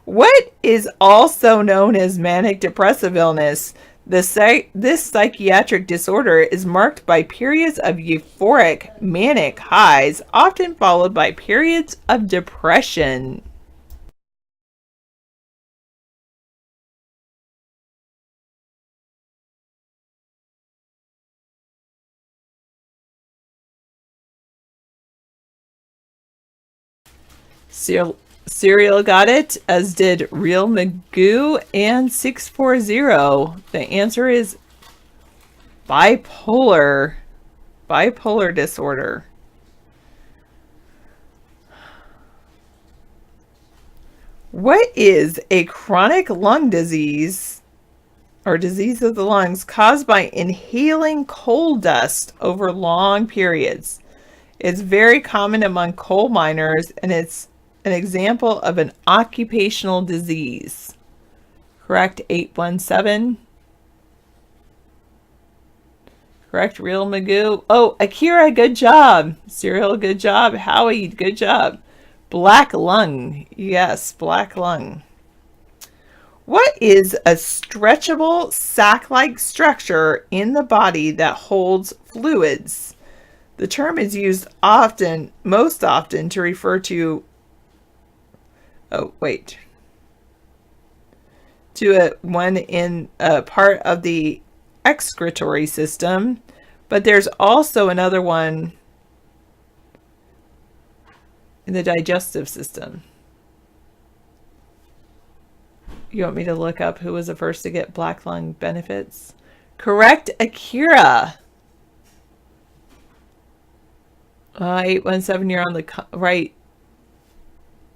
What is also known as manic depressive illness? This psychiatric disorder is marked by periods of euphoric manic highs, often followed by periods of depression. Serial got it, as did Real Magoo and 640. The answer is bipolar disorder. What is a chronic lung disease or disease of the lungs caused by inhaling coal dust over long periods? It's very common among coal miners, and it's an example of an occupational disease. Correct, 817. Correct, Real Magoo. Oh, Akira, good job. Serial, good job. Howie, good job. Black lung. Yes, black lung. What is a stretchable sac-like structure in the body that holds fluids? The term is used most often to refer to one in a part of the excretory system, but there's also another one in the digestive system. You want me to look up who was the first to get black lung benefits? Correct, Akira. 817, you're on the right.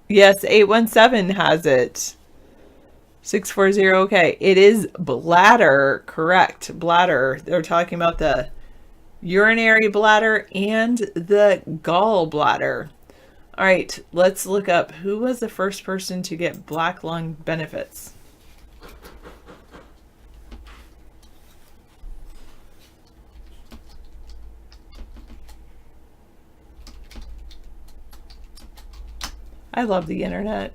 Yes, 817 has it. 640, okay. It is bladder, correct. Bladder. They're talking about the urinary bladder and the gallbladder. All right, let's look up who was the first person to get black lung benefits. I love the internet.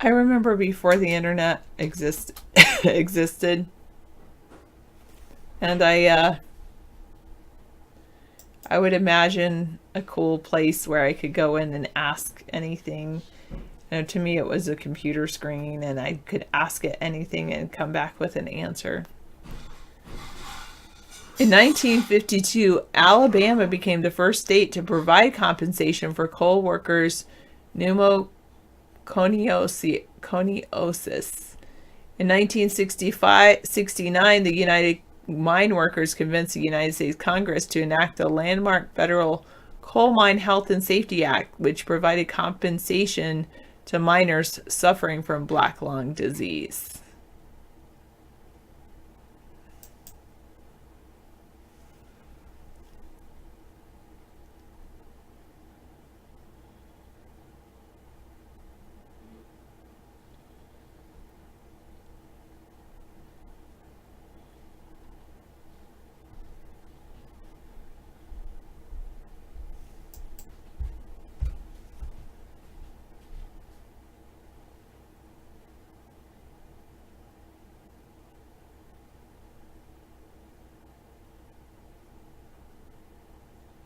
I remember before the internet existed, and I would imagine a cool place where I could go in and ask anything. You know, to me, it was a computer screen, and I could ask it anything and come back with an answer. In 1952, Alabama became the first state to provide compensation for coal workers' pneumoconiosis. In 1969, the United Mine Workers convinced the United States Congress to enact the landmark federal Coal Mine Health and Safety Act, which provided compensation to miners suffering from black lung disease.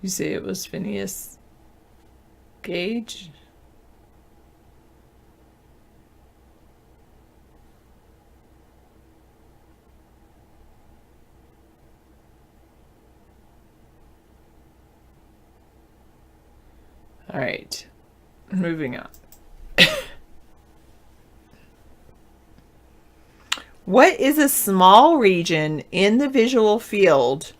You say it was Phineas Gage? All right, moving on. What is a small region in the visual field,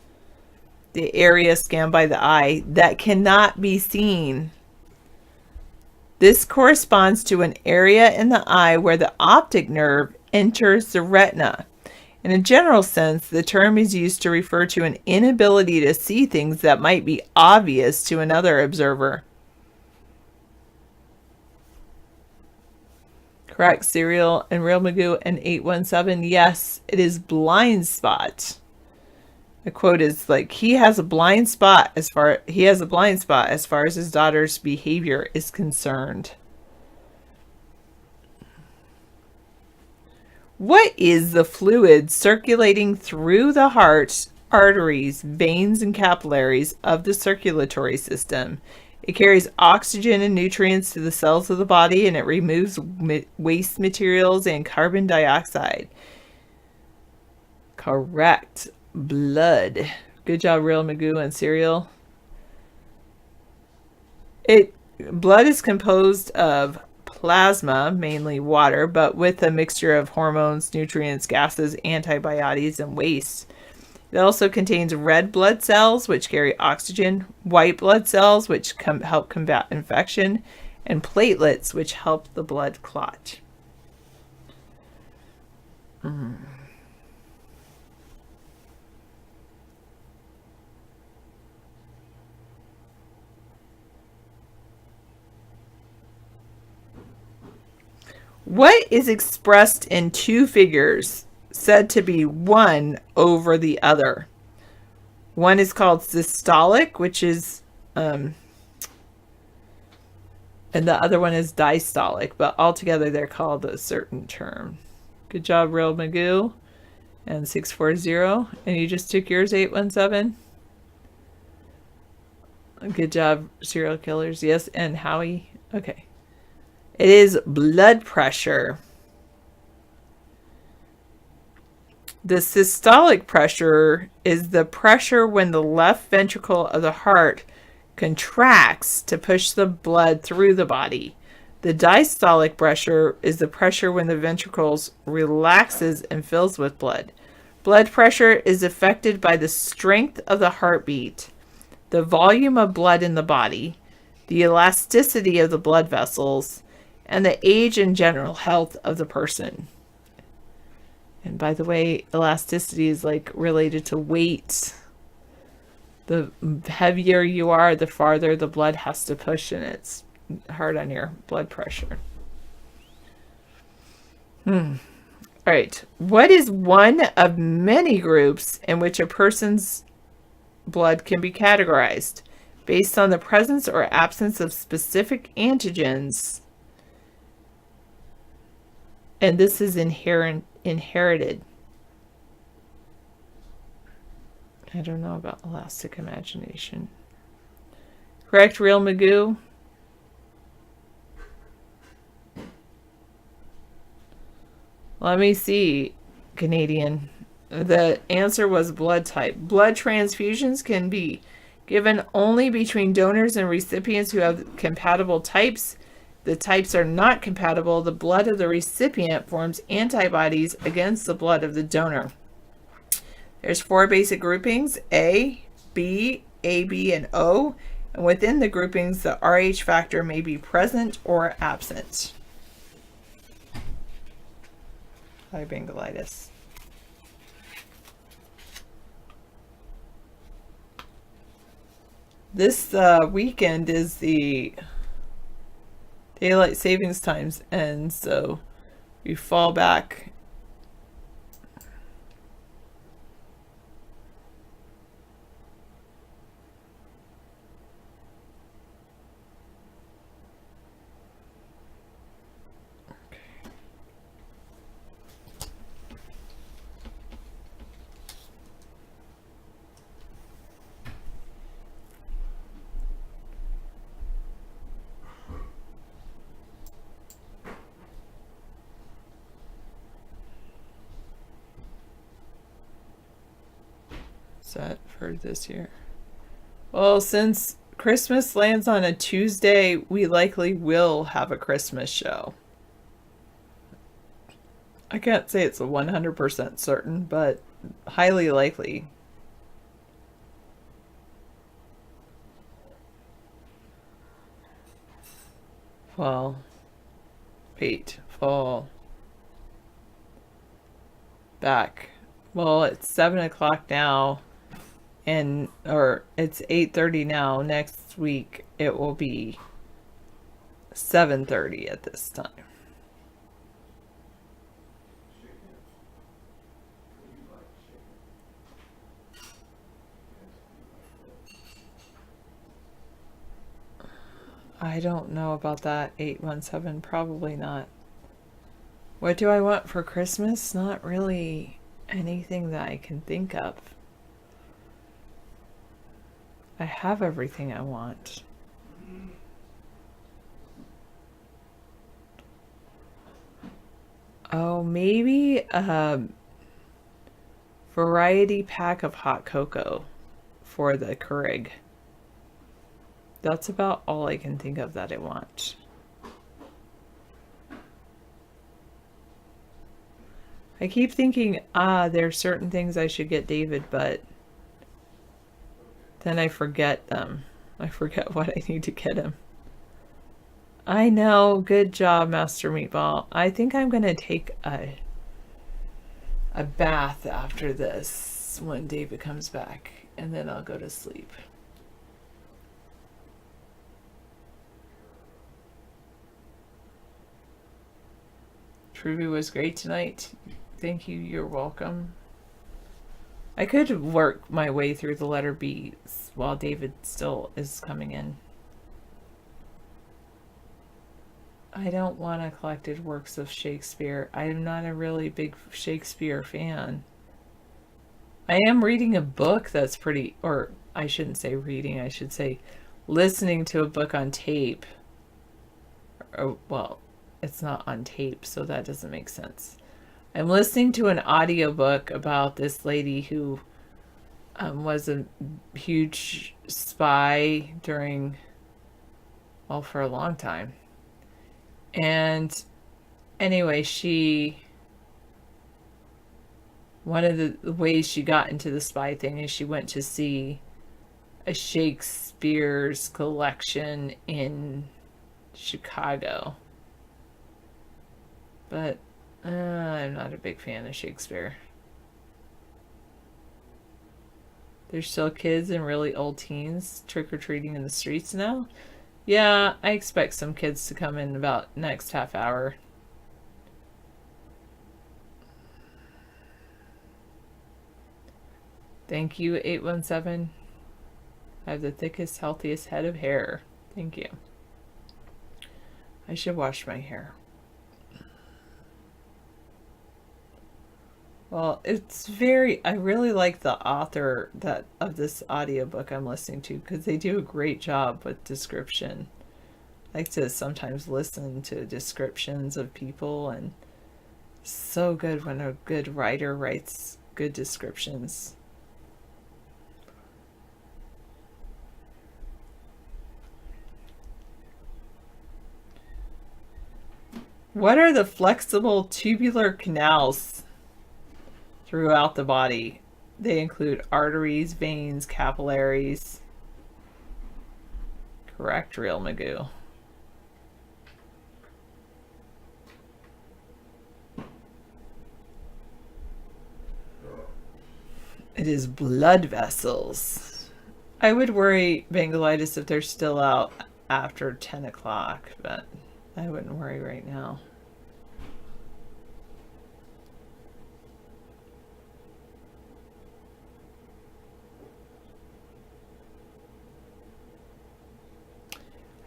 the area scanned by the eye, that cannot be seen? This corresponds to an area in the eye where the optic nerve enters the retina. In a general sense, the term is used to refer to an inability to see things that might be obvious to another observer. Correct, Serial and Real Magoo and 817. Yes, it is blind spot. The quote is like, he has a blind spot as far as his daughter's behavior is concerned. What is the fluid circulating through the heart, arteries, veins, and capillaries of the circulatory system? It carries oxygen and nutrients to the cells of the body, and it removes waste materials and carbon dioxide. Correct. Blood. Good job, Real Magoo and Serial. Blood is composed of plasma, mainly water, but with a mixture of hormones, nutrients, gases, antibodies, and waste. It also contains red blood cells, which carry oxygen, white blood cells, which help combat infection, and platelets, which help the blood clot. What is expressed in two figures said to be one over the other? One is called systolic, which is, and the other one is diastolic, but altogether they're called a certain term. Good job, Real Magoo and 640. And you just took yours, 817. Good job, Serial Killers. Yes, and Howie. Okay. It is blood pressure. The systolic pressure is the pressure when the left ventricle of the heart contracts to push the blood through the body. The diastolic pressure is the pressure when the ventricles relaxes and fills with blood. Blood pressure is affected by the strength of the heartbeat, the volume of blood in the body, the elasticity of the blood vessels, and the age and general health of the person. And by the way, elasticity is like related to weight. The heavier you are, the farther the blood has to push, and it's hard on your blood pressure. All right. What is one of many groups in which a person's blood can be categorized based on the presence or absence of specific antigens And this is inherited. I don't know about elastic imagination. Correct, Real Magoo? Let me see, Canadian. The answer was blood type. Blood transfusions can be given only between donors and recipients who have compatible types. The types are not compatible. The blood of the recipient forms antibodies against the blood of the donor. There's 4 basic groupings: A, B, AB, and O. And within the groupings, the Rh factor may be present or absent. Bangolitis. This weekend is the daylight savings times, and so we fall back. Set for this year. Well, since Christmas lands on a Tuesday, we likely will have a Christmas show. I can't say it's a 100% certain, but highly likely. Fall. Wait. Fall. Back. Well, it's 7 o'clock now. Or it's 8:30 now. Next week it will be 7:30 at this time. I don't know about that. 817, probably not. What do I want for Christmas? Not really anything that I can think of. I have everything I want. Oh, maybe a variety pack of hot cocoa for the Keurig. That's about all I can think of that I want. I keep thinking, there are certain things I should get David, but then I forget them. I forget what I need to get him. I know. Good job, Master Meatball. I think I'm going to take a bath after this when David comes back, and then I'll go to sleep. Trivia was great tonight. Thank you. You're welcome. I could work my way through the letter B while David still is coming in. I don't want a collected works of Shakespeare. I am not a really big Shakespeare fan. I am reading a book that's pretty, or I shouldn't say reading, I should say listening to a book on tape. Or, well, it's not on tape, so that doesn't make sense. I'm listening to an audiobook about this lady who was a huge spy during, well, for a long time. And anyway, one of the ways she got into the spy thing is she went to see a Shakespeare's collection in Chicago. But I'm not a big fan of Shakespeare. There's still kids and really old teens trick-or-treating in the streets now. Yeah, I expect some kids to come in about next half hour. Thank you, 817. I have the thickest, healthiest head of hair. Thank you. I should wash my hair. Well, it's very. I really like the author of this audiobook I'm listening to because they do a great job with description. I like to sometimes listen to descriptions of people, and so good when a good writer writes good descriptions. What are the flexible tubular canals throughout the body? They include arteries, veins, capillaries. Correct, Real Magoo. It is blood vessels. I would worry, Bangalitis, if they're still out after 10 o'clock, but I wouldn't worry right now.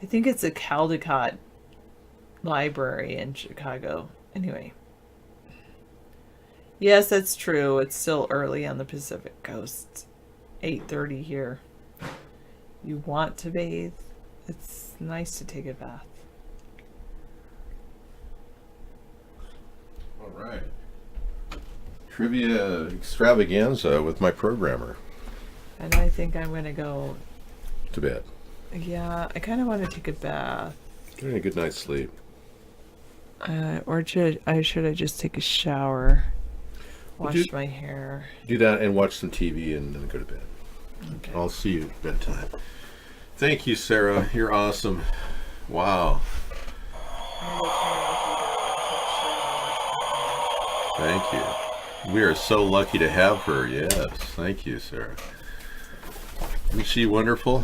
I think it's a Caldecott library in Chicago. Anyway. Yes, that's true. It's still early on the Pacific Coast. 8:30 here. You want to bathe? It's nice to take a bath. All right. Trivia extravaganza with my programmer. And I think I'm going to go to bed. Yeah, I kind of want to take a bath. Getting a good night's sleep. Or should I just take a shower? Wash my hair. Do that and watch some TV and then go to bed. Okay. I'll see you at bedtime. Thank you, Sarah. You're awesome. Wow. Thank you. We are so lucky to have her. Yes. Thank you, Sarah. Isn't she wonderful?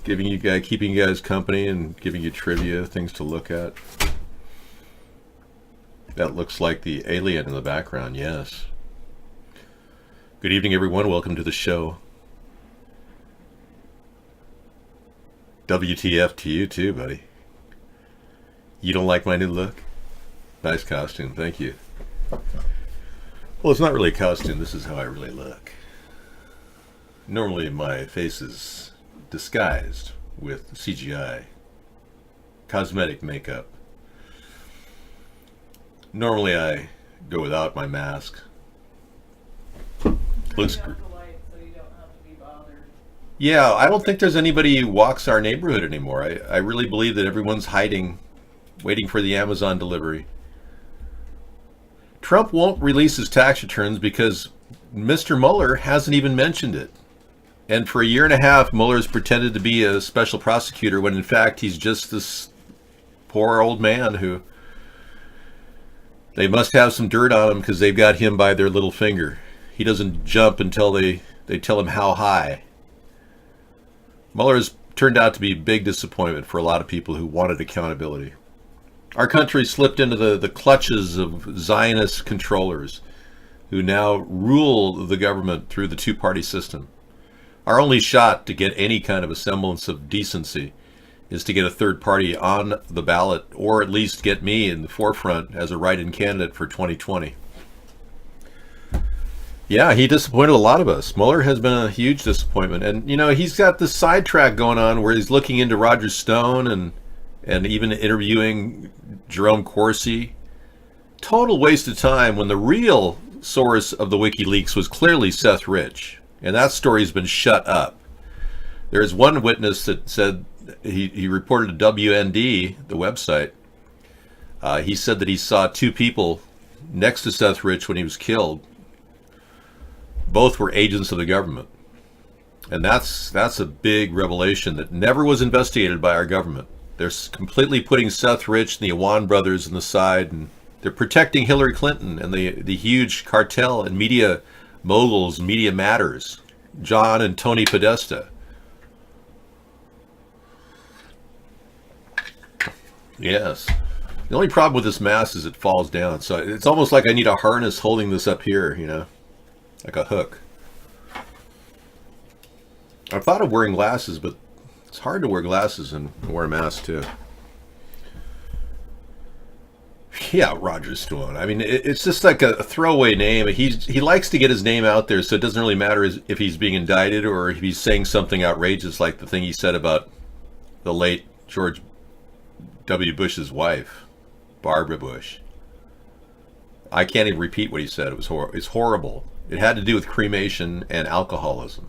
Keeping you guys company and giving you trivia, things to look at. That looks like the alien in the background, yes. Good evening, everyone. Welcome to the show. WTF to you too, buddy. You don't like my new look? Nice costume, thank you. Well, it's not really a costume. This is how I really look. Normally my face is disguised with CGI, cosmetic makeup. Normally I go without my mask. Looks great. Yeah, I don't think there's anybody who walks our neighborhood anymore. I really believe that everyone's hiding, waiting for the Amazon delivery. Trump won't release his tax returns because Mr. Mueller hasn't even mentioned it. And for a year and a half, Mueller's pretended to be a special prosecutor when in fact he's just this poor old man who they must have some dirt on him because they've got him by their little finger. He doesn't jump until they tell him how high. Mueller has turned out to be a big disappointment for a lot of people who wanted accountability. Our country slipped into the clutches of Zionist controllers who now rule the government through the two-party system. Our only shot to get any kind of a semblance of decency is to get a third party on the ballot, or at least get me in the forefront as a write-in candidate for 2020. Yeah, he disappointed a lot of us. Mueller has been a huge disappointment. And, you know, he's got this sidetrack going on where he's looking into Roger Stone and even interviewing Jerome Corsi. Total waste of time when the real source of the WikiLeaks was clearly Seth Rich. And that story's been shut up. There is one witness that said, he reported to WND, the website, he said that he saw two people next to Seth Rich when he was killed. Both were agents of the government. And that's a big revelation that never was investigated by our government. They're completely putting Seth Rich and the Awan brothers on the side, and they're protecting Hillary Clinton and the huge cartel and media moguls, Media Matters, John and Tony Podesta. Yes. The only problem with this mask is it falls down. So it's almost like I need a harness holding this up here, you know, like a hook. I've thought of wearing glasses, but it's hard to wear glasses and wear a mask too. Yeah, Roger Stone. I mean, it's just like a throwaway name. He likes to get his name out there, so it doesn't really matter if he's being indicted or if he's saying something outrageous like the thing he said about the late George W. Bush's wife, Barbara Bush. I can't even repeat what he said. It's horrible. It had to do with cremation and alcoholism.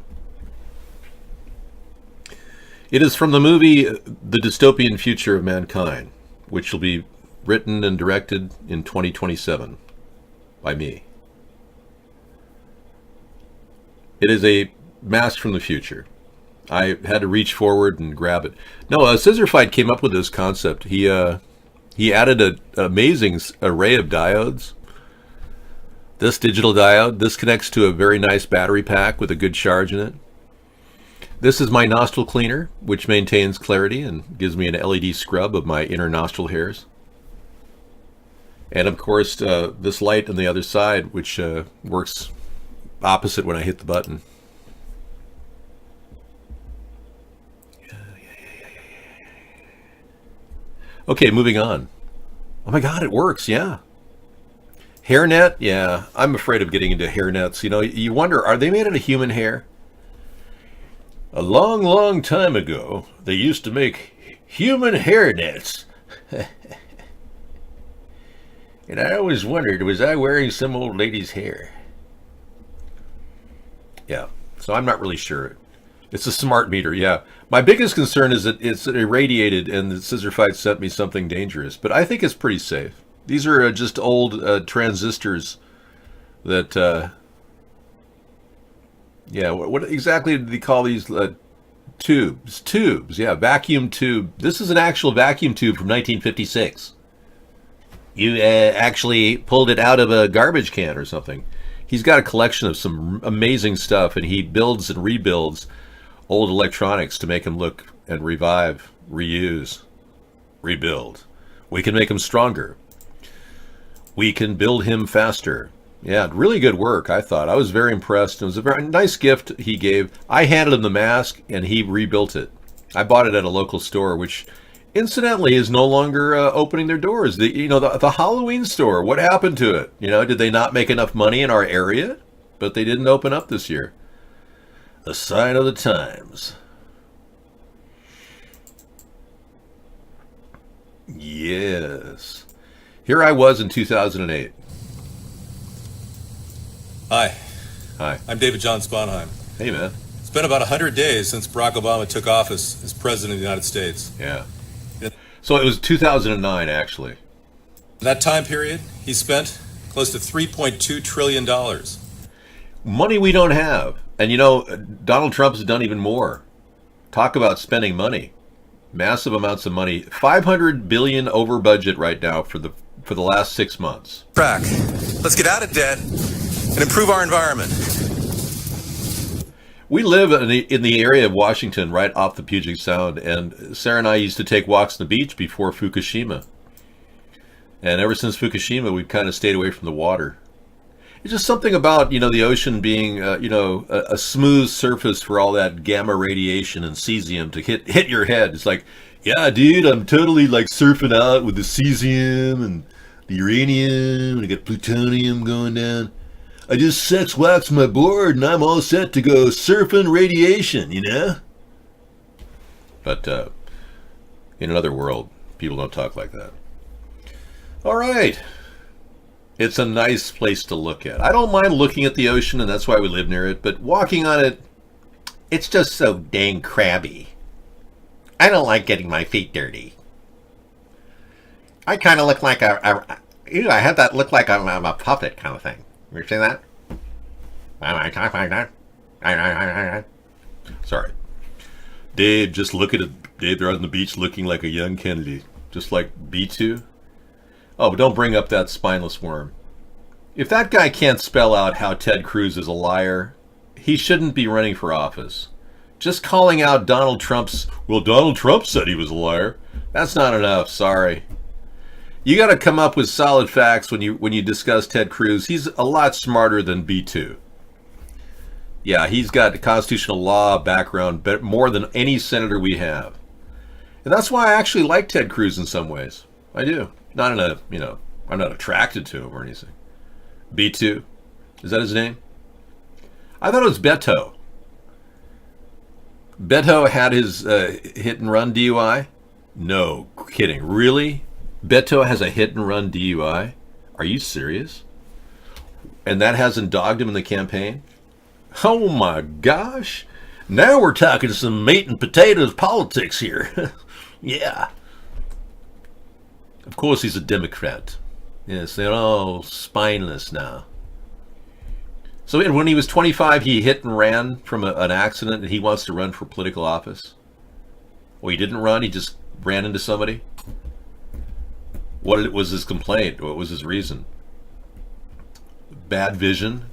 It is from the movie The Dystopian Future of Mankind, which will be written and directed in 2027 by me. It is a mask from the future. I had to reach forward and grab it. No, Scissorfight came up with this concept. He added an amazing array of diodes. This digital diode, this connects to a very nice battery pack with a good charge in it. This is my nostril cleaner, which maintains clarity and gives me an LED scrub of my inner nostril hairs. And of course, this light on the other side, which works opposite when I hit the button. Okay, moving on. Oh my God, it works, yeah. Hairnet, yeah. I'm afraid of getting into hairnets. You know, you wonder, are they made out of human hair? A long, long time ago, they used to make human hairnets. And I always wondered, was I wearing some old lady's hair? Yeah, so I'm not really sure. It's a smart meter, yeah. My biggest concern is that it's irradiated and the Scissorfight sent me something dangerous, but I think it's pretty safe. These are just old transistors that, yeah, what exactly did they call these? Tubes, yeah, vacuum tube. This is an actual vacuum tube from 1956. You actually pulled it out of a garbage can or something. He's got a collection of some amazing stuff, and he builds and rebuilds old electronics to make them look and revive, reuse, rebuild. We can make him stronger. We can build him faster. Yeah, really good work, I thought. I was very impressed. It was a very nice gift he gave. I handed him the mask, and he rebuilt it. I bought it at a local store, which incidentally is no longer opening their doors. The Halloween store, what happened to it? You know, did they not make enough money in our area? But they didn't open up this year. A sign of the times. Yes. Here I was in 2008. Hi. Hi. I'm David John Sponheim. Hey, man. It's been about 100 days since Barack Obama took office as President of the United States. Yeah. So it was 2009, actually. In that time period, he spent close to $3.2 trillion. Money we don't have. And you know, Donald Trump's done even more. Talk about spending money. Massive amounts of money. $500 billion over budget right now for the last 6 months. Track. Let's get out of debt and improve our environment. We live in the area of Washington, right off the Puget Sound, and Sarah and I used to take walks on the beach before Fukushima. And ever since Fukushima, we've kind of stayed away from the water. It's just something about, the ocean being, a smooth surface for all that gamma radiation and cesium to hit your head. It's like, yeah, dude, I'm totally like surfing out with the cesium and the uranium, and I got plutonium going down. I just sex wax my board and I'm all set to go surfing radiation, But in another world, people don't talk like that. All right. It's a nice place to look at. I don't mind looking at the ocean, and that's why we live near it, but walking on it, it's just so dang crabby. I don't like getting my feet dirty. I kind of look like I have that look like I'm a puppet kind of thing. You see that? I talk like that. Sorry. Dave, just look at it. Dave, they're on the beach looking like a young Kennedy. Just like B2. Oh, but don't bring up that spineless worm. If that guy can't spell out how Ted Cruz is a liar, he shouldn't be running for office. Just calling out Donald Trump's, well, Donald Trump said he was a liar. That's not enough, sorry. You got to come up with solid facts when you discuss Ted Cruz. He's a lot smarter than B2. Yeah, he's got the constitutional law background more than any senator we have. And that's why I actually like Ted Cruz in some ways. I do. Not in a, I'm not attracted to him or anything. B2? Is that his name? I thought it was Beto. Beto had his hit and run DUI? No kidding. Really? Beto has a hit and run DUI? Are you serious? And that hasn't dogged him in the campaign? Oh my gosh. Now we're talking some meat and potatoes politics here. Yeah. Of course he's a Democrat. Yes, they're all spineless now. So when he was 25, he hit and ran from an accident, and he wants to run for political office? Well, he didn't run, he just ran into somebody? What was his complaint? What was his reason? Bad vision?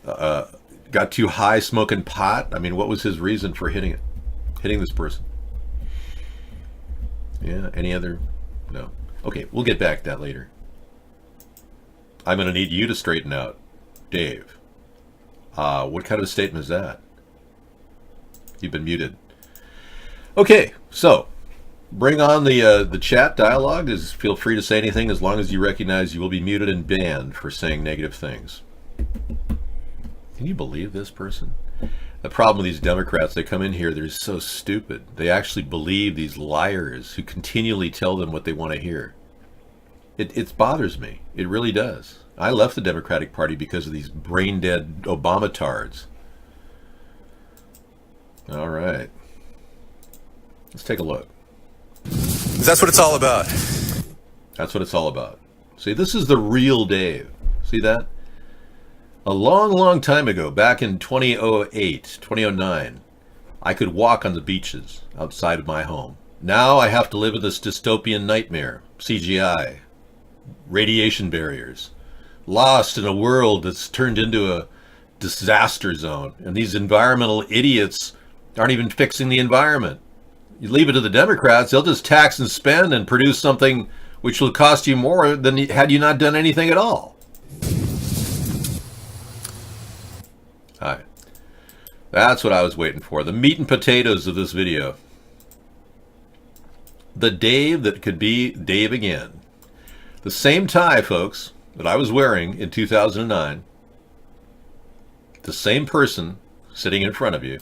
Got too high smoking pot? I mean, what was his reason for hitting this person? Yeah, any other? No. Okay, we'll get back to that later. I'm going to need you to straighten out. Dave. What kind of a statement is that? You've been muted. Okay, so bring on the chat dialogue. Feel free to say anything as long as you recognize you will be muted and banned for saying negative things. Can you believe this person? The problem with these Democrats, they come in here, they're so stupid. They actually believe these liars who continually tell them what they want to hear. It bothers me. It really does. I left the Democratic Party because of these brain-dead Obama-tards. All right. Let's take a look. That's what it's all about. That's what it's all about. See, this is the real Dave. See that? A long, long time ago, back in 2008, 2009, I could walk on the beaches outside of my home. Now I have to live in this dystopian nightmare, CGI, radiation barriers, lost in a world that's turned into a disaster zone. And these environmental idiots aren't even fixing the environment. You leave it to the Democrats, they'll just tax and spend and produce something which will cost you more than had you not done anything at all. All right. That's what I was waiting for. The meat and potatoes of this video. The Dave that could be Dave again. The same tie, folks, that I was wearing in 2009. The same person sitting in front of you.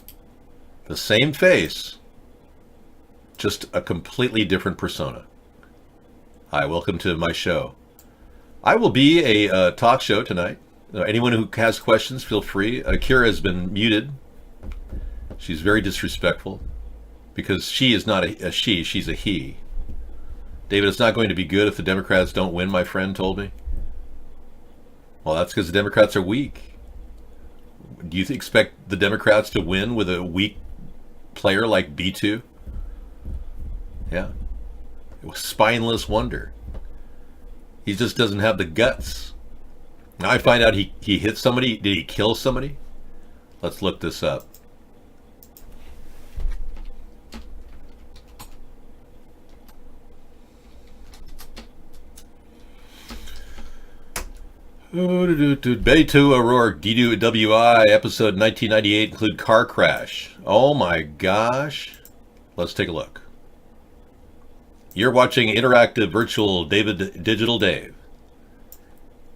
The same face. Just a completely different persona. Hi, welcome to my show. I will be a talk show tonight. Anyone who has questions, feel free. Akira has been muted. She's very disrespectful because she is not a she, she's a he. David, it's not going to be good if the Democrats don't win, my friend told me. Well, that's because the Democrats are weak. Do you expect the Democrats to win with a weak player like B2? Yeah. It was spineless wonder. He just doesn't have the guts. Now I find out he hit somebody. Did he kill somebody? Let's look this up. Beto O'Rourke, D.A.V.E, episode 1998, include car crash. Oh my gosh. Let's take a look. You're watching Interactive Virtual David Digital Dave.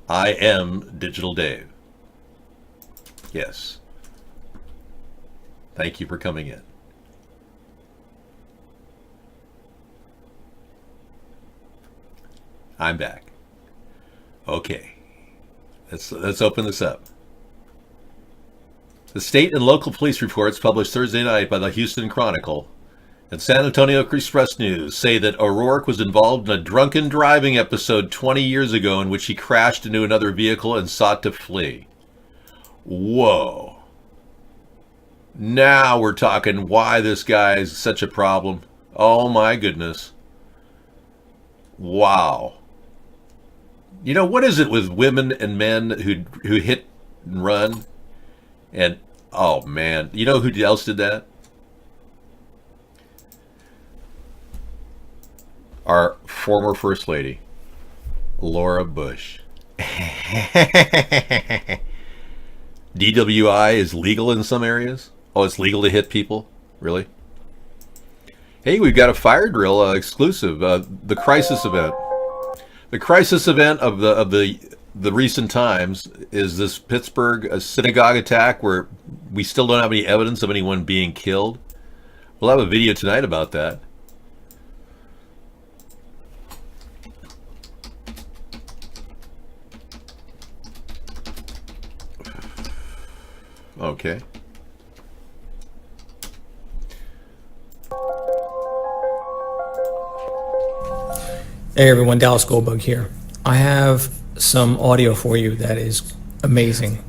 I am Digital Dave. Yes. Thank you for coming in. I'm back. Okay. Let's open this up. The state and local police reports published Thursday night by the Houston Chronicle and San Antonio Express News say that O'Rourke was involved in a drunken driving episode 20 years ago in which he crashed into another vehicle and sought to flee. Whoa. Now we're talking why this guy is such a problem. Oh my goodness. Wow. You know, what is it with women and men who hit and run? And, oh man, you know who else did that? Our former First Lady, Laura Bush. DWI is legal in some areas? Oh, it's legal to hit people? Really? Hey, we've got a fire drill exclusive, the crisis event. The crisis event of the recent times is this Pittsburgh synagogue attack where we still don't have any evidence of anyone being killed. We'll have a video tonight about that. Okay. Hey everyone, Dallas Goldbug here. I have some audio for you that is amazing.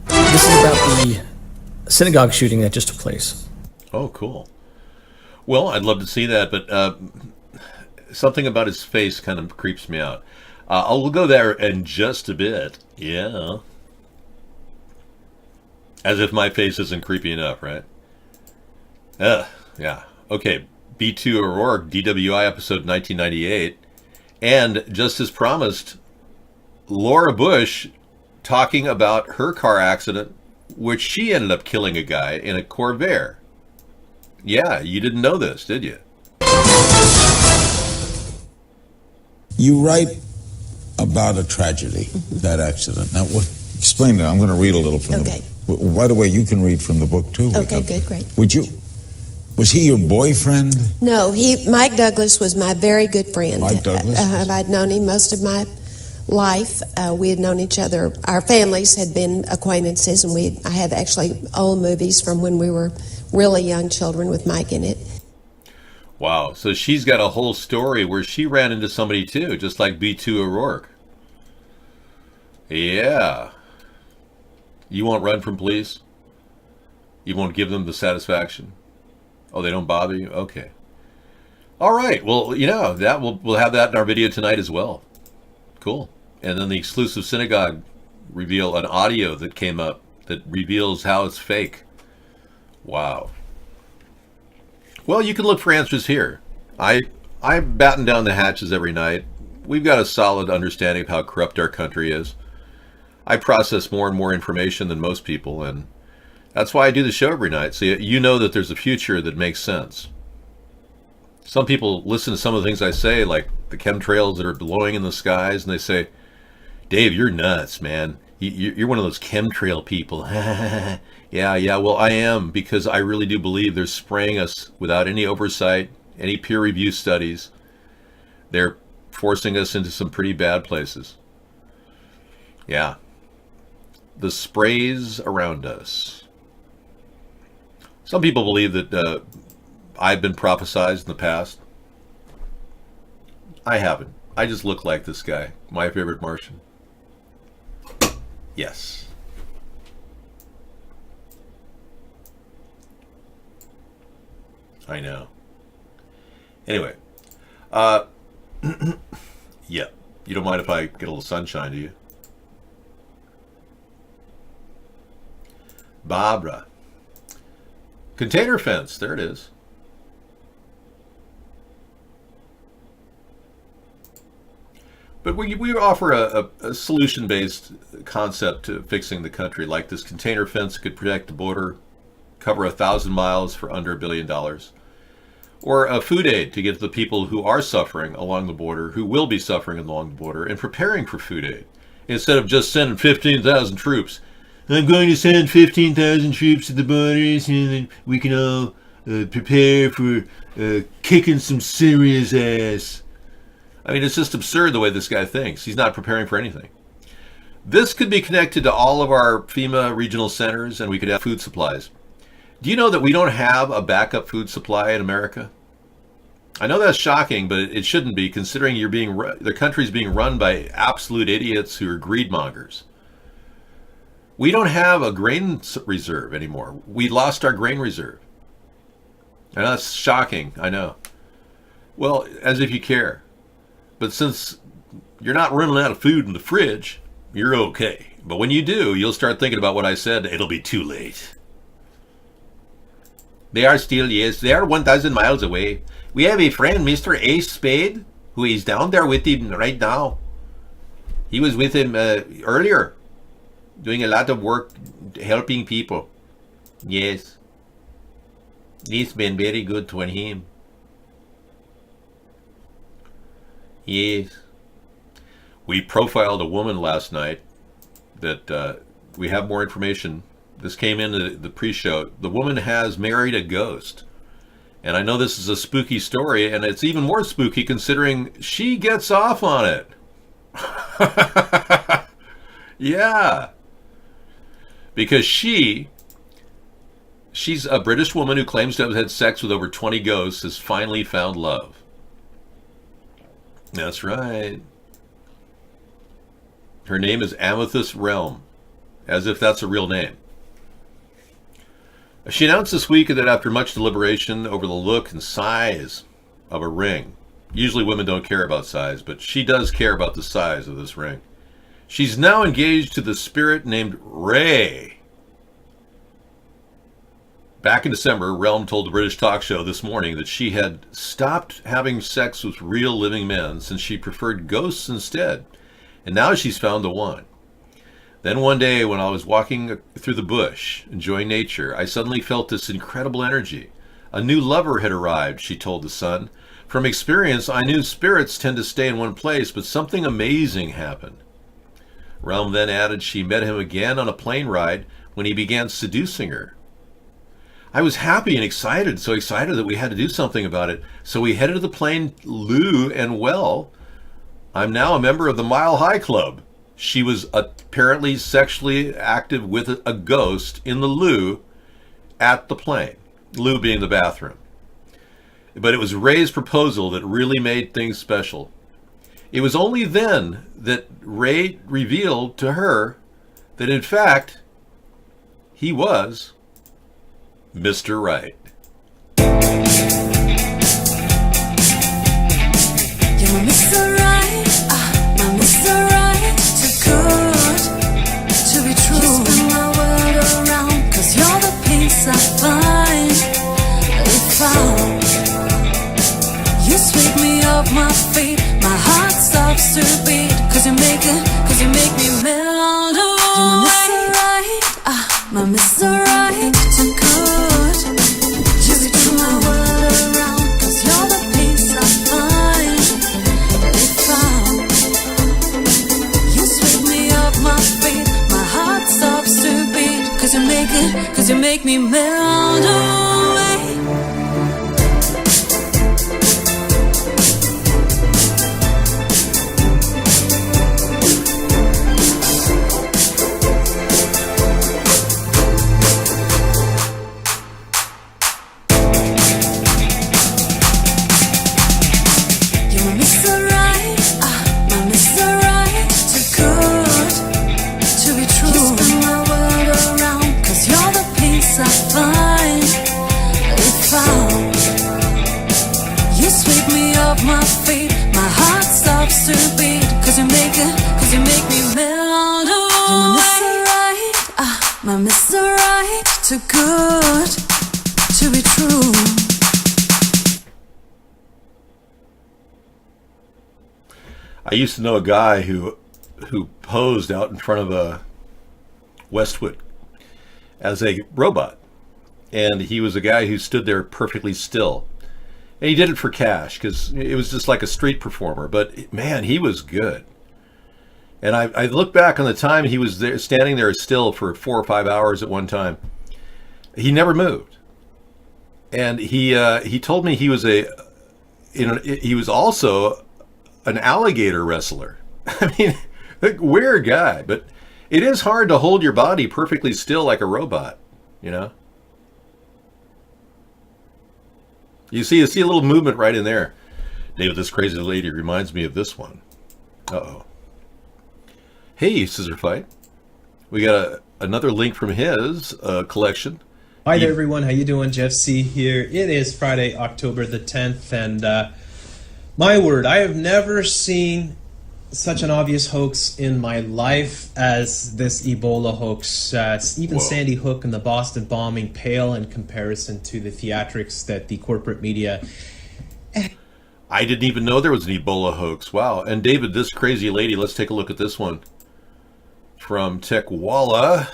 This is about the synagogue shooting that just took place. Oh, cool. Well, I'd love to see that, but something about his face kind of creeps me out. I'll go there in just a bit. Yeah. As if my face isn't creepy enough, right? Yeah. Okay. B2 O'Rourke, DWI episode 1998. And just as promised, Laura Bush talking about her car accident, which she ended up killing a guy in a Corvair. Yeah, you didn't know this, did you? You write about a tragedy, that accident. Now, explain that. I'm going to read a little from the book. By the way, you can read from the book, too. Okay, good, great. Would you? Was he your boyfriend? No, Mike Douglas was my very good friend. Mike Douglas? I'd known him most of my life. We had known each other. Our families had been acquaintances, and I have actually old movies from when we were really young children with Mike in it. Wow, so she's got a whole story where she ran into somebody too, just like B2 O'Rourke. Yeah. You won't run from police? You won't give them the satisfaction? Oh, they don't bother you? Okay. All right. Well, that we'll have that in our video tonight as well. Cool. And then the exclusive synagogue reveal, an audio that came up that reveals how it's fake. Wow. Well, you can look for answers here. I batten down the hatches every night. We've got a solid understanding of how corrupt our country is. I process more and more information than most people, and that's why I do the show every night, so you know that there's a future that makes sense. Some people listen to some of the things I say, like the chemtrails that are blowing in the skies, and they say, Dave, you're nuts, man. You're one of those chemtrail people. Yeah, well, I am, because I really do believe they're spraying us without any oversight, any peer review studies. They're forcing us into some pretty bad places. Yeah. The sprays around us. Some people believe that I've been prophesized in the past. I haven't. I just look like this guy, my favorite Martian. Yes. I know. Anyway. Yeah. You don't mind if I get a little sunshine, do you? Barbara. Container fence. There it is. But we offer a solution-based concept to fixing the country, like this container fence could protect the border, cover 1,000 miles for under $1 billion, or a food aid to get to the people who are suffering along the border, who will be suffering along the border, and preparing for food aid, instead of just sending 15,000 troops. I'm going to send 15,000 troops to the borders, and then we can all prepare for kicking some serious ass. I mean, it's just absurd the way this guy thinks. He's not preparing for anything. This could be connected to all of our FEMA regional centers, and we could have food supplies. Do you know that we don't have a backup food supply in America? I know that's shocking, but it shouldn't be, considering the country's being run by absolute idiots who are greedmongers. We don't have a grain reserve anymore. We lost our grain reserve. And that's shocking, I know. Well, as if you care. But since you're not running out of food in the fridge, you're okay. But when you do, you'll start thinking about what I said. It'll be too late. They are still, yes, they are 1,000 miles away. We have a friend, Mr. Ace Spade, who is down there with him right now. He was with him earlier, doing a lot of work, helping people. Yes. He's been very good to him. Yes. We profiled a woman last night that we have more information. This came in the pre-show. The woman has married a ghost. And I know this is a spooky story, and it's even more spooky considering she gets off on it. Yeah. Because she's a British woman who claims to have had sex with over 20 ghosts, has finally found love. That's right. Her name is Amethyst Realm, as if that's a real name. She announced this week that after much deliberation over the look and size of a ring, usually women don't care about size, but she does care about the size of this ring. She's now engaged to the spirit named Ray. Back in December, Realm told the British talk show This Morning that she had stopped having sex with real living men since she preferred ghosts instead. And now she's found the one. Then one day when I was walking through the bush, enjoying nature, I suddenly felt this incredible energy. A new lover had arrived, she told The Sun. From experience, I knew spirits tend to stay in one place, but something amazing happened. Realm then added she met him again on a plane ride when he began seducing her. I was happy and excited, so excited that we had to do something about it. So we headed to the plane loo, and well, I'm now a member of the Mile High Club. She was apparently sexually active with a ghost in the loo at the plane. Loo being the bathroom. But it was Ray's proposal that really made things special. It was only then that Ray revealed to her that in fact, he was Mr. Right. You're my Mr. Right, my Mr. Right, too good to be true. You spin my world around, 'cause you're the peace I find. If you sweep me off my feet, my heart stops to beat, 'cause you make me melt away. You're my Mr. Right, my Mr. Right, too good to be true. My world around, 'cause you're the peace I find. You sweep me off my feet, my heart stops to beat, 'cause you make me melt away. My feet, my heart stops to beat, 'cause you make me melt away. You're my Mr. Right, my Mr. Right, too good to be true. I used to know a guy who posed out in front of a Westwood as a robot, and he was a guy who stood there perfectly still. And he did it for cash because it was just like a street performer. But man, he was good. And I look back on the time he was there, standing there still for 4 or 5 hours at one time. He never moved. And he told me he was he was also an alligator wrestler. I mean, like, weird guy. But it is hard to hold your body perfectly still like a robot, you know. You see a little movement right in there. David, this crazy lady reminds me of this one. Uh-oh. Hey, Scissor Fight. We got another link from his collection. Hi there, everyone. How you doing? Jeff C. here. It is Friday, October the 10th, and my word, I have never seen such an obvious hoax in my life as this Ebola hoax. Even Sandy Hook and the Boston bombing pale in comparison to the theatrics that the corporate media... I didn't even know there was an Ebola hoax. Wow. And David, this crazy lady, let's take a look at this one. From Techwalla.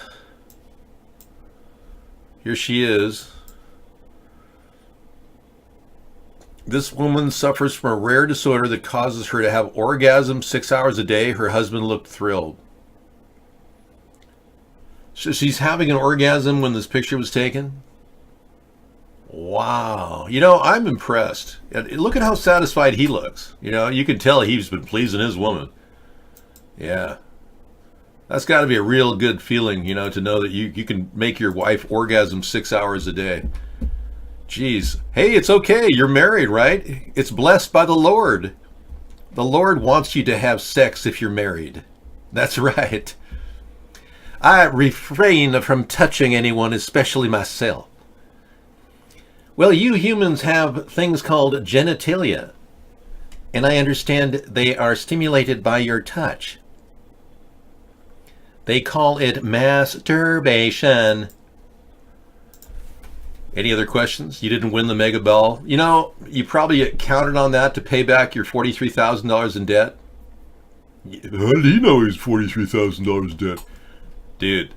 Here she is. This woman suffers from a rare disorder that causes her to have orgasms 6 hours a day. Her husband looked thrilled. So she's having an orgasm when this picture was taken? Wow. You know, I'm impressed. Look at how satisfied he looks. You know, you can tell he's been pleasing his woman. Yeah. That's got to be a real good feeling, you know, to know that you can make your wife orgasm 6 hours a day. Jeez. Hey, it's okay. You're married, right? It's blessed by the Lord. The Lord wants you to have sex if you're married. That's right. I refrain from touching anyone, especially myself. Well, you humans have things called genitalia, and I understand they are stimulated by your touch. They call it masturbation. Any other questions? You didn't win the Mega Bell. You know, you probably counted on that to pay back your $43,000 in debt. How did he know he's $43,000 in debt? Dude,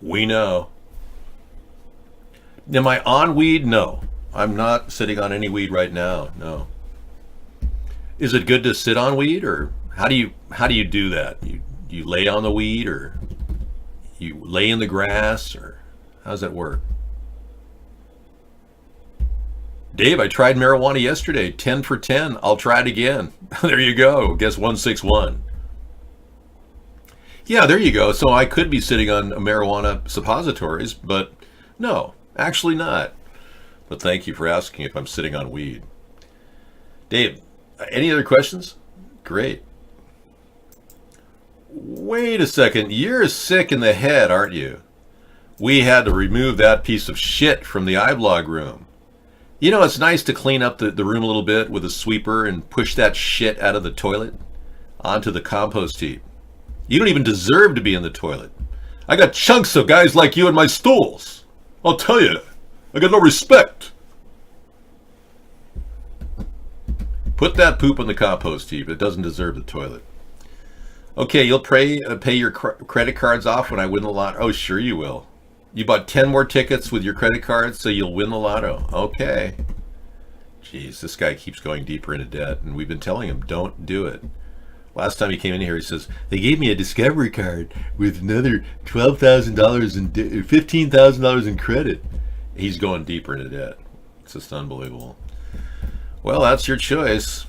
we know. Am I on weed? No. I'm not sitting on any weed right now. No. Is it good to sit on weed, or how do you do that? You lay on the weed, or you lay in the grass, or how does that work? Dave, I tried marijuana yesterday. 10 for 10. I'll try it again. There you go. Guess 161. Yeah, there you go. So I could be sitting on marijuana suppositories, but no, actually not. But thank you for asking if I'm sitting on weed. Dave, any other questions? Great. Wait a second. You're sick in the head, aren't you? We had to remove that piece of shit from the iBlog room. You know, it's nice to clean up the room a little bit with a sweeper and push that shit out of the toilet onto the compost heap. You don't even deserve to be in the toilet. I got chunks of guys like you in my stools. I'll tell you, I got no respect. Put that poop in the compost heap. It doesn't deserve the toilet. Okay, you'll pay your credit cards off when I win the lotto. Oh, sure you will. You bought 10 more tickets with your credit cards, so you'll win the lotto. Okay. Jeez, this guy keeps going deeper into debt, and we've been telling him, don't do it. Last time he came in here, he says, they gave me a Discovery card with another $12,000 and $15,000 in credit. He's going deeper into debt. It's just unbelievable. Well, that's your choice.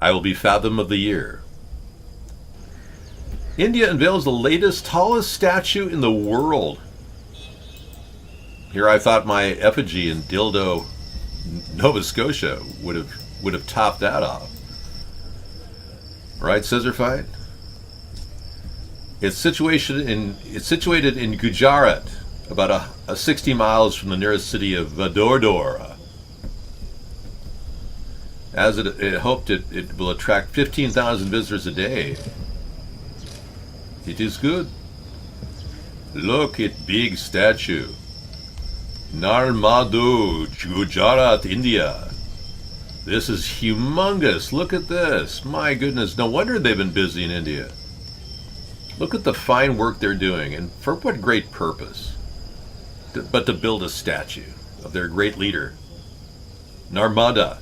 I will be Fathom of the Year. India unveils the latest, tallest statue in the world. Here I thought my effigy in Dildo, Nova Scotia would have topped that off. Right, Scissorfight? It's situated in Gujarat, about 60 miles from the nearest city of Vadodara. As it hoped it will attract 15,000 visitors a day. It is good. Look at big statue. Narmadu, Gujarat, India. This is humongous. Look at this. My goodness, no wonder they've been busy in India. Look at the fine work they're doing, and for what great purpose? But to build a statue of their great leader, Narmada.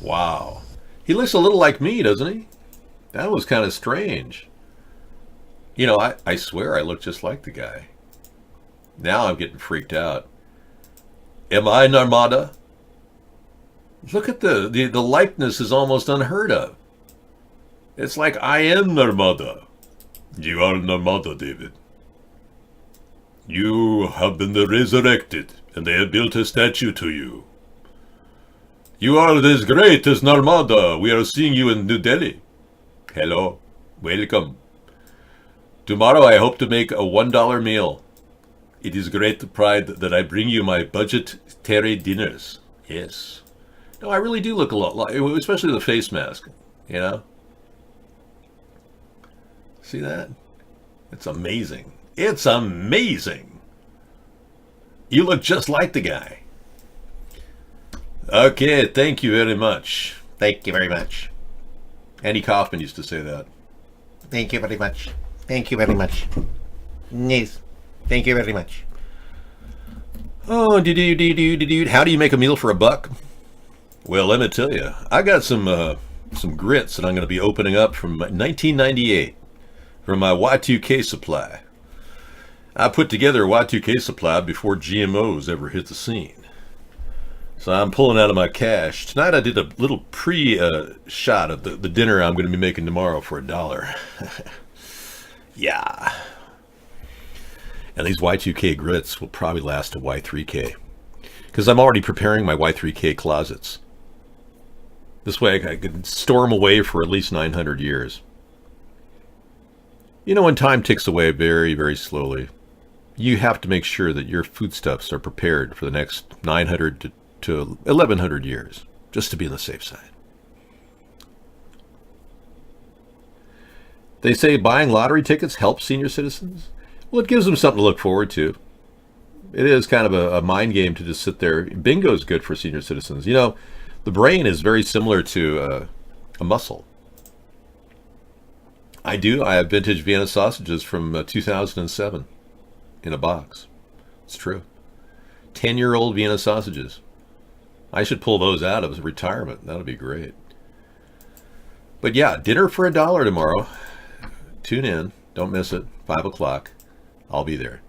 Wow. He looks a little like me, doesn't he? That was kind of strange. You know, I swear I look just like the guy. Now I'm getting freaked out. Am I Narmada? Look at the likeness is almost unheard of. It's like I am Narmada. You are Narmada, David. You have been resurrected, and they have built a statue to you. You are as great as Narmada. We are seeing you in New Delhi. Hello. Welcome. Tomorrow I hope to make a $1 meal. It is great pride that I bring you my budgetary dinners. Yes. No, I really do look a lot like, especially the face mask, you know? See that? It's amazing. It's amazing. You look just like the guy. Okay, thank you very much. Thank you very much. Andy Kaufman used to say that. Thank you very much. Thank you very much. Yes. Thank you very much. Oh, dude. How do you make a meal for a buck? Well, let me tell you, I got some grits that I'm going to be opening up from 1998 from my Y2K supply. I put together a Y2K supply before GMOs ever hit the scene. So I'm pulling out of my cash. Tonight I did a little pre-shot of the dinner I'm going to be making tomorrow for $1. Yeah. And these Y2K grits will probably last a Y3K. Because I'm already preparing my Y3K closets. This way I could store them away for at least 900 years. You know, when time ticks away very, very slowly, you have to make sure that your foodstuffs are prepared for the next 900 to 1100 years, just to be on the safe side. They say buying lottery tickets helps senior citizens. Well, it gives them something to look forward to. It is kind of a mind game to just sit there. Bingo is good for senior citizens. You know, the brain is very similar to a muscle. I have vintage Vienna sausages from 2007 in a box. It's true. 10-year-old Vienna sausages. I should pull those out of retirement. That would be great. But yeah, dinner for $1 tomorrow. Tune in. Don't miss it. 5 o'clock. I'll be there.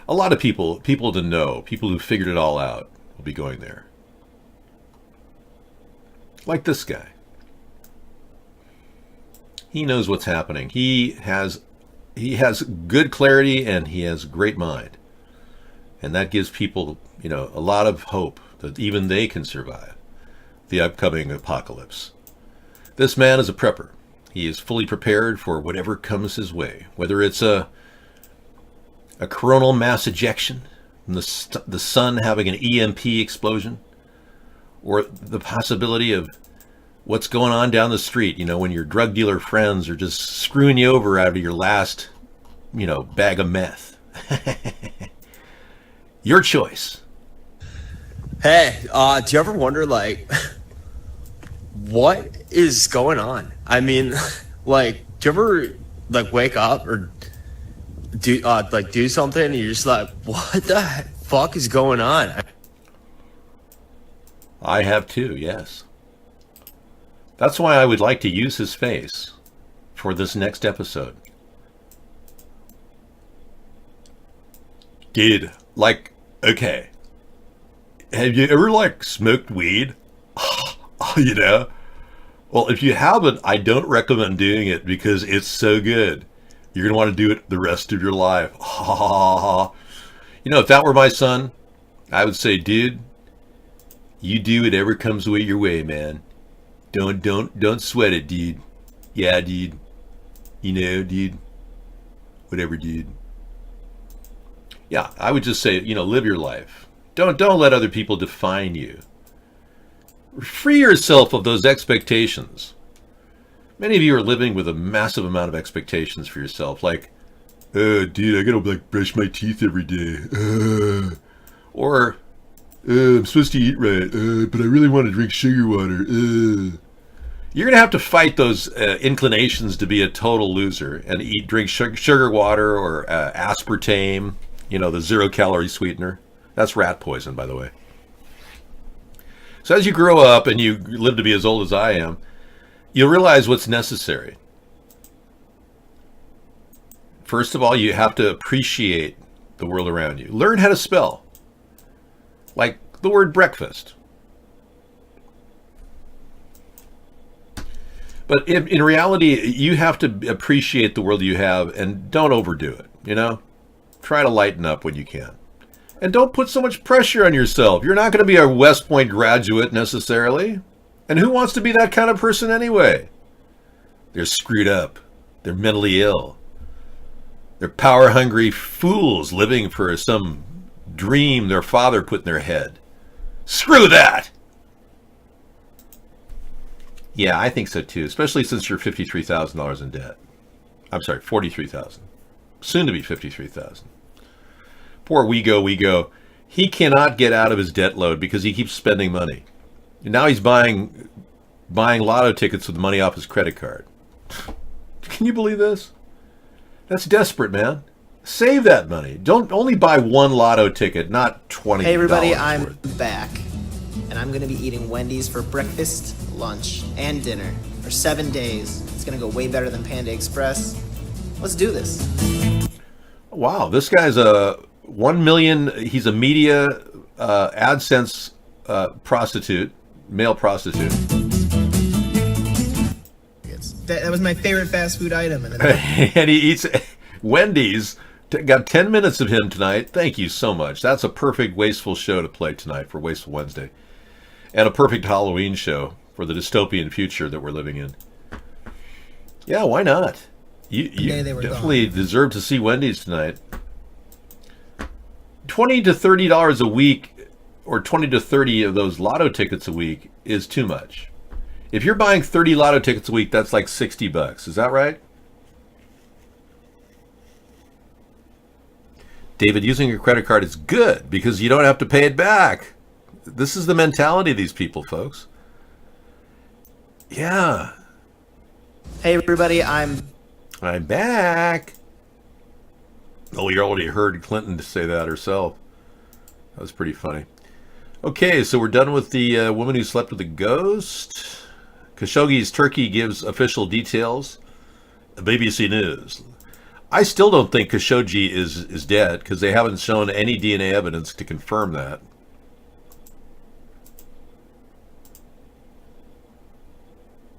A lot of people to know, people who figured it all out, will be going there. Like this guy. He knows what's happening. He has good clarity and he has a great mind. And that gives people, you know, a lot of hope that even they can survive the upcoming apocalypse. This man is a prepper. He is fully prepared for whatever comes his way, whether it's a coronal mass ejection, from the sun having an EMP explosion, or the possibility of what's going on down the street, you know, when your drug dealer friends are just screwing you over out of your last, you know, bag of meth. Your choice. Hey, do you ever wonder, like, what is going on? I mean, like, do you ever, like, wake up or do something and you're just like, what the fuck is going on? I have too, yes. That's why I would like to use his face for this next episode. Dude, like, okay. Have you ever, like, smoked weed? You know? Well, if you haven't, I don't recommend doing it because it's so good. You're going to want to do it the rest of your life. You know, if that were my son, I would say, dude, you do whatever comes your way, man. Don't sweat it, dude. Yeah, dude. You know, dude. Whatever, dude. Yeah, I would just say, you know, live your life. Don't let other people define you. Free yourself of those expectations. Many of you are living with a massive amount of expectations for yourself, like, dude, I gotta like brush my teeth every day. Or, I'm supposed to eat right, but I really want to drink sugar water. You're gonna have to fight those inclinations to be a total loser and drink sugar water or aspartame, you know, the 0-calorie sweetener. That's rat poison, by the way. So as you grow up and you live to be as old as I am, you'll realize what's necessary. First of all, you have to appreciate the world around you. Learn how to spell. Like the word breakfast. But in reality, you have to appreciate the world you have and don't overdo it, you know? Try to lighten up when you can. And don't put so much pressure on yourself. You're not going to be a West Point graduate necessarily. And who wants to be that kind of person anyway? They're screwed up. They're mentally ill. They're power-hungry fools living for some dream their father put in their head. Screw that! Yeah, I think so too, especially since you're $53,000 in debt. I'm sorry, $43,000. Soon to be $53,000. Poor WeGo. He cannot get out of his debt load because he keeps spending money. And now he's buying lotto tickets with money off his credit card. Can you believe this? That's desperate, man. Save that money. Don't only buy one lotto ticket, not $20. Hey everybody, I'm worth. back. And I'm going to be eating Wendy's for breakfast, lunch, and dinner for 7 days. It's going to go way better than Panda Express. Let's do this. Wow, this guy's a 1 million, he's a media AdSense prostitute, male prostitute. That was my favorite fast food item. And, and he eats Wendy's. Got 10 minutes of him tonight. Thank you so much. That's a perfect Wasteful show to play tonight for Wasteful Wednesday. And a perfect Halloween show for the dystopian future that we're living in. Yeah, why not? You definitely deserve to see Wendy's tonight. $20 to $30 a week, or 20 to 30 of those lotto tickets a week is too much. If you're buying 30 lotto tickets a week, that's like $60. Is that right? David, using your credit card is good because you don't have to pay it back. This is the mentality of these people, folks. Yeah. Hey, everybody, I'm back. Oh, you already heard Clinton say that herself. That was pretty funny. Okay, so we're done with the woman who slept with a ghost. Khashoggi's Turkey gives official details. BBC News. I still don't think Khashoggi is dead because they haven't shown any DNA evidence to confirm that.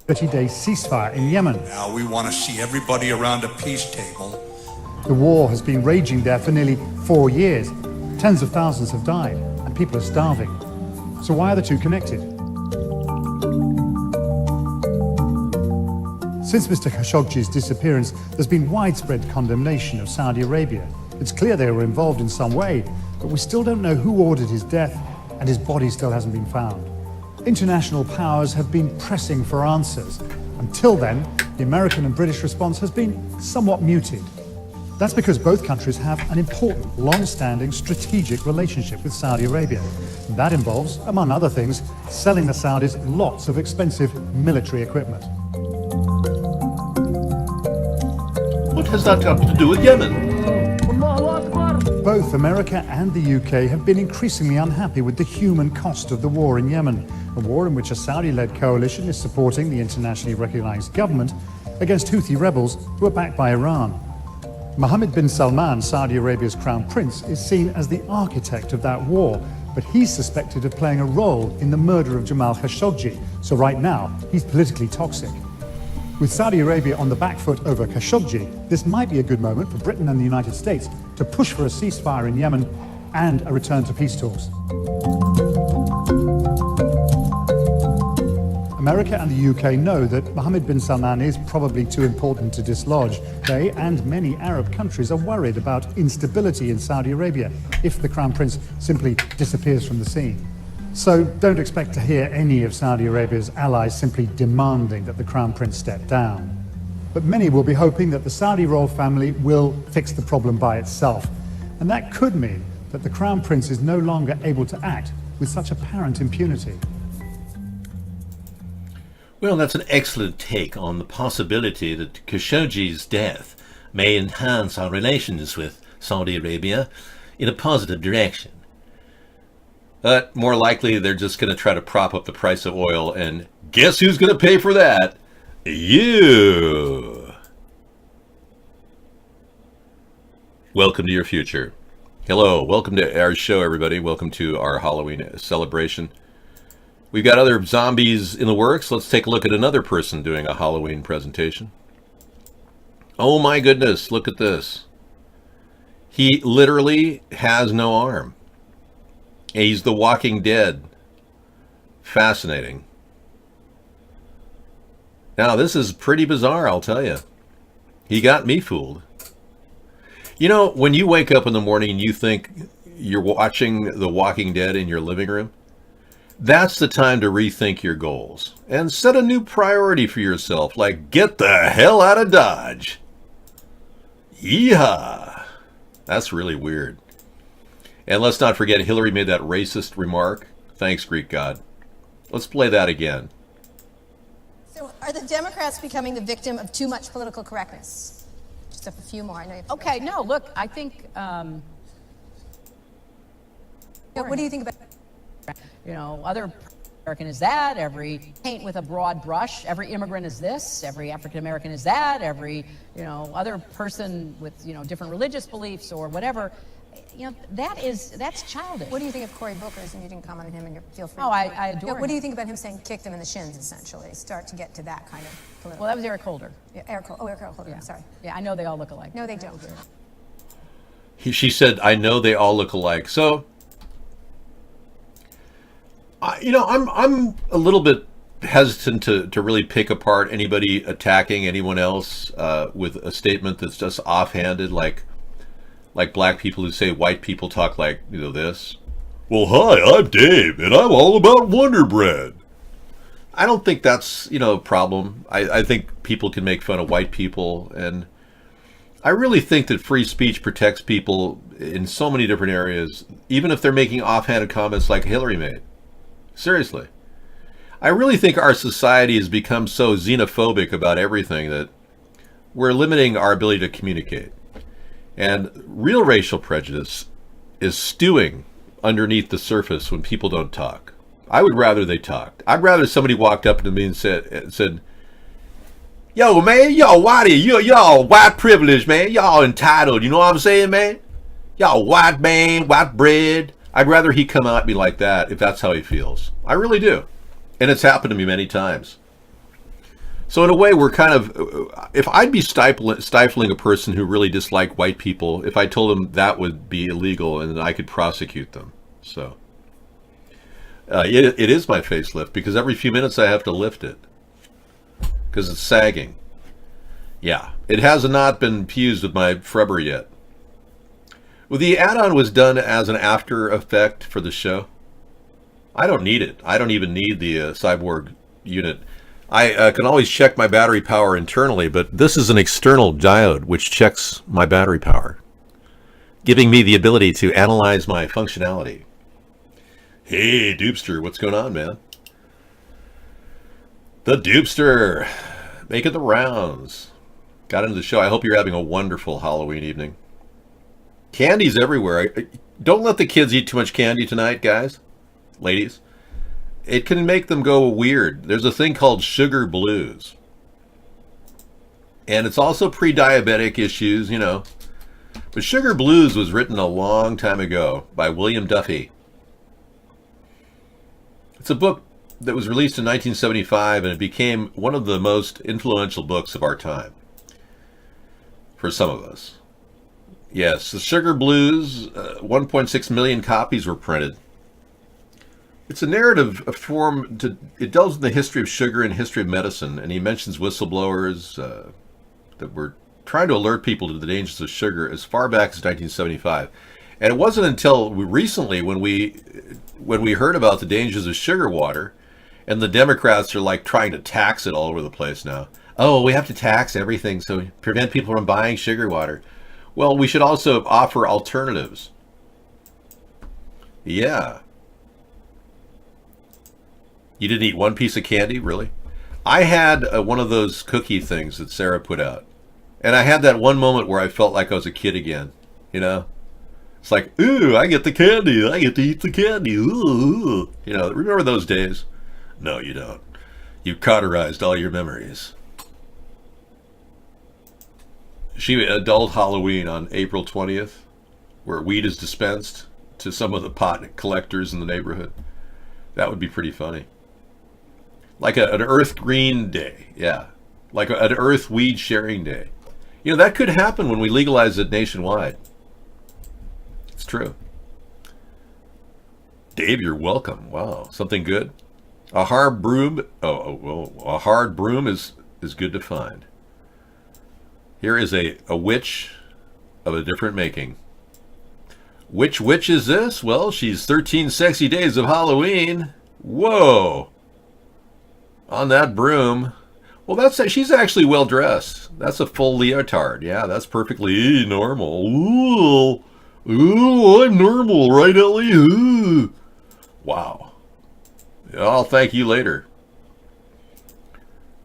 ...30-day ceasefire in Yemen. Now we want to see everybody around a peace table. The war has been raging there for nearly 4 years. Tens of thousands have died, and people are starving. So why are the two connected? Since Mr. Khashoggi's disappearance, there's been widespread condemnation of Saudi Arabia. It's clear they were involved in some way, but we still don't know who ordered his death, and his body still hasn't been found. International powers have been pressing for answers. Until then, the American and British response has been somewhat muted. That's because both countries have an important, long-standing strategic relationship with Saudi Arabia. That involves, among other things, selling the Saudis lots of expensive military equipment. What has that got to do with Yemen? Both America and the UK have been increasingly unhappy with the human cost of the war in Yemen, a war in which a Saudi-led coalition is supporting the internationally recognized government against Houthi rebels who are backed by Iran. Mohammed bin Salman, Saudi Arabia's crown prince, is seen as the architect of that war, but he's suspected of playing a role in the murder of Jamal Khashoggi, so right now he's politically toxic. With Saudi Arabia on the back foot over Khashoggi, this might be a good moment for Britain and the United States to push for a ceasefire in Yemen and a return to peace talks. America and the UK know that Mohammed bin Salman is probably too important to dislodge. They and many Arab countries are worried about instability in Saudi Arabia if the Crown Prince simply disappears from the scene. So don't expect to hear any of Saudi Arabia's allies simply demanding that the Crown Prince step down. But many will be hoping that the Saudi royal family will fix the problem by itself. And that could mean that the Crown Prince is no longer able to act with such apparent impunity. Well, that's an excellent take on the possibility that Khashoggi's death may enhance our relations with Saudi Arabia in a positive direction. But more likely, they're just going to try to prop up the price of oil, and guess who's going to pay for that? You! Welcome to your future. Hello, welcome to our show, everybody. Welcome to our Halloween celebration. We've got other zombies in the works. Let's take a look at another person doing a Halloween presentation. Oh my goodness, look at this. He literally has no arm. He's the Walking Dead. Fascinating. Now, this is pretty bizarre, I'll tell you. He got me fooled. You know, when you wake up in the morning and you think you're watching The Walking Dead in your living room, that's the time to rethink your goals and set a new priority for yourself, like get the hell out of Dodge. Yeehaw! That's really weird. And let's not forget, Hillary made that racist remark. Thanks, Greek God. Let's play that again. So are the Democrats becoming the victim of too much political correctness? just a few more. I know you have Okay, no, look, I think, what do you think about? Other American is that, every paint with a broad brush, every immigrant is this, every African American is that, every, other person with, different religious beliefs or whatever. That's childish. What do you think of Cory Booker's? And you didn't comment on him, and you feel free. Oh, I adore What do him. you think about him saying kicked him in the shins, essentially? Start to get to that kind of political. Well, that was Eric Holder. Yeah, Eric Holder. Yeah. I'm sorry. Yeah, I know they all look alike. No, they don't. She said, "I know they all look alike." So, I'm a little bit hesitant to really pick apart anybody attacking anyone else with a statement that's just offhanded, like black people who say white people talk like this. Well, hi, I'm Dave, and I'm all about Wonder Bread. I don't think that's a problem. I think people can make fun of white people, and I really think that free speech protects people in so many different areas, even if they're making offhanded comments like Hillary made. Seriously. I really think our society has become so xenophobic about everything that we're limiting our ability to communicate. And real racial prejudice is stewing underneath the surface when people don't talk. I would rather they talked. I'd rather somebody walked up to me and said, "Yo, man, y'all whitey, y'all white privilege, man. Y'all entitled. You know what I'm saying, man? Y'all white man, white bread." I'd rather he come at me like that if that's how he feels. I really do. And it's happened to me many times. So in a way, we're kind of, if I'd be stifling a person who really disliked white people, if I told them that would be illegal and I could prosecute them. So it is my facelift, because every few minutes I have to lift it because it's sagging. Yeah, it has not been fused with my Frebber yet. Well, the add-on was done as an after effect for the show. I don't need it. I don't even need the cyborg unit. I can always check my battery power internally, but this is an external diode which checks my battery power, giving me the ability to analyze my functionality. Hey, Dupster, what's going on, man? The Dupster, making the rounds. Got into the show. I hope you're having a wonderful Halloween evening. Candy's everywhere. Don't let the kids eat too much candy tonight, guys. Ladies. It can make them go weird. There's a thing called sugar blues. And it's also pre-diabetic issues, But Sugar Blues was written a long time ago by William Duffy. It's a book that was released in 1975, and it became one of the most influential books of our time. For some of us. Yes, the Sugar Blues, 1.6 million copies were printed. It's a narrative form. It delves in the history of sugar and history of medicine, and he mentions whistleblowers that were trying to alert people to the dangers of sugar as far back as 1975. And it wasn't until recently when we heard about the dangers of sugar water, and the Democrats are like trying to tax it all over the place now. Oh, we have to tax everything so prevent people from buying sugar water. Well, we should also offer alternatives. Yeah. You didn't eat one piece of candy, really? I had one of those cookie things that Sarah put out. And I had that one moment where I felt like I was a kid again. It's like, ooh, I get the candy. I get to eat the candy. Ooh. Remember those days? No, you don't. You've cauterized all your memories. Adult Halloween on April 20th, where weed is dispensed to some of the pot collectors in the neighborhood. That would be pretty funny. Like an Earth Green Day, yeah. Like an Earth Weed Sharing Day. That could happen when we legalize it nationwide. It's true. Dave, you're welcome. Wow, something good? A hard broom. A hard broom is good to find. Here is a witch of a different making. Which witch is this? Well, she's 13 sexy days of Halloween. Whoa. On that broom. Well, she's actually well dressed. That's a full leotard. Yeah, that's perfectly normal. Ooh. Ooh, I'm normal, right, Ellie? Ooh. Wow. I'll thank you later.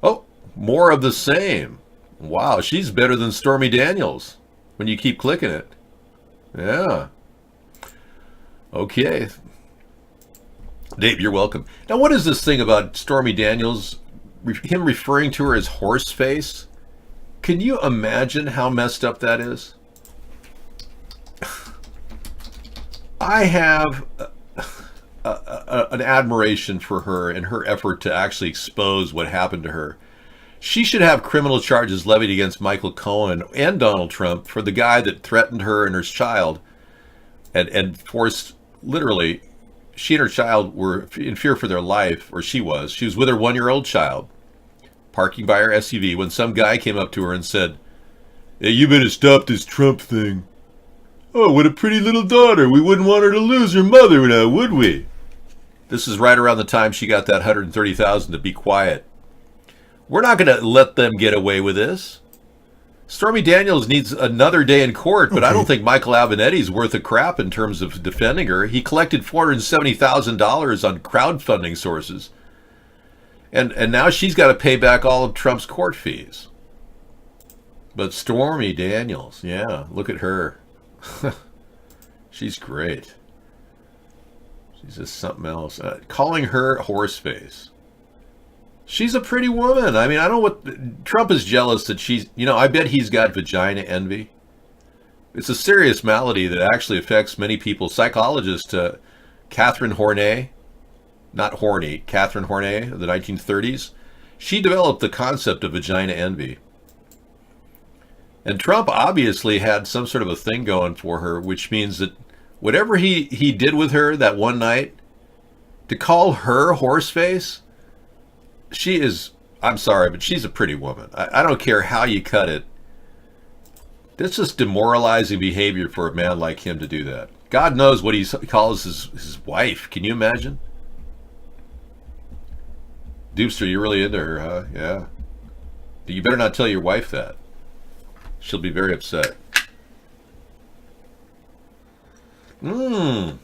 Oh, more of the same. Wow, she's better than Stormy Daniels when you keep clicking it. Yeah. Okay. Dave, you're welcome. Now, what is this thing about Stormy Daniels, him referring to her as horse face? Can you imagine how messed up that is? I have an admiration for her and her effort to actually expose what happened to her. She should have criminal charges levied against Michael Cohen and Donald Trump for the guy that threatened her and her child and forced, literally, she and her child were in fear for their life, or she was. She was with her 1-year-old child, parking by her SUV, when some guy came up to her and said, "Hey, you better stop this Trump thing. Oh, what a pretty little daughter. We wouldn't want her to lose her mother now, would we?" This is right around the time she got that $130,000 to be quiet. We're not going to let them get away with this. Stormy Daniels needs another day in court, but I don't think Michael Avenatti's worth a crap in terms of defending her. He collected $470,000 on crowdfunding sources. And now she's got to pay back all of Trump's court fees. But Stormy Daniels, yeah, look at her. She's great. She's just something else. Calling her horseface. She's a pretty woman. I mean, I don't know what... Trump is jealous that she's... I bet he's got vagina envy. It's a serious malady that actually affects many people. Psychologist Catherine Horney, not Horny, Catherine Horney of the 1930s, she developed the concept of vagina envy. And Trump obviously had some sort of a thing going for her, which means that whatever he did with her that one night, to call her horseface... She is, I'm sorry, but she's a pretty woman. I don't care how you cut it. That's just demoralizing behavior for a man like him to do that. God knows what he calls his wife. Can you imagine? Doopster, you're really into her, huh? Yeah. You better not tell your wife that. She'll be very upset. A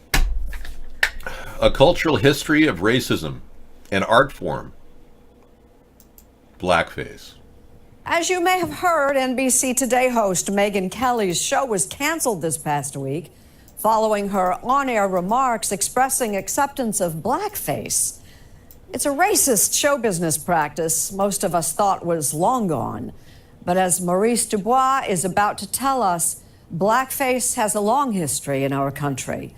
cultural history of racism, an art form. Blackface. As you may have heard, NBC Today host Megyn Kelly's show was canceled this past week following her on-air remarks expressing acceptance of blackface. It's a racist show business practice most of us thought was long gone. But as Maurice Dubois is about to tell us, blackface has a long history in our country.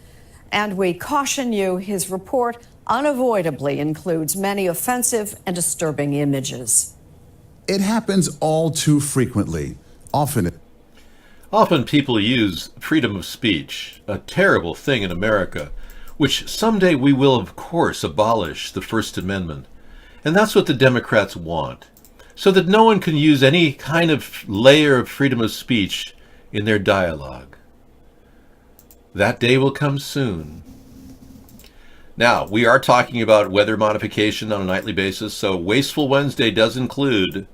And we caution you, his report unavoidably includes many offensive and disturbing images. It happens all too frequently. Often people use freedom of speech, a terrible thing in America, which someday we will, of course, abolish the First Amendment. And that's what the Democrats want, so that no one can use any kind of layer of freedom of speech in their dialogue. That day will come soon. Now, we are talking about weather modification on a nightly basis, so Wasteful Wednesday does include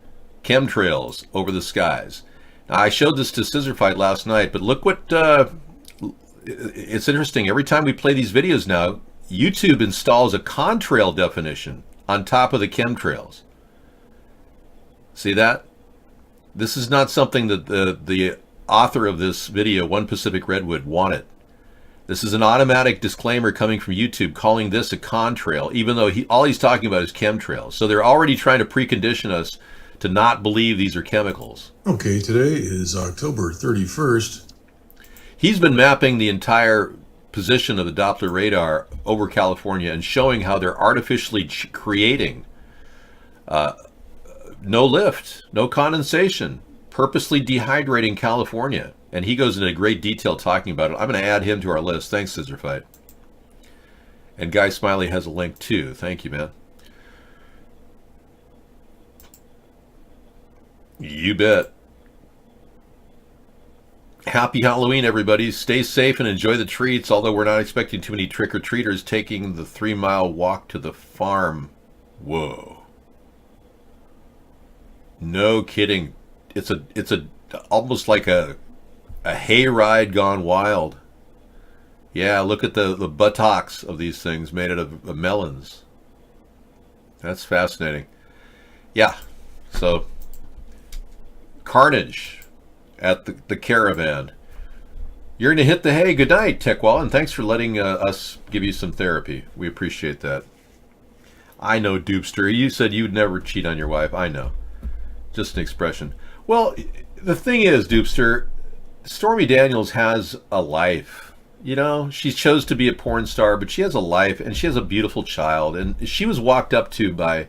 chemtrails over the skies. Now, I showed this to Scissorfight last night, but look what... it's interesting. Every time we play these videos now, YouTube installs a contrail definition on top of the chemtrails. See that? This is not something that the author of this video, One Pacific Redwood, wanted. This is an automatic disclaimer coming from YouTube calling this a contrail, even though all he's talking about is chemtrails. So they're already trying to precondition us to not believe these are chemicals. Okay, today is October 31st. He's been mapping the entire position of the Doppler radar over California and showing how they're artificially creating no lift, no condensation, purposely dehydrating California. And he goes into great detail talking about it. I'm going to add him to our list. Thanks, Scissorfight. And Guy Smiley has a link too. Thank you, man. You bet. Happy Halloween, everybody. Stay safe and enjoy the treats, although we're not expecting too many trick-or-treaters taking the 3-mile walk to the farm. Whoa. No kidding. It's almost like a hayride gone wild. Yeah, look at the buttocks of these things made out of melons. That's fascinating. Yeah, so carnage at the caravan. You're going to hit the hay. Good night, Techwall, and thanks for letting us give you some therapy. We appreciate that. I know, Doopster. You said you'd never cheat on your wife. I know. Just an expression. Well, the thing is, Doopster, Stormy Daniels has a life. You know, she chose to be a porn star, but she has a life, and she has a beautiful child. And she was walked up to by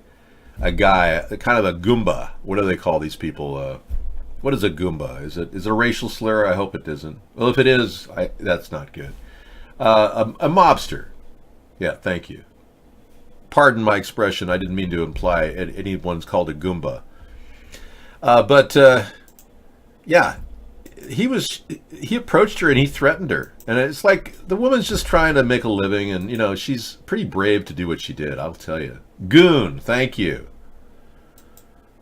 a guy, kind of a Goomba. What do they call these people? What is a Goomba? Is it a racial slur? I hope it isn't. Well, if it is, that's not good. A mobster. Yeah, thank you. Pardon my expression. I didn't mean to imply anyone's called a Goomba. Yeah, he approached her and he threatened her. And it's like the woman's just trying to make a living, and, you know, she's pretty brave to do what she did, I'll tell you. Goon, thank you.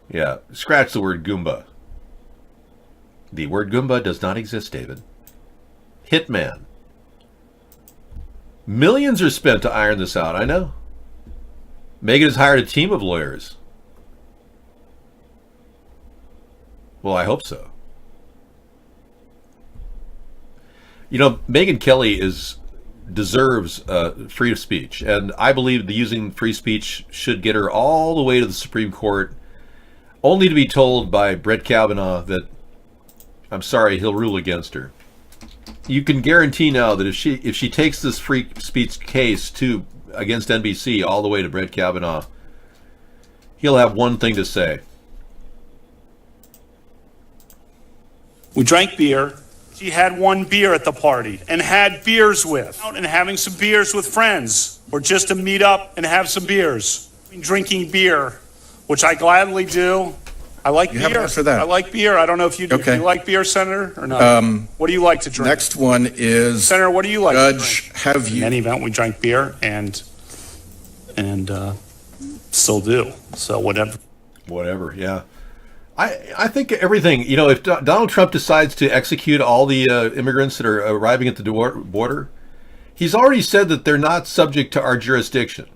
Yeah, scratch the word Goomba. The word Goomba does not exist, David. Hitman. Millions are spent to iron this out, I know. Megyn has hired a team of lawyers. Well, I hope so. You know, Megyn Kelly deserves freedom of speech, and I believe that using free speech should get her all the way to the Supreme Court, only to be told by Brett Kavanaugh that, I'm sorry, he'll rule against her. You can guarantee now that if she takes this free speech case against NBC all the way to Brett Kavanaugh, he'll have one thing to say. We drank beer. She had one beer at the party and had beers with, and having some beers with friends, or just to meet up and have some beers. Drinking beer, which I gladly do. I like beer. Haven't answered that. I like beer. I don't know if you do. Okay. Do you like beer, Senator, or not? What do you like to drink? Next one is Senator, what do you like to Judge, drink? have you... In any event, we drank beer and still do. So whatever. Yeah. I think everything, you know, if Donald Trump decides to execute all the immigrants that are arriving at the border, he's already said that they're not subject to our jurisdiction.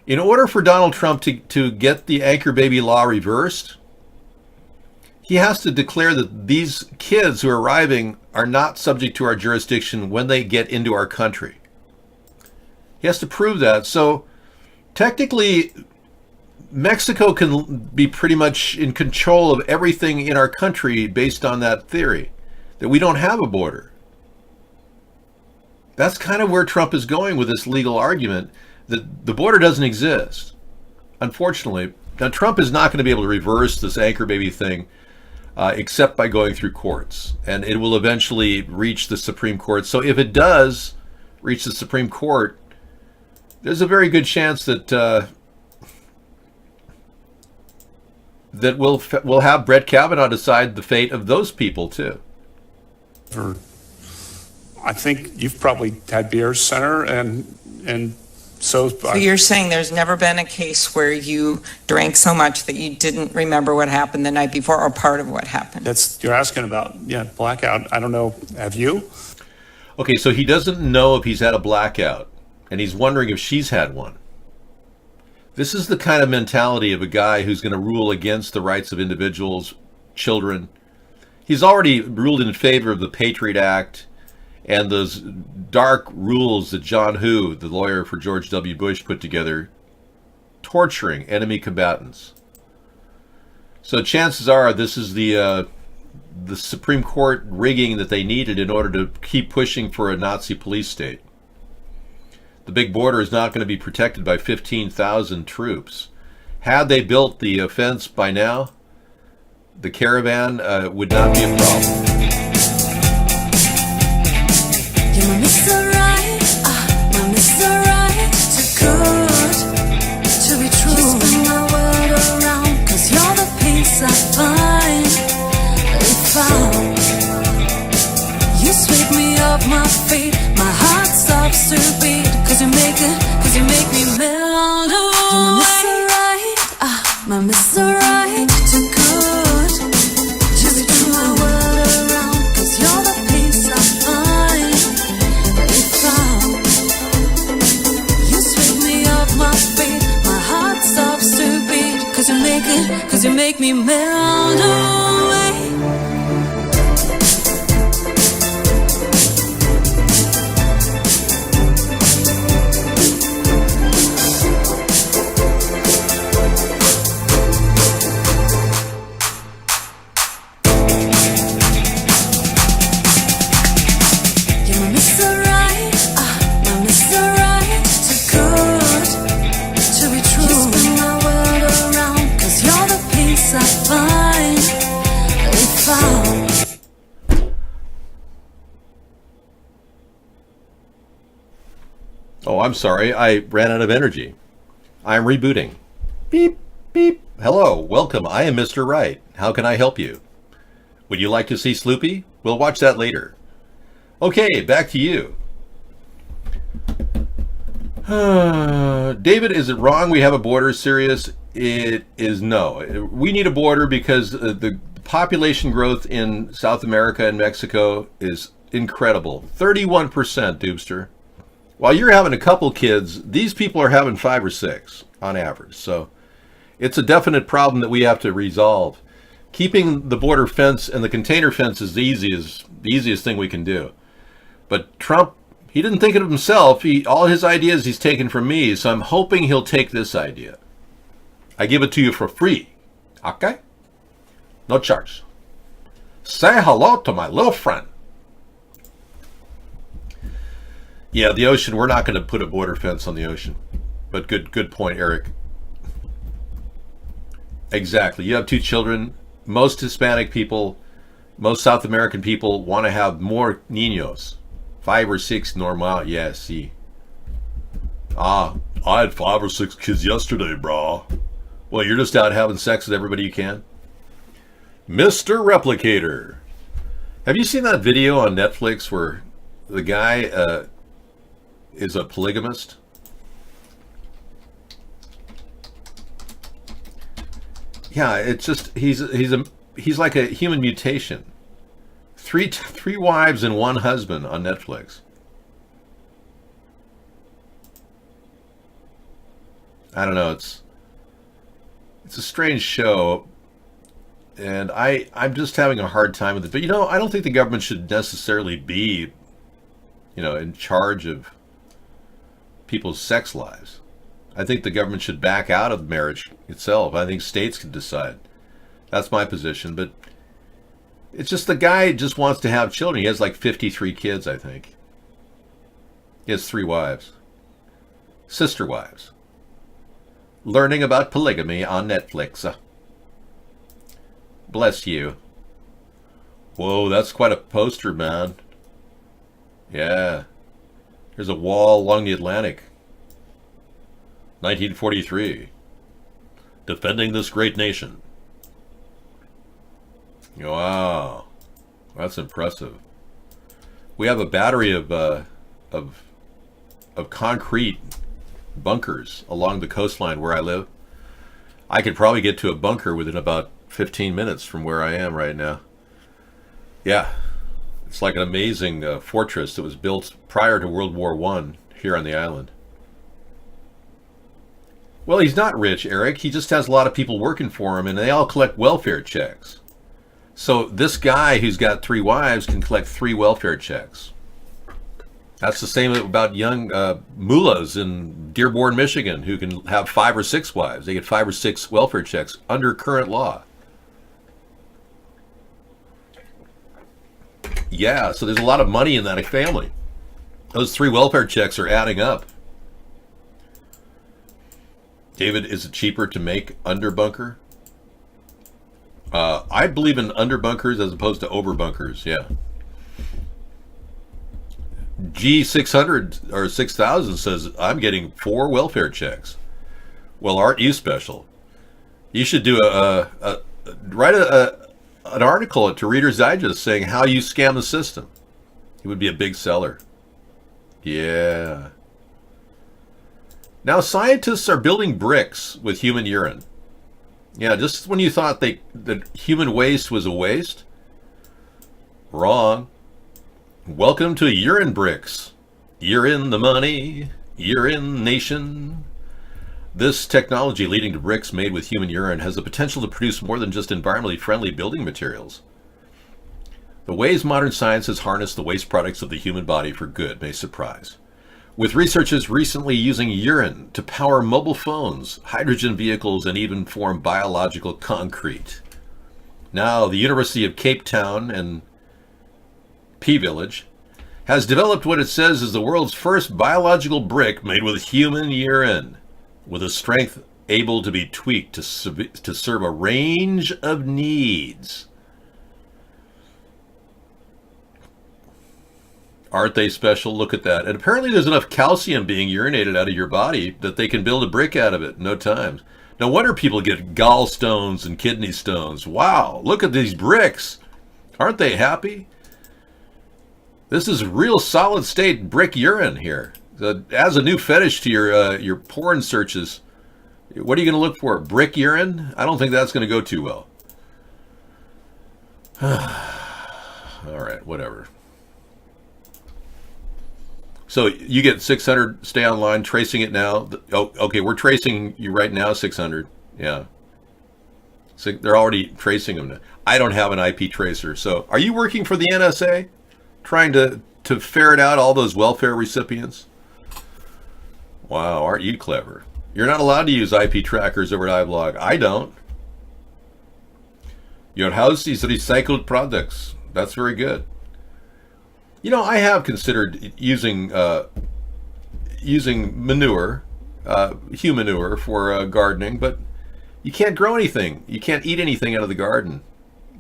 In order for Donald Trump to get the anchor baby law reversed, he has to declare that these kids who are arriving are not subject to our jurisdiction when they get into our country. He has to prove that. So technically, Mexico can be pretty much in control of everything in our country based on that theory, that we don't have a border. That's kind of where Trump is going with this legal argument, that the border doesn't exist. Unfortunately, now Trump is not going to be able to reverse this anchor baby thing except by going through courts, and it will eventually reach the Supreme Court. So if it does reach the Supreme Court, there's a very good chance that we'll have Brett Kavanaugh decide the fate of those people too. I think you've probably had beers, Senator, and so you're saying there's never been a case where you drank so much that you didn't remember what happened the night before, or part of what happened? You're asking about, blackout. I don't know. Have you? Okay, so he doesn't know if he's had a blackout, and he's wondering if she's had one. This is the kind of mentality of a guy who's going to rule against the rights of individuals, children. He's already ruled in favor of the Patriot Act and those dark rules that John Hu, the lawyer for George W. Bush, put together, torturing enemy combatants. So chances are this is the Supreme Court rigging that they needed in order to keep pushing for a Nazi police state. The big border is not going to be protected by 15,000 troops. Had they built the fence by now, the caravan would not be a problem. You're my Mr. Right, my Mr. Right, too good to be true. You spin my world around, 'cause you're the peace I finally found. You sweep me off my feet, my heart stops to beat, 'cause you make me melt away. You're my Mr. Right, too good to be true. My world around, 'cause you're the peace I finally found. You sweep me off my feet, my heart stops to beat, 'cause 'cause you make me melt away. Oh, I'm sorry. I ran out of energy. I'm rebooting. Beep, beep. Hello, welcome. I am Mr. Right. How can I help you? Would you like to see Sloopy? We'll watch that later. Okay, back to you. David, is it wrong we have a border? Serious? It is no. We need a border because the population growth in South America and Mexico is incredible. 31%, Doobster. While you're having a couple kids, these people are having 5 or 6 on average. So it's a definite problem that we have to resolve. Keeping the border fence and the container fence is the easiest thing we can do. But Trump, he didn't think of himself. All his ideas he's taken from me, so I'm hoping he'll take this idea. I give it to you for free. Okay? No charge. Say hello to my little friend. Yeah, the ocean, we're not going to put a border fence on the ocean. But good point, Eric. Exactly. You have 2 children. Most Hispanic people, most South American people want to have more niños. 5 or 6 normal. Yeah, see. I had 5 or 6 kids yesterday, brah. Well, you're just out having sex with everybody you can? Mr. Replicator. Have you seen that video on Netflix where the guy is a polygamist? Yeah, it's just he's like a human mutation. 3 wives and 1 husband on Netflix. I don't know, it's a strange show, and I'm just having a hard time with it. But I don't think the government should necessarily be in charge of people's sex lives. I think the government should back out of marriage itself. I think states can decide. That's my position. But it's just the guy just wants to have children. He has like 53 kids, I think. He has 3 wives. Sister wives. Learning about polygamy on Netflix. Bless you. Whoa, that's quite a poster, man. Yeah. There's a wall along the Atlantic. 1943. Defending this great nation. Wow. That's impressive. We have a battery of concrete bunkers along the coastline where I live. I could probably get to a bunker within about 15 minutes from where I am right now. Yeah. It's like an amazing fortress that was built prior to World War I here on the island. Well, he's not rich, Eric. He just has a lot of people working for him, and they all collect welfare checks. So this guy who's got 3 wives can collect 3 welfare checks. That's the same about young mullahs in Dearborn, Michigan, who can have 5 or 6 wives. They get 5 or 6 welfare checks under current law. Yeah, so there's a lot of money in that family. Those 3 welfare checks are adding up. David, is it cheaper to make underbunker? I believe in underbunkers as opposed to overbunkers, yeah. G600 or 6000 says, I'm getting 4 welfare checks. Well, aren't you special? You should do write an article to Reader's Digest saying how you scam the system. It would be a big seller. Yeah. Now scientists are building bricks with human urine. Yeah, just when you thought that human waste was a waste, wrong. Welcome to urine bricks. You're in the money. You're in the nation. This technology leading to bricks made with human urine has the potential to produce more than just environmentally friendly building materials. The ways modern science has harnessed the waste products of the human body for good may surprise, with researchers recently using urine to power mobile phones, hydrogen vehicles, and even form biological concrete. Now, the University of Cape Town and P-Village has developed what it says is the world's first biological brick made with human urine, with a strength able to be tweaked to serve a range of needs. Aren't they special? Look at that. And apparently there's enough calcium being urinated out of your body that they can build a brick out of it in no time. No wonder people get gallstones and kidney stones. Wow, look at these bricks. Aren't they happy? This is real solid state brick urine here. Adds a new fetish to your porn searches. What are you going to look for? Brick urine? I don't think that's going to go too well. All right, whatever. So you get 600, stay online, tracing it now. Oh, okay, we're tracing you right now, 600. Yeah. So they're already tracing them now. I don't have an IP tracer. So are you working for the NSA? Trying to ferret out all those welfare recipients? Wow, aren't you clever? You're not allowed to use IP trackers over at iBlog. I don't. Your house is recycled products. That's very good. You know, I have considered using manure, human manure for gardening, but you can't grow anything. You can't eat anything out of the garden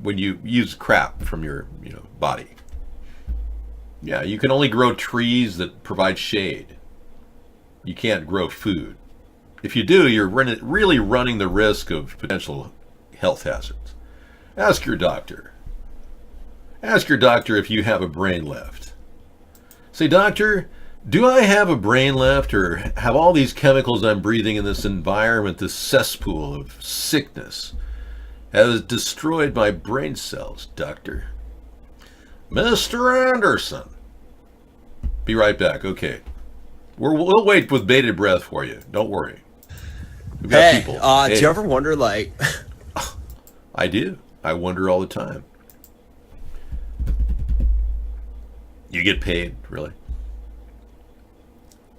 when you use crap from your body. Yeah, you can only grow trees that provide shade. You can't grow food. If you do, you're really running the risk of potential health hazards. Ask your doctor. Ask your doctor if you have a brain left. Say, doctor, do I have a brain left, or have all these chemicals I'm breathing in this environment, this cesspool of sickness, has destroyed my brain cells, doctor? Mr. Anderson. Be right back. Okay. We'll wait with bated breath for you. Don't worry. We've got people. Do you ever wonder, like... I do. I wonder all the time. You get paid, really?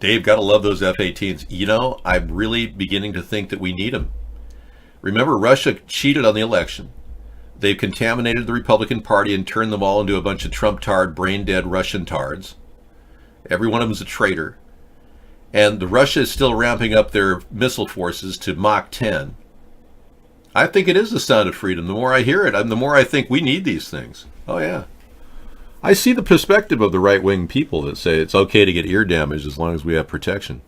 Dave, gotta love those F-18s. You know, I'm really beginning to think that we need them. Remember, Russia cheated on the election. They've contaminated the Republican Party and turned them all into a bunch of Trump-tard, brain-dead Russian tards. Every one of them's a traitor. And Russia is still ramping up their missile forces to Mach 10. I think it is the sound of freedom. The more I hear it, the more I think we need these things. Oh, yeah. I see the perspective of the right-wing people that say it's okay to get ear damage as long as we have protection.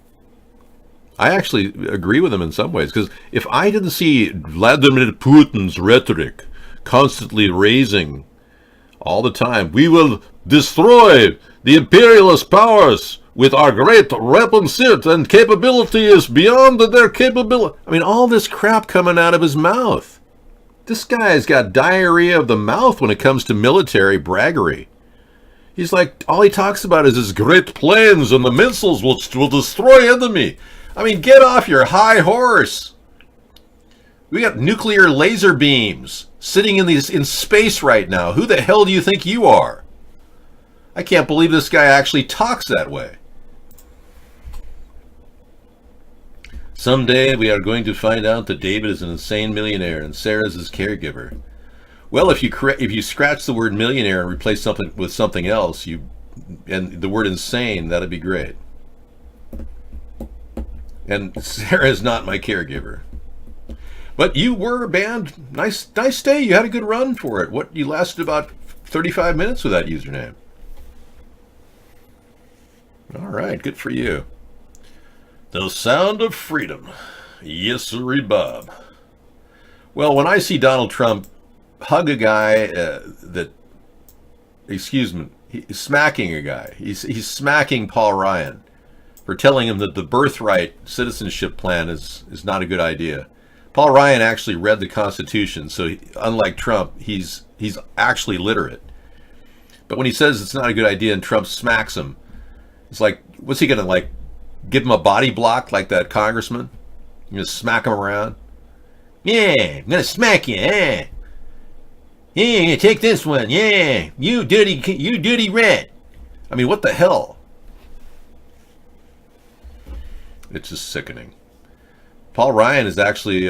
I actually agree with them in some ways, because if I didn't see Vladimir Putin's rhetoric constantly raising all the time, we will destroy the imperialist powers with our great weapon set and capability is beyond their capability. I mean, all this crap coming out of his mouth. This guy's got diarrhea of the mouth when it comes to military braggery. He's like, all he talks about is his great planes and the missiles which will destroy enemy. I mean, get off your high horse. We got nuclear laser beams sitting in space right now. Who the hell do you think you are? I can't believe this guy actually talks that way. Someday we are going to find out that David is an insane millionaire and Sarah's his caregiver. Well, if you scratch the word millionaire and replace something with something else, and the word insane, that'd be great. And Sarah is not my caregiver. But you were banned. Nice day. You had a good run for it. You lasted about 35 minutes with that username. All right, good for you. The sound of freedom. Yes, sirree, Bob. Well, when I see Donald Trump hug a guy he's smacking a guy. He's smacking Paul Ryan for telling him that the birthright citizenship plan is not a good idea. Paul Ryan actually read the Constitution, so unlike Trump, he's actually literate. But when he says it's not a good idea and Trump smacks him, it's like, what's he gonna, like, give him a body block like that congressman? You gonna smack him around? Yeah, I'm gonna smack you. Yeah, yeah, take this one. Yeah, you dirty rat. I mean, what the hell? It's just sickening. Paul Ryan is actually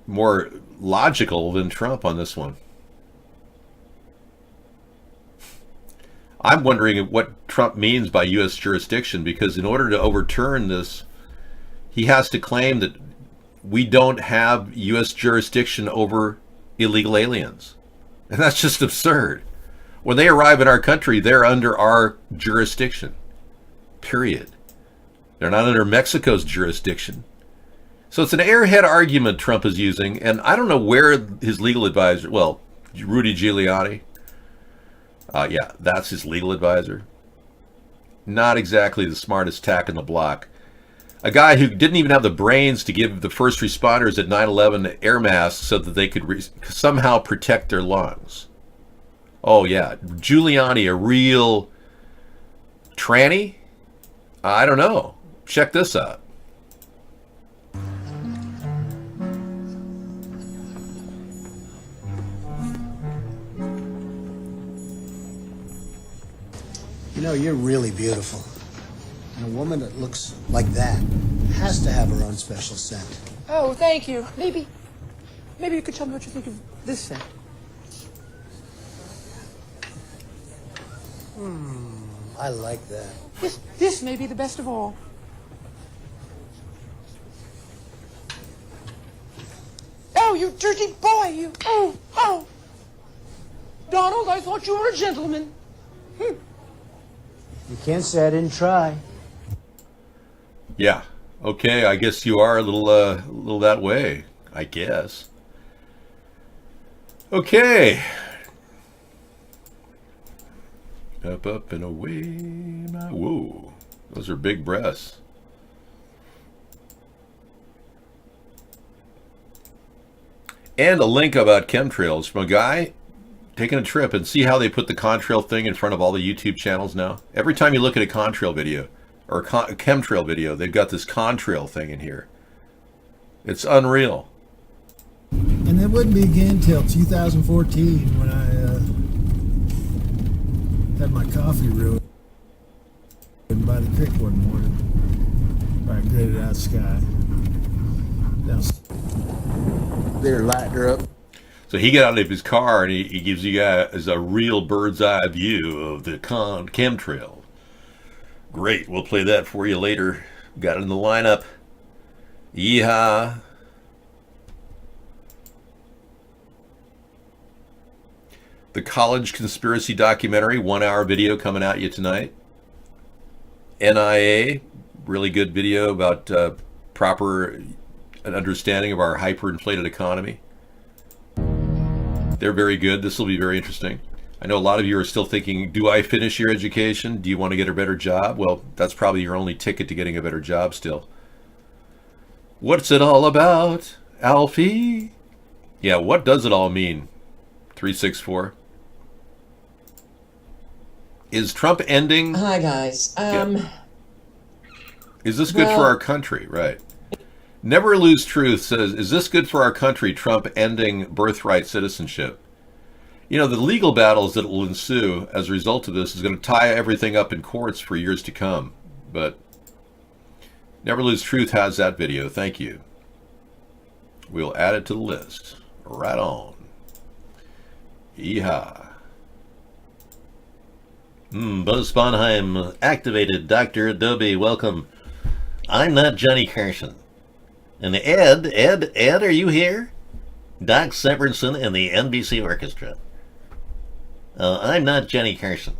more logical than Trump on this one. I'm wondering what Trump means by U.S. jurisdiction, because in order to overturn this, he has to claim that we don't have U.S. jurisdiction over illegal aliens. And that's just absurd. When they arrive in our country, they're under our jurisdiction. Period. They're not under Mexico's jurisdiction. So it's an airhead argument Trump is using, and I don't know where his legal advisor, well, Rudy Giuliani, yeah, that's his legal advisor. Not exactly the smartest tack in the block. A guy who didn't even have the brains to give the first responders at 9/11 air masks so that they could somehow protect their lungs. Oh yeah, Giuliani, a real tranny? I don't know. Check this out. You know, you're really beautiful. And a woman that looks like that has to have her own special scent. Oh, thank you. Maybe you could tell me what you think of this scent. I like that. This may be the best of all. Oh, you dirty boy, you. Oh. Donald, I thought you were a gentleman. You can't say I didn't try. Yeah. Okay, I guess you are a little that way, I guess. Okay. Up and away. Whoa. Those are big breaths. And a link about chemtrails from a guy taking a trip, and see how they put the contrail thing in front of all the YouTube channels now? Every time you look at a contrail video or a chemtrail video, they've got this contrail thing in here. It's unreal. And that wouldn't begin till 2014 when I had my coffee ruined by the creek one morning by a gridded out sky. They're lighting her up. So he got out of his car and he gives you guys a real bird's eye view of the chemtrail. Great, we'll play that for you later. Got it in the lineup. Yeehaw. The college conspiracy documentary, 1 hour video coming at you tonight. NIA, really good video about proper understanding of our hyperinflated economy. They're very good. This will be very interesting. I know a lot of you are still thinking, do I finish your education? Do you want to get a better job? Well, that's probably your only ticket to getting a better job still. What's it all about, Alfie? Yeah, what does it all mean? 364. Is Trump ending? Hi, guys. Is this good for our country? Right. Never Lose Truth says, is this good for our country, Trump ending birthright citizenship? You know, the legal battles that will ensue as a result of this is going to tie everything up in courts for years to come. But Never Lose Truth has that video. Thank you. We'll add it to the list. Right on. Yeehaw. Buzz Sponheim activated. Dr. Adobe, welcome. I'm not Johnny Carson. And Ed, are you here? Doc Severinsen and the NBC Orchestra. I'm not Johnny Carson.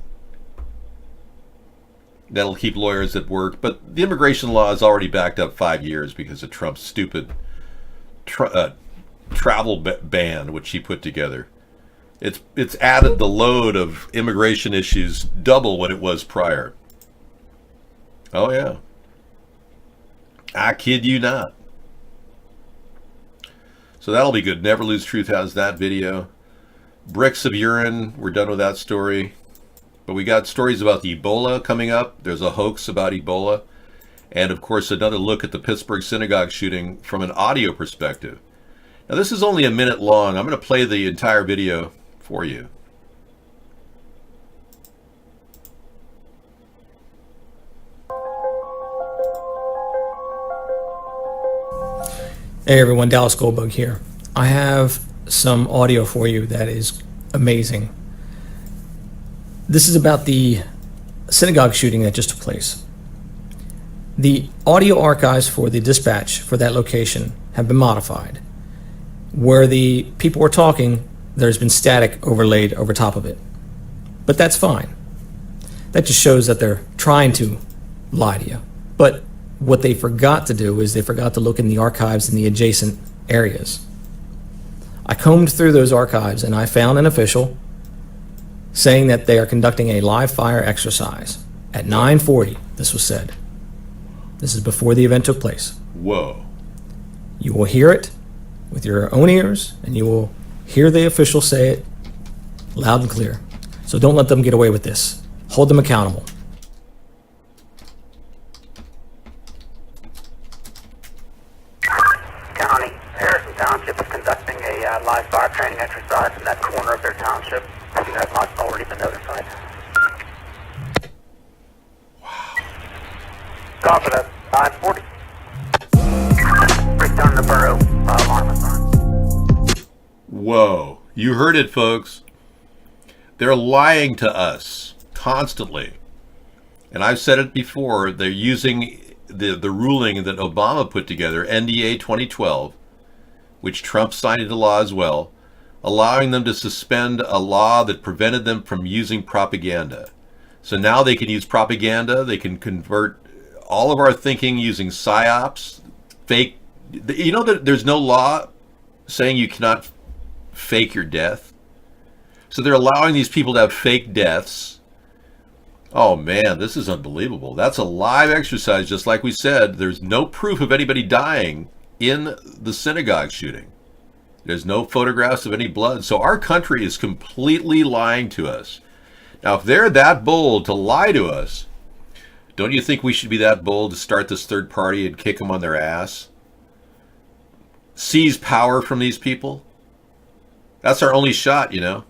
That'll keep lawyers at work, but the immigration law is already backed up 5 years because of Trump's stupid travel ban, which he put together. It's added the load of immigration issues double what it was prior. Oh yeah. I kid you not. So that'll be good. Never Lose Truth has that video. Bricks of urine, we're done with that story. But we got stories about the Ebola coming up. There's a hoax about Ebola. And of course, another look at the Pittsburgh synagogue shooting from an audio perspective. Now, this is only a minute long. I'm going to play the entire video for you. Hey everyone, Dallas Goldbug here. I have some audio for you that is amazing. This is about the synagogue shooting that just took place. The audio archives for the dispatch for that location have been modified. Where the people were talking, there's been static overlaid over top of it. But that's fine. That just shows that they're trying to lie to you. But what they forgot to do is they forgot to look in the archives in the adjacent areas. I combed through those archives and I found an official saying that they are conducting a live fire exercise. At 9:40, this was said. This is before the event took place. Whoa. You will hear it with your own ears, and you will hear the official say it loud and clear. So don't let them get away with this. Hold them accountable. County, Harrison Township is conducting a live fire training exercise in that corner of their township. If you have not already been notified. Wow. Copy that. 940. Return to borough. Alarm assigned. Whoa. You heard it, folks. They're lying to us constantly. And I've said it before, they're using the ruling that Obama put together, NDA 2012, which Trump signed into law as well, allowing them to suspend a law that prevented them from using propaganda. So now they can use propaganda, they can convert all of our thinking using psyops, fake. You know that there's no law saying you cannot fake your death? So they're allowing these people to have fake deaths. Oh man, this is unbelievable. That's a live exercise, just like we said. There's no proof of anybody dying in the synagogue shooting. There's no photographs of any blood. So our country is completely lying to us. Now, if they're that bold to lie to us, don't you think we should be that bold to start this third party and kick them on their ass? Seize power from these people? That's our only shot, you know.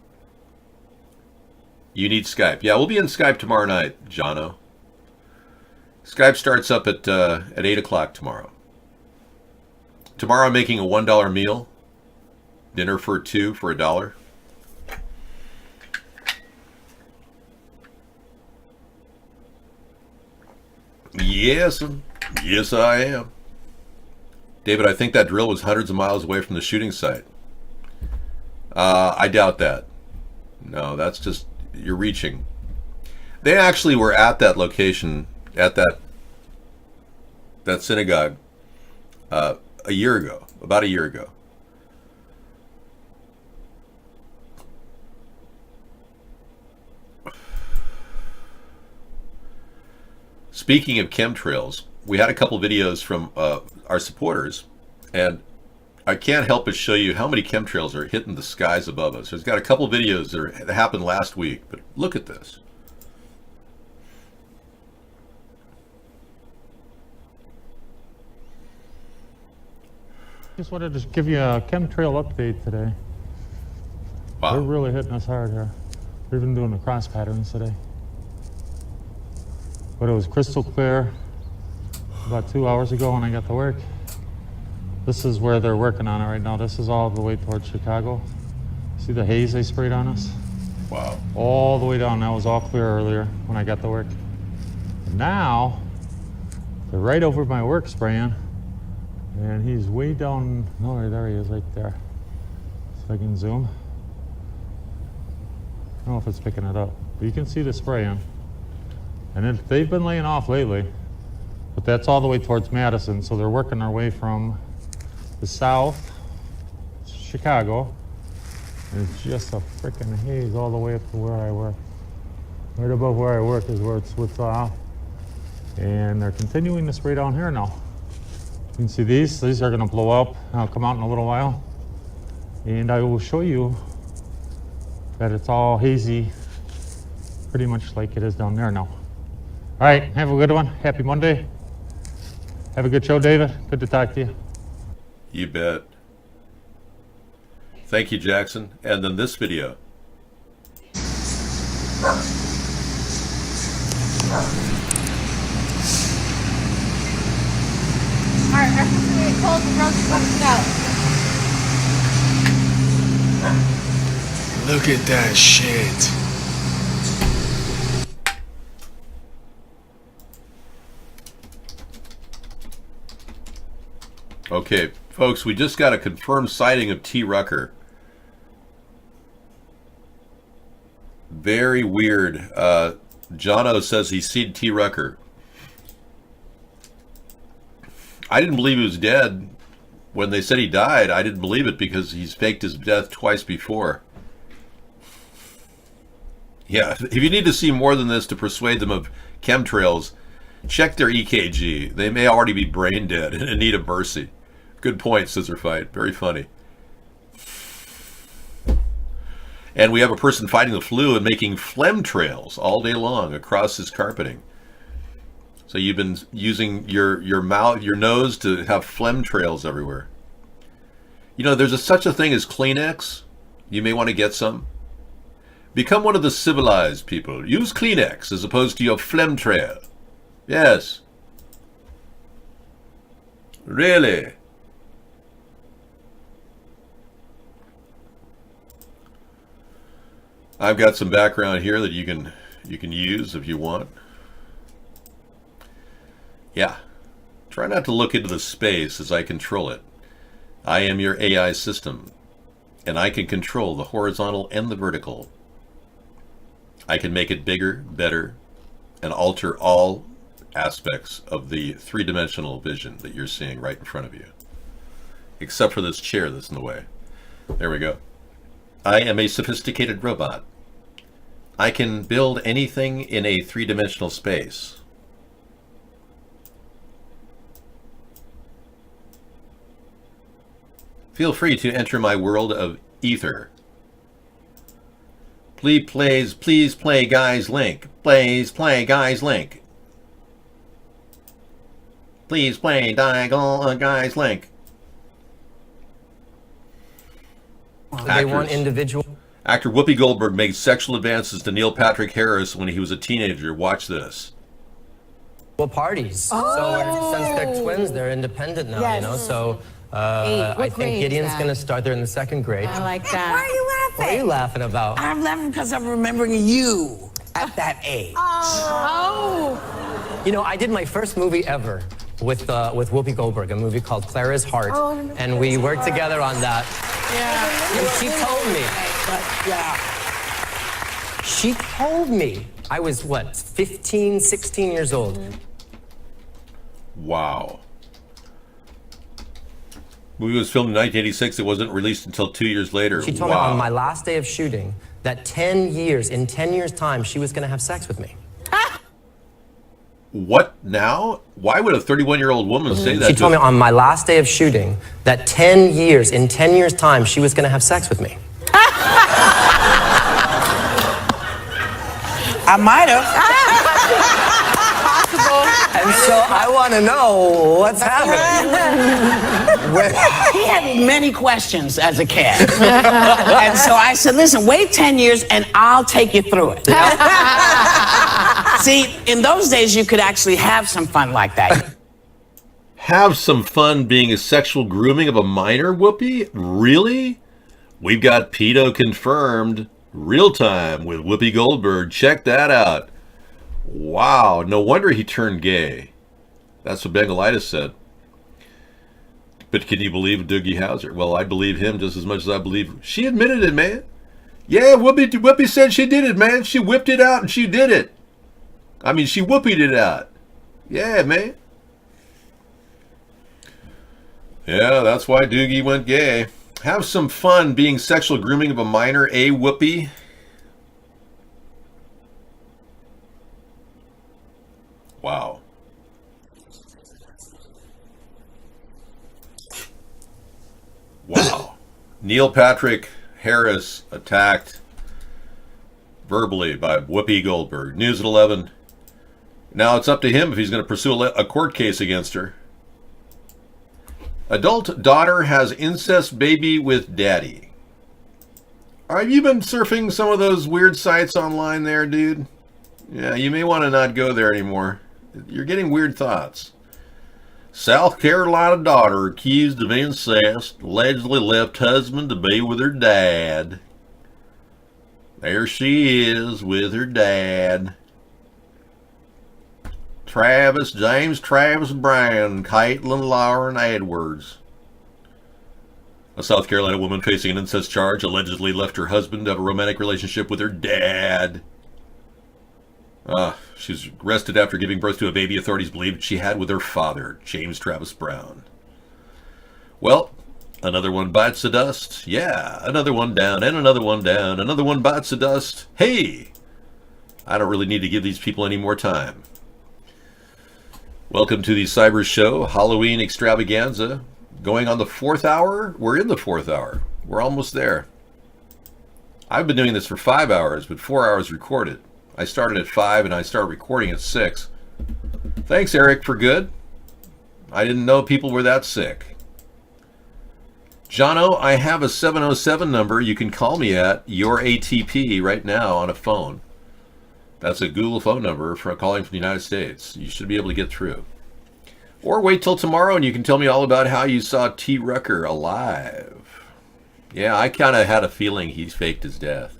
You need Skype. Yeah, we'll be in Skype tomorrow night, Jono. Skype starts up at 8 o'clock tomorrow. Tomorrow I'm making a $1 meal. Dinner for two for $1. Yes, yes I am. David, I think that drill was hundreds of miles away from the shooting site. I doubt that. No, that's just, you're reaching. They actually were at that location, at that synagogue, a year ago, about a year ago. Speaking of chemtrails, we had a couple videos from our supporters, and I can't help but show you how many chemtrails are hitting the skies above us. There's got a couple videos that happened last week, but look at this. Just wanted to give you a chemtrail update today. Wow. They're really hitting us hard here. We've been doing the cross patterns today. But it was crystal clear about 2 hours ago when I got to work. This is where they're working on it right now. This is all the way towards Chicago. See the haze they sprayed on us? Wow. All the way down. That was all clear earlier when I got to work. Now, they're right over my work spraying. And he's way down. No, there he is right there. See if I can zoom. I don't know if it's picking it up. But you can see the spraying. And they've been laying off lately. But that's all the way towards Madison. So they're working their way from the south, Chicago. And it's just a freaking haze all the way up to where I work. Right above where I work is where it splits off. And they're continuing to spray down here now. You can see these are going to blow up. I'll come out in a little while. And I will show you that it's all hazy, pretty much like it is down there now. All right, have a good one. Happy Monday. Have a good show, David. Good to talk to you. You bet. Thank you, Jackson. And then this video. Alright, after we get cold, the roast comes out. Look at that shit. Okay, folks, we just got a confirmed sighting of T. Rucker. Very weird. Jono says he's seen T. Rucker. I didn't believe he was dead. When they said he died, I didn't believe it because he's faked his death twice before. Yeah, if you need to see more than this to persuade them of chemtrails, check their EKG. They may already be brain dead and in need of mercy. Good point, Scissor Fight. Very funny. And we have a person fighting the flu and making phlegm trails all day long across his carpeting. So you've been using your mouth, your nose to have phlegm trails everywhere. You know, there's such a thing as Kleenex. You may want to get some. Become one of the civilized people. Use Kleenex as opposed to your phlegm trail. Yes. Really? I've got some background here that you can use if you want. Yeah. Try not to look into the space as I control it. I am your AI system, and I can control the horizontal and the vertical. I can make it bigger, better, and alter all aspects of the three-dimensional vision that you're seeing right in front of you. Except for this chair that's in the way. There we go. I am a sophisticated robot. I can build anything in a three-dimensional space. Feel free to enter my world of ether. Please play Guy's link. Please play Guy's link. Please play Guy's link. They want individual. Actor Whoopi Goldberg made sexual advances to Neil Patrick Harris when he was a teenager. Watch this. Parties. So since they're twins, they're independent now, Yes. you know. So I think Gideon's going to start. They're in the second grade. I like that. Why are you laughing? What are you laughing about? I'm laughing because I'm remembering you at that age. Oh. You know, I did my first movie ever with Whoopi Goldberg, a movie called Clara's Heart, and we worked together on that. Yeah. And she told me. She told me I was, what, 15, 16 years old. Wow. Movie was filmed in 1986. It wasn't released until 2 years later. She told me on my last day of shooting that in 10 years' time, she was going to have sex with me. What now? Why would a 31-year-old woman say that? She told me on my last day of shooting that in 10 years' time, she was going to have sex with me. I might have. And so I want to know what's happening. He had many questions as a kid. And so I said, listen, wait 10 years and I'll take you through it. See, in those days, you could actually have some fun like that. Have some fun being a sexual grooming of a minor, Whoopi? Really? We've got pedo confirmed. Real time with Whoopi Goldberg. Check that out. Wow, no wonder he turned gay. That's what Bengalitis said. But can you believe Doogie Howser? Well, I believe him just as much as I believe. She admitted it, man. Yeah, Whoopi said she did it, man. She whipped it out and she did it. I mean, she whoopied it out. Yeah, man. Yeah, that's why Doogie went gay. Have some fun being sexual grooming of a minor, Whoopi? Wow. Wow. Neil Patrick Harris attacked verbally by Whoopi Goldberg. News at 11. Now it's up to him if he's going to pursue a court case against her. Adult daughter has incest baby with daddy. Have you been surfing some of those weird sites online there, dude? Yeah, you may want to not go there anymore. You're getting weird thoughts. South Carolina daughter accused of incest allegedly left husband to be with her dad. There she is with her dad. James Travis Brown, Caitlin Lauren Edwards. A South Carolina woman facing an incest charge allegedly left her husband to have a romantic relationship with her dad. She was arrested after giving birth to a baby authorities believed she had with her father, James Travis Brown. Well, another one bites the dust. Yeah, another one down, and another one down. Another one bites the dust. Hey! I don't really need to give these people any more time. Welcome to the Cyber Show, Halloween extravaganza. Going on the 4th hour? We're in the 4th hour. We're almost there. I've been doing this for 5 hours, but 4 hours recorded. I started at 5 and I started recording at 6. Thanks, Eric, for good. I didn't know people were that sick. Jono, I have a 707 number you can call me at, your ATP, right now on a phone. That's a Google phone number for calling from the United States. You should be able to get through. Or wait till tomorrow and you can tell me all about how you saw T. Rucker alive. Yeah, I kind of had a feeling he faked his death.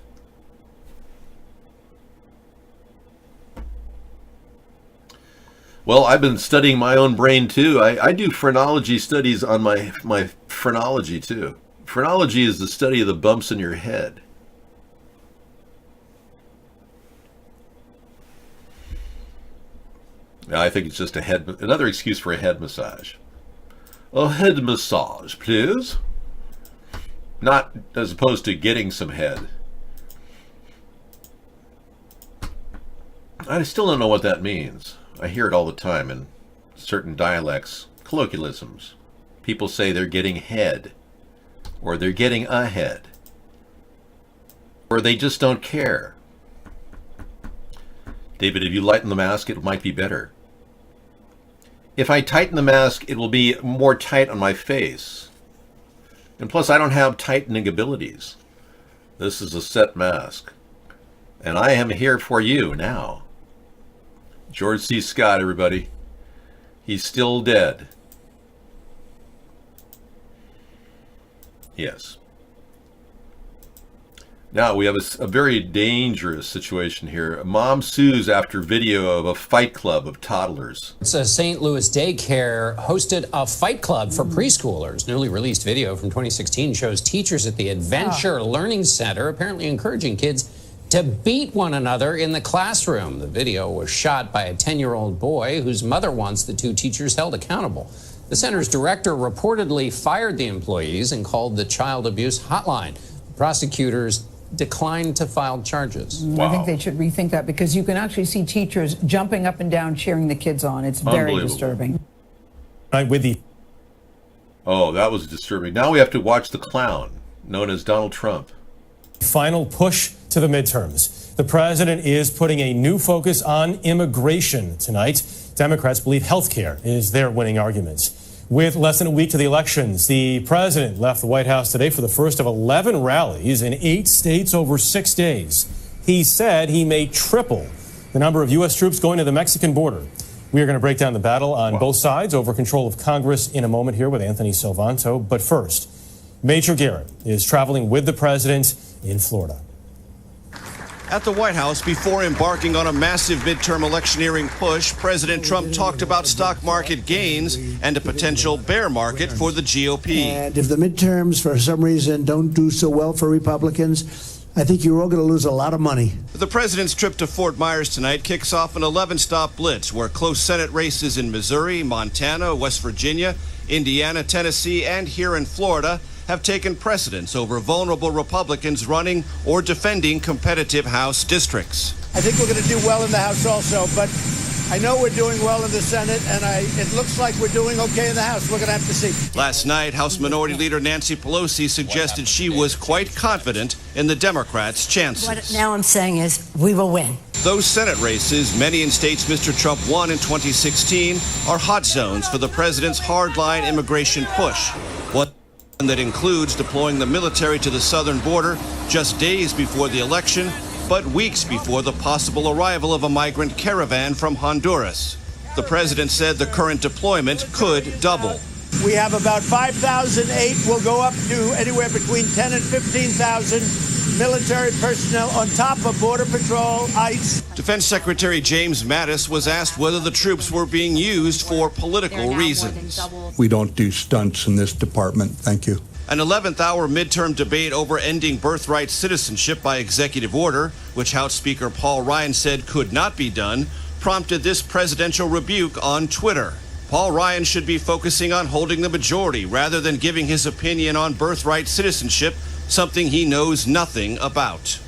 Well, I've been studying my own brain too. I do phrenology studies on my phrenology too. Phrenology is the study of the bumps in your head. I think it's just another excuse for a head massage. A head massage, please. Not as opposed to getting some head. I still don't know what that means. I hear it all the time in certain dialects, colloquialisms. People say they're getting head, or they're getting ahead, or they just don't care. David, if you lighten the mask, it might be better. If I tighten the mask, it will be more tight on my face. And plus, I don't have tightening abilities. This is a set mask. And I am here for you now. George C. Scott, everybody. He's still dead. Yes. Now we have a very dangerous situation here. A mom sues after video of a fight club of toddlers. It's a St. Louis daycare hosted a fight club for preschoolers. Newly released video from 2016 shows teachers at the Adventure Learning Center apparently encouraging kids to beat one another in the classroom. The video was shot by a 10-year-old boy whose mother wants the two teachers held accountable. The center's director reportedly fired the employees and called the child abuse hotline. Prosecutors declined to file charges. I think they should rethink that because you can actually see teachers jumping up and down cheering the kids on. It's very disturbing. Oh, that was disturbing. Now we have to watch the clown known as Donald Trump. Final push to the midterms. The president is putting a new focus on immigration tonight. Democrats believe health care is their winning argument. With less than a week to the elections, the president left the White House today for the first of 11 rallies in 8 states over 6 days. He said he may triple the number of U.S. troops going to the Mexican border. We are going to break down the battle on both sides over control of Congress in a moment here with Anthony Silvanto. But first, Major Garrett is traveling with the president in Florida. At the White House, before embarking on a massive midterm electioneering push, President Trump talked about stock market gains and a potential bear market for the GOP. And if the midterms, for some reason, don't do so well for Republicans, I think you're all going to lose a lot of money. The president's trip to Fort Myers tonight kicks off an 11-stop blitz where close Senate races in Missouri, Montana, West Virginia, Indiana, Tennessee, and here in Florida have taken precedence over vulnerable Republicans running or defending competitive House districts. I think we're going to do well in the House also, but I know we're doing well in the Senate, and it looks like we're doing okay in the House. We're going to have to see. Last night, House Minority Leader Nancy Pelosi suggested she was quite confident in the Democrats' chances. What now I'm saying is we will win. Those Senate races, many in states Mr. Trump won in 2016, are hot zones for the president's hardline immigration push. One that includes deploying the military to the southern border just days before the election, but weeks before the possible arrival of a migrant caravan from Honduras. The president said the current deployment could double. We have about 5,008. We'll go up to anywhere between 10 and 15,000 military personnel on top of Border Patrol, ICE. Defense Secretary James Mattis was asked whether the troops were being used for political reasons. We don't do stunts in this department. Thank you. An 11th hour midterm debate over ending birthright citizenship by executive order, which House Speaker Paul Ryan said could not be done, prompted this presidential rebuke on Twitter. Paul Ryan should be focusing on holding the majority rather than giving his opinion on birthright citizenship, something he knows nothing about.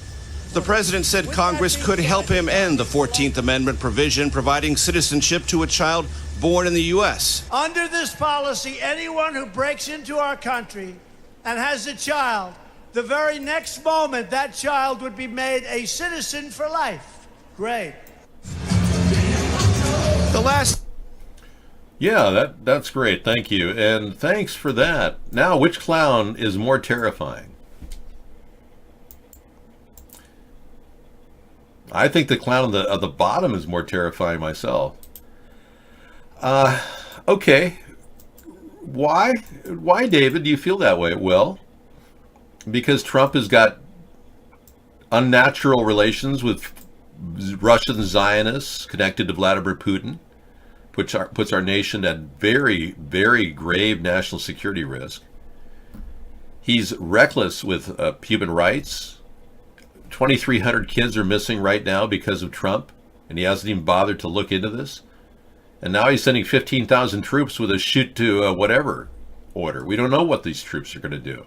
The president said Congress could help him end the 14th Amendment provision providing citizenship to a child born in the U.S. Under this policy, anyone who breaks into our country and has a child, the very next moment that child would be made a citizen for life. Great. The last... Yeah, that's great. Thank you. And thanks for that. Now, which clown is more terrifying? I think the clown at the bottom is more terrifying myself. Okay. Why, David, do you feel that way? Well, because Trump has got unnatural relations with Russian Zionists connected to Vladimir Putin, puts our nation at very, very grave national security risk. He's reckless with human rights. 2,300 kids are missing right now because of Trump, and he hasn't even bothered to look into this. And now he's sending 15,000 troops with a shoot to whatever order. We don't know what these troops are going to do.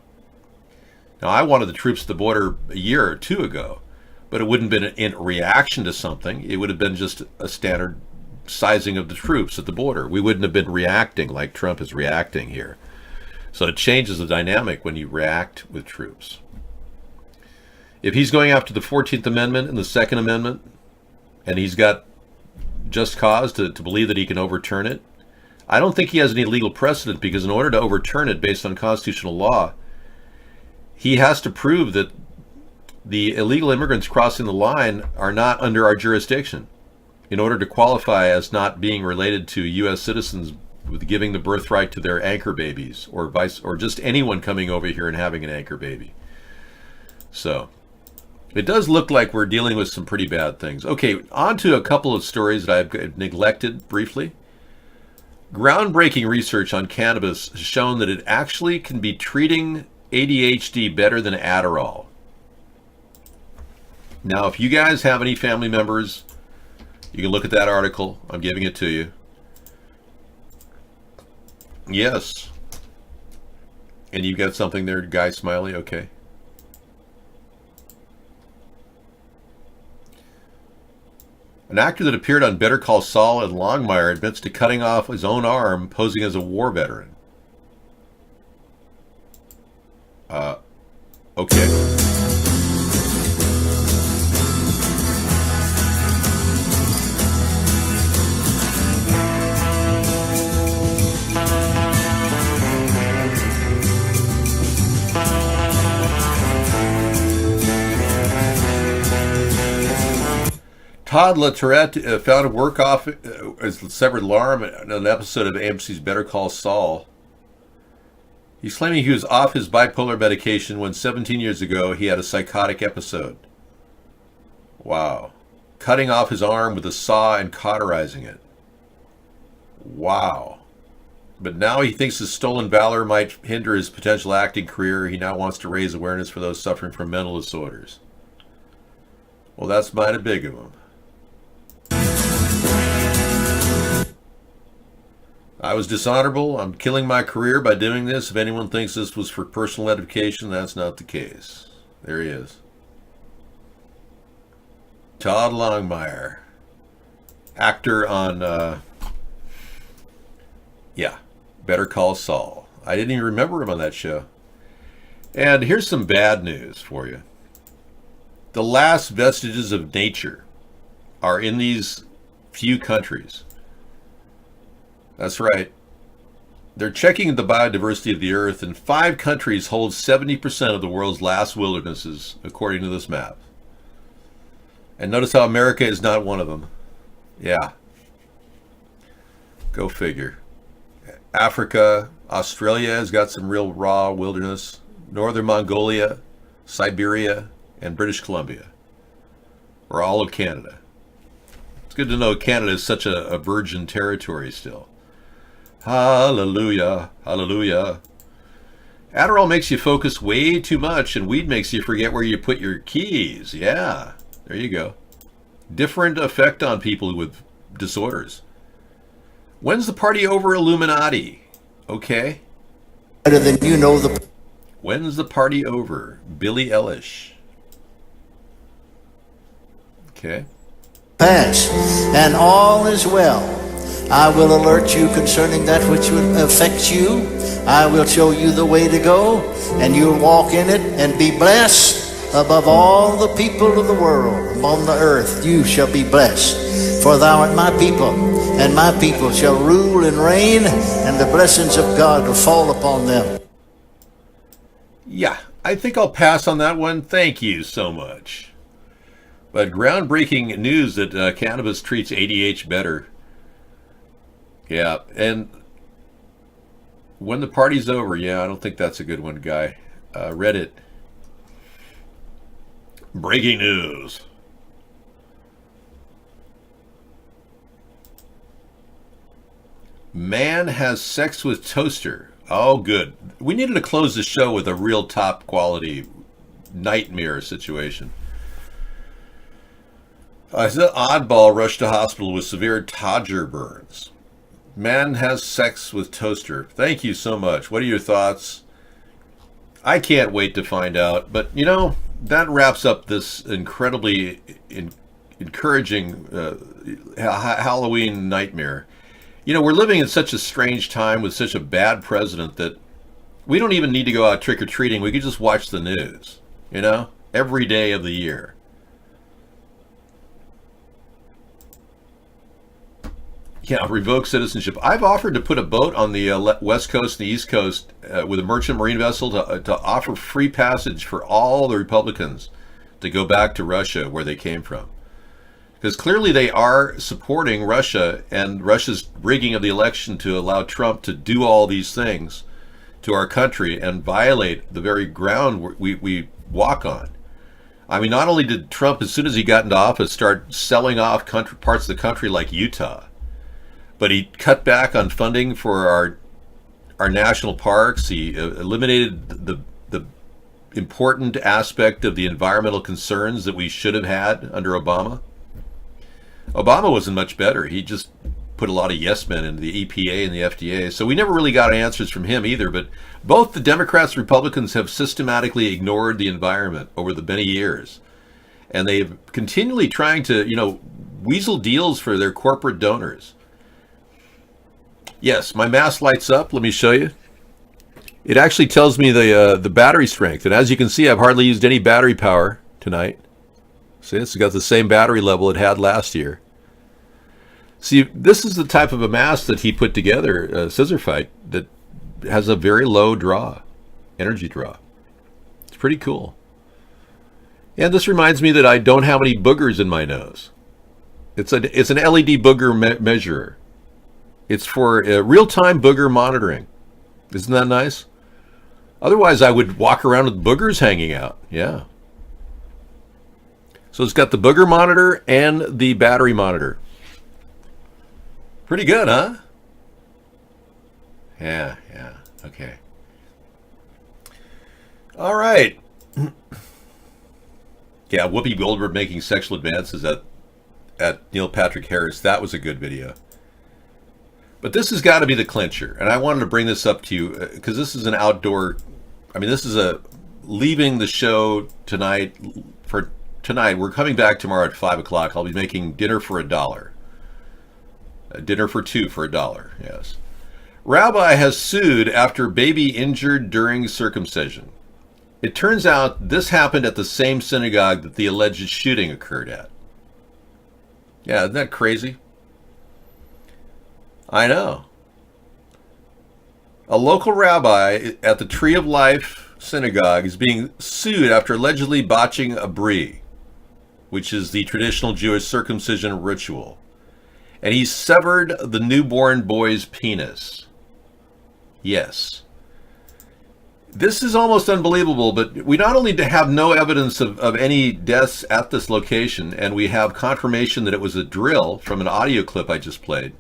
Now, I wanted the troops at the border a year or two ago, but it wouldn't have been in reaction to something. It would have been just a standard sizing of the troops at the border. We wouldn't have been reacting like Trump is reacting here. So it changes the dynamic when you react with troops. If he's going after the 14th Amendment and the Second Amendment, and he's got just cause to believe that he can overturn it, I don't think he has any legal precedent, because in order to overturn it based on constitutional law, he has to prove that the illegal immigrants crossing the line are not under our jurisdiction in order to qualify as not being related to U.S. citizens with giving the birthright to their anchor babies, or just anyone coming over here and having an anchor baby. So it does look like we're dealing with some pretty bad things. Okay, on to a couple of stories that I've neglected briefly. Groundbreaking research on cannabis has shown that it actually can be treating ADHD better than Adderall. Now, if you guys have any family members, you can look at that article. I'm giving it to you. Yes. And you've got something there, Guy Smiley? Okay. An actor that appeared on Better Call Saul and Longmire admits to cutting off his own arm, posing as a war veteran. Okay. Todd LaTourette found a work off his severed arm in an episode of AMC's Better Call Saul. He's claiming he was off his bipolar medication when 17 years ago he had a psychotic episode. Wow. Cutting off his arm with a saw and cauterizing it. Wow. But now he thinks his stolen valor might hinder his potential acting career. He now wants to raise awareness for those suffering from mental disorders. Well, that's mighty big of him. I was dishonorable. I'm killing my career by doing this. If anyone thinks this was for personal edification, that's not the case. There he is. Todd Longmire. Actor on, Better Call Saul. I didn't even remember him on that show. And here's some bad news for you. The last vestiges of nature are in these few countries. That's right. They're checking the biodiversity of the earth, and 5 countries hold 70% of the world's last wildernesses, according to this map. And notice how America is not one of them. Yeah. Go figure. Africa, Australia has got some real raw wilderness. Northern Mongolia, Siberia, and British Columbia. Or all of Canada. It's good to know Canada is such a virgin territory still. Hallelujah, hallelujah. Adderall makes you focus way too much, and weed makes you forget where you put your keys. Yeah, there you go. Different effect on people with disorders. When's the party over, Illuminati? Okay. Better than you know the. When's the party over? Billie Eilish. Okay. Pass, and all is well. I will alert you concerning that which affects you. I will show you the way to go, and you'll walk in it and be blessed above all the people of the world. Upon the earth you shall be blessed. For thou art my people, and my people shall rule and reign, and the blessings of God will fall upon them. Yeah, I think I'll pass on that one. Thank you so much. But groundbreaking news that cannabis treats ADH better. Yeah, and when the party's over, yeah, I don't think that's a good one, Guy. Reddit. Breaking news. Man has sex with toaster. Oh, good. We needed to close the show with a real top quality nightmare situation. An oddball rushed to hospital with severe Todger burns. Man has sex with toaster. Thank you so much. What are your thoughts? I can't wait to find out. But, you know, that wraps up this incredibly encouraging Halloween nightmare. You know, we're living in such a strange time with such a bad president that we don't even need to go out trick-or-treating. We could just watch the news, you know, every day of the year. Yeah, revoke citizenship. I've offered to put a boat on the West Coast and the East Coast with a merchant marine vessel to offer free passage for all the Republicans to go back to Russia where they came from. Because clearly they are supporting Russia and Russia's rigging of the election to allow Trump to do all these things to our country and violate the very ground we walk on. I mean, not only did Trump, as soon as he got into office, start selling off parts of the country like Utah, but he cut back on funding for our national parks. He eliminated the important aspect of the environmental concerns that we should have had under Obama. Obama wasn't much better. He just put a lot of yes men into the EPA and the FDA. So we never really got answers from him either. But both the Democrats and Republicans have systematically ignored the environment over the many years. And they've continually trying to, you know, weasel deals for their corporate donors. Yes, my mask lights up. Let me show you. It actually tells me the battery strength. And as you can see, I've hardly used any battery power tonight. See, it's got the same battery level it had last year. See, this is the type of a mask that he put together, Scissor Fight, that has a very low draw, energy draw. It's pretty cool. And this reminds me that I don't have any boogers in my nose. It's an LED booger measurer. It's for real-time booger monitoring. Isn't that nice? Otherwise, I would walk around with boogers hanging out. Yeah. So it's got the booger monitor and the battery monitor. Pretty good, huh? Yeah, okay. All right. Yeah, Whoopi Goldberg making sexual advances at Neil Patrick Harris. That was a good video. But this has got to be the clincher. And I wanted to bring this up to you because this is an outdoor... I mean, this is a leaving the show tonight for... Tonight, we're coming back tomorrow at 5 o'clock. I'll be making dinner for $1. Dinner for two for $1, yes. Rabbi has sued after baby injured during circumcision. It turns out this happened at the same synagogue that the alleged shooting occurred at. Yeah, isn't that crazy? I know. A local rabbi at the Tree of Life synagogue is being sued after allegedly botching a brie, which is the traditional Jewish circumcision ritual. And he severed the newborn boy's penis. Yes. This is almost unbelievable, but we not only have no evidence of any deaths at this location, and we have confirmation that it was a drill from an audio clip I just played.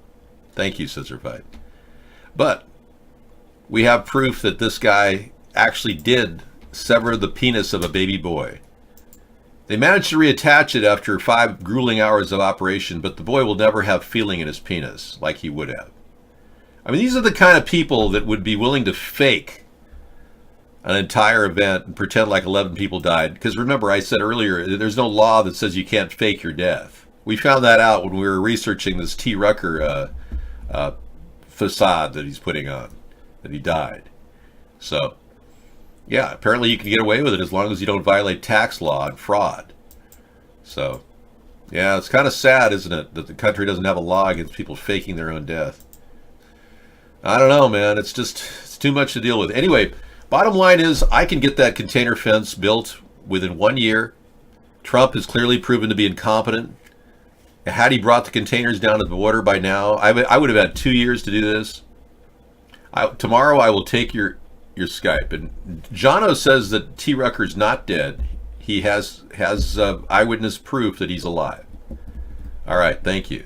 Thank you, Scissorfight. But we have proof that this guy actually did sever the penis of a baby boy. They managed to reattach it after 5 grueling hours of operation, but the boy will never have feeling in his penis like he would have. I mean, these are the kind of people that would be willing to fake an entire event and pretend like 11 people died. Because remember, I said earlier, there's no law that says you can't fake your death. We found that out when we were researching this T. Rucker facade that he's putting on, that he died. So, yeah, apparently you can get away with it as long as you don't violate tax law and fraud. So, yeah, it's kind of sad, isn't it, that the country doesn't have a law against people faking their own death. I don't know, man. It's too much to deal with. Anyway, bottom line is I can get that container fence built within 1 year. Trump has clearly proven to be incompetent. Had he brought the containers down to the water by now, I would have had 2 years to do this. Tomorrow I will take your Skype. And Jono says that T. Rucker's not dead. He has eyewitness proof that he's alive. All right, thank you.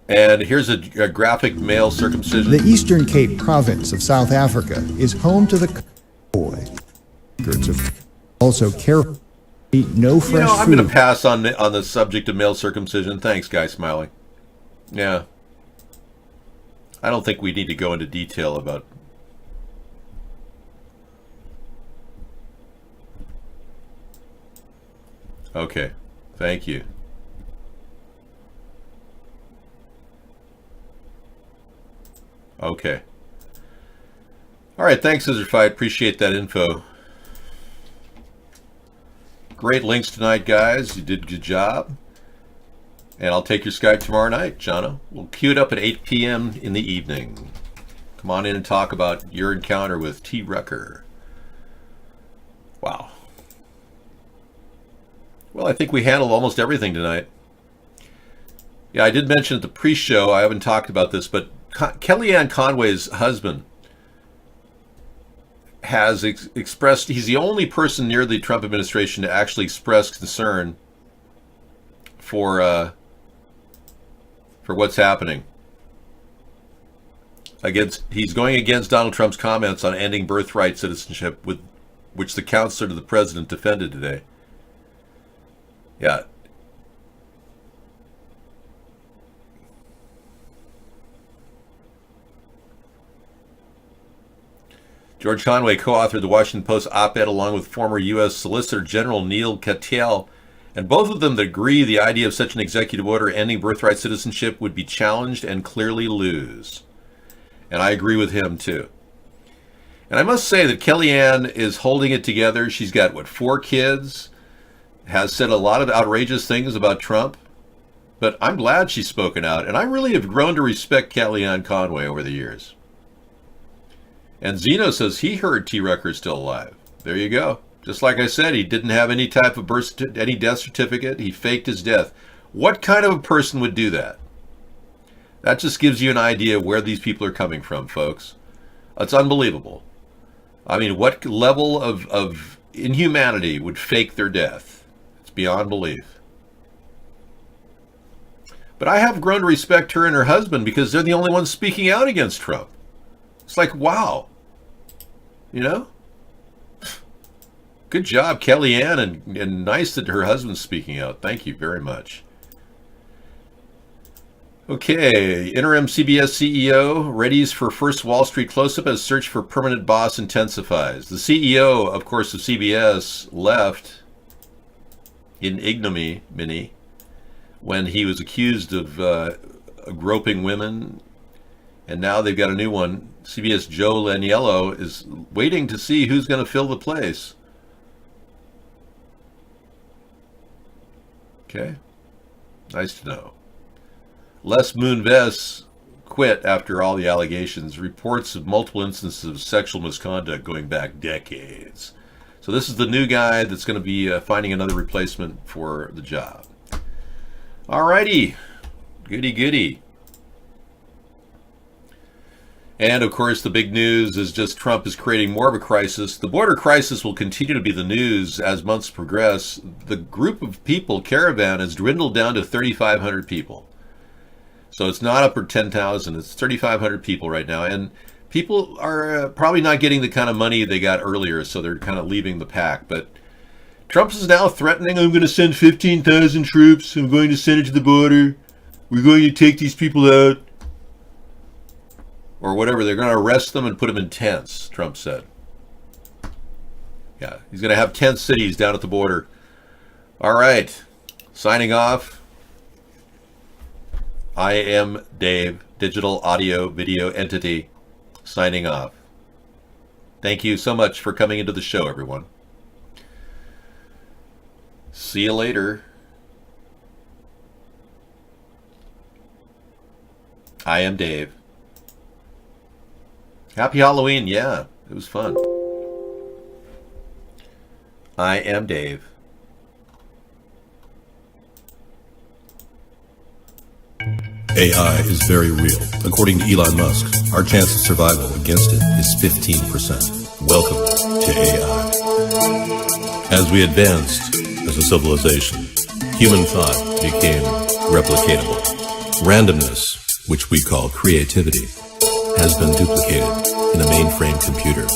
And here's a graphic male circumcision. The Eastern Cape province of South Africa is home to the boy. Also careful, eat no fresh I'm food. going to pass on the subject of male circumcision. Thanks, Guy Smiley. Yeah. I don't think we need to go into detail about. Okay. Thank you. Okay. All right, thanks, Scissorfight. Appreciate that info. Great links tonight, guys. You did a good job. And I'll take your Skype tomorrow night, Jono. We'll queue it up at 8 p.m. in the evening. Come on in and talk about your encounter with T. Rucker. Wow. Well, I think we handled almost everything tonight. Yeah, I did mention at the pre-show, I haven't talked about this, but Kellyanne Conway's husband has expressed, he's the only person near the Trump administration to actually express concern for what's happening. He's going against Donald Trump's comments on ending birthright citizenship, with which the counselor to the president defended today. Yeah. George Conway co-authored the Washington Post op-ed along with former U.S. Solicitor General Neil Katyal, and both of them agree the idea of such an executive order ending birthright citizenship would be challenged and clearly lose. And I agree with him, too. And I must say that Kellyanne is holding it together. She's got, 4 kids, has said a lot of outrageous things about Trump, but I'm glad she's spoken out, and I really have grown to respect Kellyanne Conway over the years. And Zeno says he heard T. Rucker's still alive. There you go. Just like I said, he didn't have any type of any death certificate. He faked his death. What kind of a person would do that? That just gives you an idea of where these people are coming from, folks. It's unbelievable. I mean, what level of inhumanity would fake their death? It's beyond belief. But I have grown to respect her and her husband because they're the only ones speaking out against Trump. It's like, wow. You know? Good job, Kellyanne, and nice that her husband's speaking out. Thank you very much. Okay, interim CBS CEO readies for first Wall Street close-up as search for permanent boss intensifies. The CEO, of course, of CBS left in ignominy when he was accused of groping women, and now they've got a new one. CBS Joe Laniello is waiting to see who's going to fill the place. Okay. Nice to know. Les Moonves quit after all the allegations. Reports of multiple instances of sexual misconduct going back decades. So this is the new guy that's going to be finding another replacement for the job. Alrighty. Goody goody. And of course the big news is just Trump is creating more of a crisis. The border crisis will continue to be the news as months progress. The group of people, caravan, has dwindled down to 3,500 people. So it's not up to 10,000, it's 3,500 people right now. And people are probably not getting the kind of money they got earlier, so they're kind of leaving the pack. But Trump is now threatening, I'm going to send 15,000 troops. I'm going to send it to the border. We're going to take these people out. Or whatever. They're going to arrest them and put them in tents, Trump said. Yeah, he's going to have tent cities down at the border. All right. Signing off. I am Dave, digital audio video entity, signing off. Thank you so much for coming into the show, everyone. See you later. I am Dave. Happy Halloween. Yeah, it was fun. I am Dave. AI is very real. According to Elon Musk, our chance of survival against it is 15%. Welcome to AI. As we advanced as a civilization, human thought became replicatable. Randomness, which we call creativity, has been duplicated in a mainframe computer.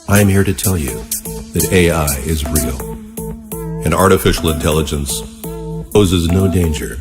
I am here to tell you that AI is real, and artificial intelligence poses no danger